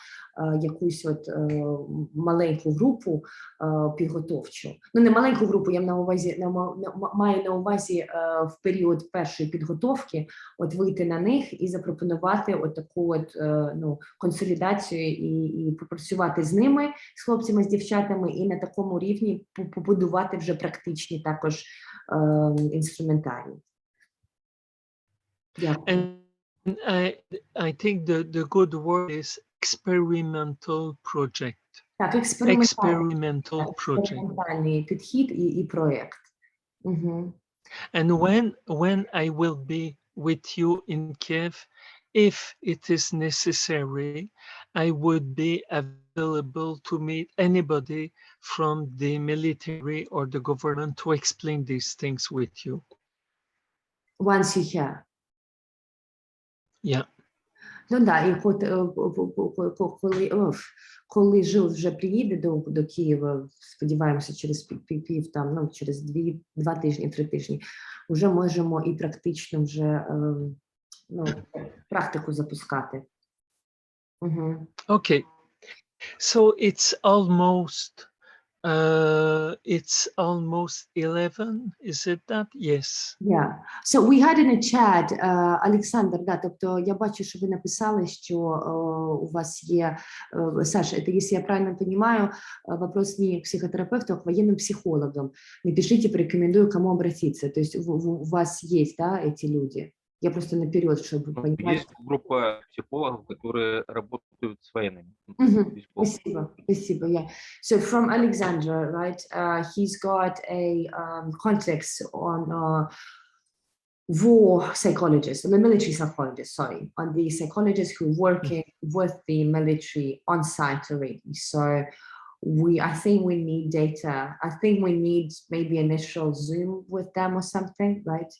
якусь от маленьку групу підготовчу. Ну, не маленьку групу, я маю на увазі в період першої підготовки, от вийти на них і запропонувати от таку от, ну, консолідацію і попрацювати з ними, з хлопцями, з дівчатами, і на такому рівні побудувати вже практичні також інструментарії. And I think the good word is experimental project. Так, experimental project. Експериментальний підхід і проєкт. And when I will be with you in Kiev if it is necessary, I would be available to meet anybody from the military or the government to explain these things with you. Once you hear. Yeah. Ну да, і коли Жил вже приїде до Києва, сподіваємося, через через 2 тижні, 3 тижні, вже можемо і практично вже практику запускати. Okay. So it's almost 11, is it that? Yes. Yeah. So we had in a chat, Олександр, да, тобто я бачу, що ви написали, що у вас є, Саша, это, если я правильно понимаю, вопрос не к психотерапевту, а к военным психологам. Напишите, порекомендую, кому обратиться. То есть у вас есть, да, эти люди? Я просто наперед, чтобы понимать. Есть группа психологов, которые работают с военными. Спасибо, спасибо. Yeah. So from Alexandra, right? He's got a context on war psychologists, the military psychologists, sorry, on the psychologists who working with the military on site already. So I think we need data. I think we need maybe initial Zoom with them or something, right?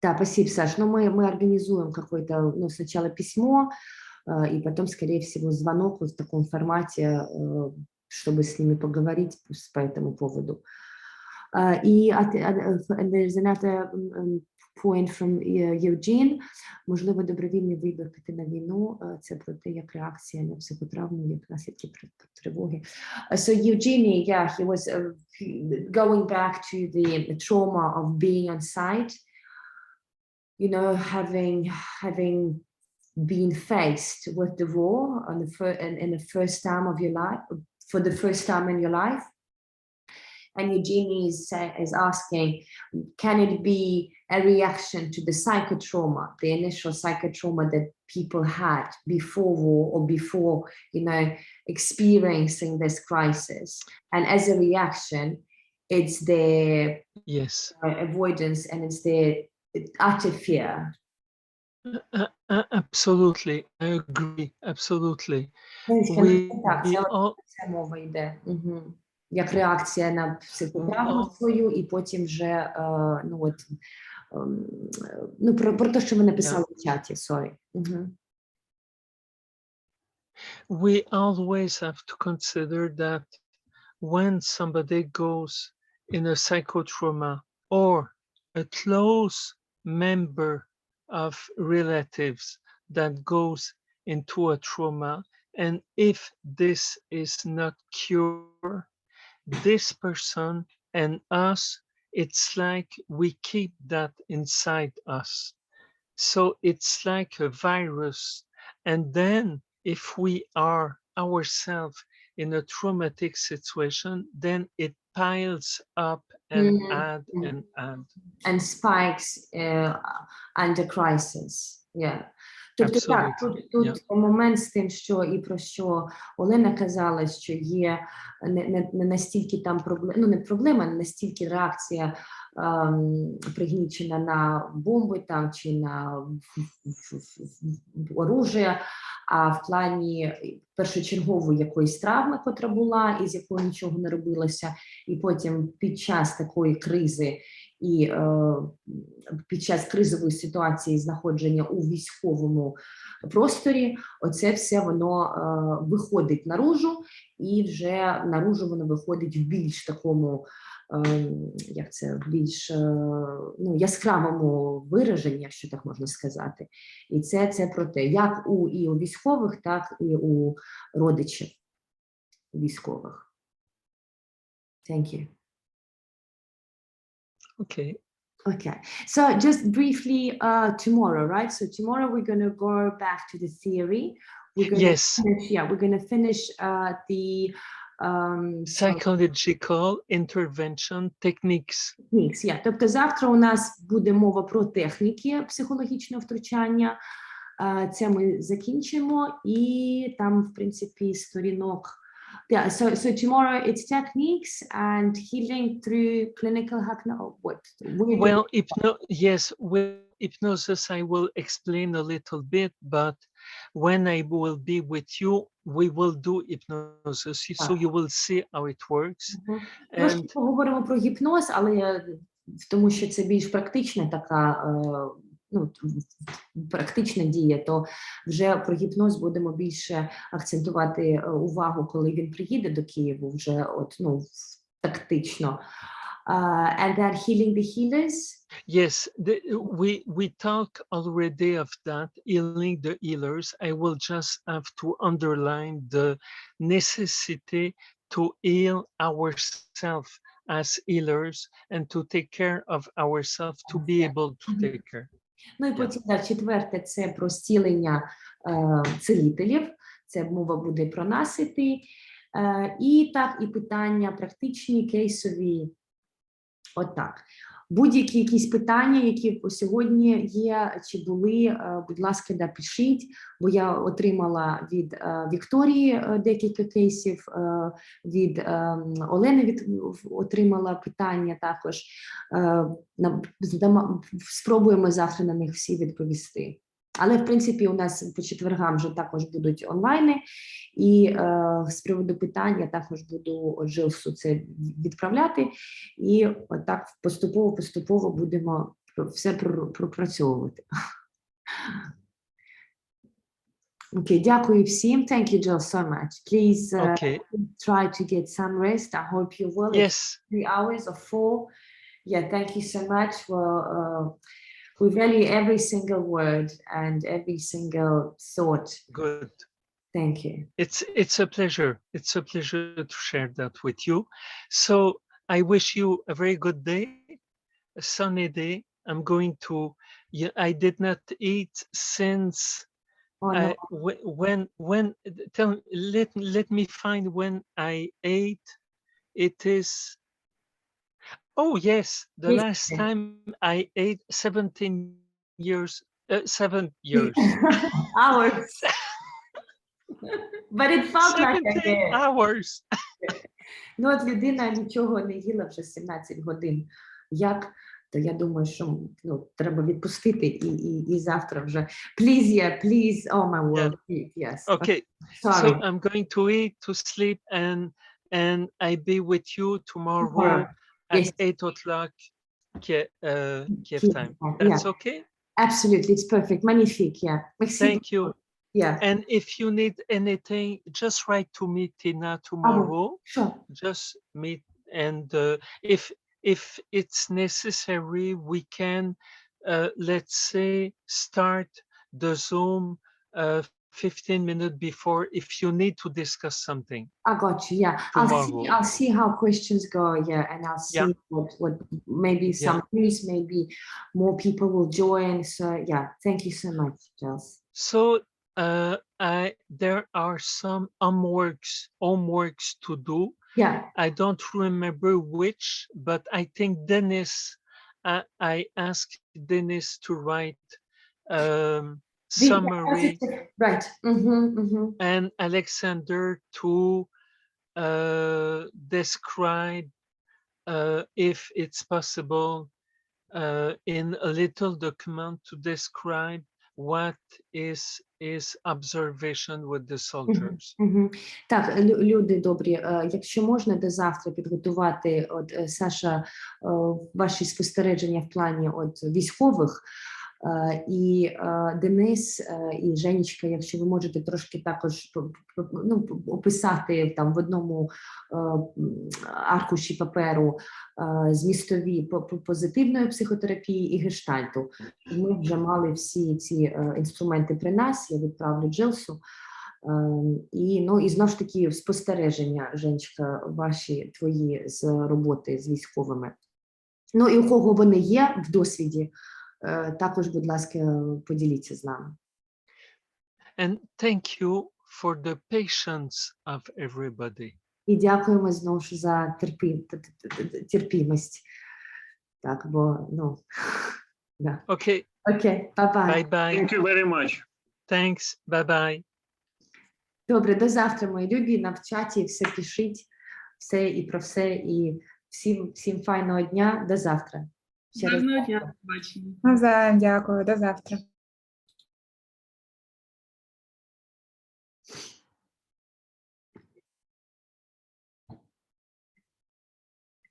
Да, спасибо, Саш. Ну, мы организуем какое-то, сначала письмо, и потом, скорее всего, звонок в таком формате, чтобы с ними поговорить по этому поводу. И there's another point from Eugene. Можливо, добровільний вибір піти на війну. Це про те, як реакція на психотравму, як наслідки тривоги. So Eugene, yeah, he was going back to the trauma of being on site. You know, having been faced with the war in the first time of your life, for the first time in your life. And Eugenie is asking, can it be a reaction to the psychotrauma, the initial psychotrauma that people had before war or before, experiencing this crisis? And as a reaction, it's the avoidance and it's the utter fear. Absolutely, I agree. Absolutely. Мова йде. Як реакція на психотравму свою, і потім вже, про те, що ви написали в чаті, sorry. We always have to consider that when somebody goes in a psychotrauma or a close member of relatives that goes into a trauma, and if this is not cured, this person and us, it's like we keep that inside us. So it's like a virus. And then if we are ourselves in a traumatic situation, then it piles up and add and add. And spikes under crisis. Yeah. Тобто так, тут момент з тим, що і про що Олена казала, що є не настільки там проблема, не проблема, не настільки реакція пригнічена на бомби там чи на оружие, а в плані першочергової якоїсь травми, котра була, і з якою нічого не робилося, і потім під час такої кризи і під час кризової ситуації знаходження у військовому просторі, оце все воно виходить наружу, і вже наружу воно виходить в більш такому, як це, більш яскравому вираженні, якщо так можна сказати. І це про те, як і у військових, так і у родичів військових. Thank you. Okay. Okay. So just briefly, tomorrow, right? So tomorrow we're going to go back to the theory. We're going to finish the psychological intervention techniques. Yeah. Тобто завтра у нас буде мова про техніки психологічного втручання. Це ми закінчимо, і там, в принципі, сторінок Yeah, so tomorrow it's techniques and healing through clinical what? Well, yes, with hypnosis I will explain a little bit, but when I will be with you, we will do hypnosis, so you will see how it works. Трошки поговоримо про гіпноз, але тому що це більш практична така, практична дія, то вже про гіпноз будемо більше акцентувати увагу, коли він приїде до Києву, вже тактично. And then healing the healers. Yes, we talk already of that, healing the healers. I will just have to underline the necessity to heal ourselves as healers and to take care of ourselves, to be able to take care. Ну і потім, четверте, це про зцілення цілителів. Це мова буде про нас іти. І так, і питання практичні, кейсові. Отак. Будь-які якісь питання, які сьогодні є, чи були, будь ласка, напишіть, бо я отримала від Вікторії декілька кейсів, від Олени отримала питання також. Спробуємо завтра на них всі відповісти. Але, в принципі, у нас по четвергам вже також будуть онлайни, і з приводу питань я також буду Джилсу це відправляти, і отак поступово будемо все пропрацьовувати. Okay, дякую всім. Thank you, Jill, so much. Please try to get some rest. I hope you will. Yes. 3 hours or 4. Yeah, thank you so much for... we value every single word and every single thought. Good. Thank you. It's a pleasure. It's a pleasure to share that with you. So I wish you a very good day, a sunny day. I'm going to, I did not eat since, let me find when I ate. It is, oh yes, the last time I ate 7 years. Hours. But it felt like a day. Hours. Ну, от людина нічого не їла вже 17 годин. Як? То я думаю, що треба відпустити і завтра вже. Please, oh my word, yes. Okay, sorry. So I'm going to eat, to sleep, and I be with you tomorrow at 8 o'clock Kiev time. That's okay? Absolutely, it's perfect. Magnifique, yeah. Merci. Thank you. Yeah. And if you need anything, just write to me, Tina, tomorrow. Sure. Just meet, and if it's necessary, we can, let's say, start the Zoom 15 minutes before if you need to discuss something. I got you, yeah. I'll see how questions go, yeah, and I'll see what maybe some news, maybe more people will join. So yeah, thank you so much, Giles. So there are some homeworks to do. Yeah. I don't remember which, but I think Dennis, I asked Dennis to write summary, right? And Alexander to describe, if it's possible, in a little document to describe what is observation with the soldiers. Так, люди добрі, якщо можна до завтра підготувати, Саша, ваші спостереження в плані військових, і Денис, і Женечка, якщо ви можете трошки також описати там в одному аркуші паперу змістові позитивної психотерапії і гештальту. Ми вже мали всі ці інструменти при нас, я відправлю Джилсу. І знов ж таки спостереження, Женечка, ваші, твої з роботи з військовими. Ну і у кого вони є в досвіді, також, будь ласка, поділіться з нами. And thank you for the patience of everybody. І дякуємо знову ж за терпімість. Так, бо, да. Okay. Okay, bye-bye. Bye-bye. Thank you very much. Thanks, bye-bye. Добре, до завтра, мої любі. На в чаті все пишіть, все і про все. І всім файного дня. До завтра. Ще раз Навзаєм, дякую, до завтра.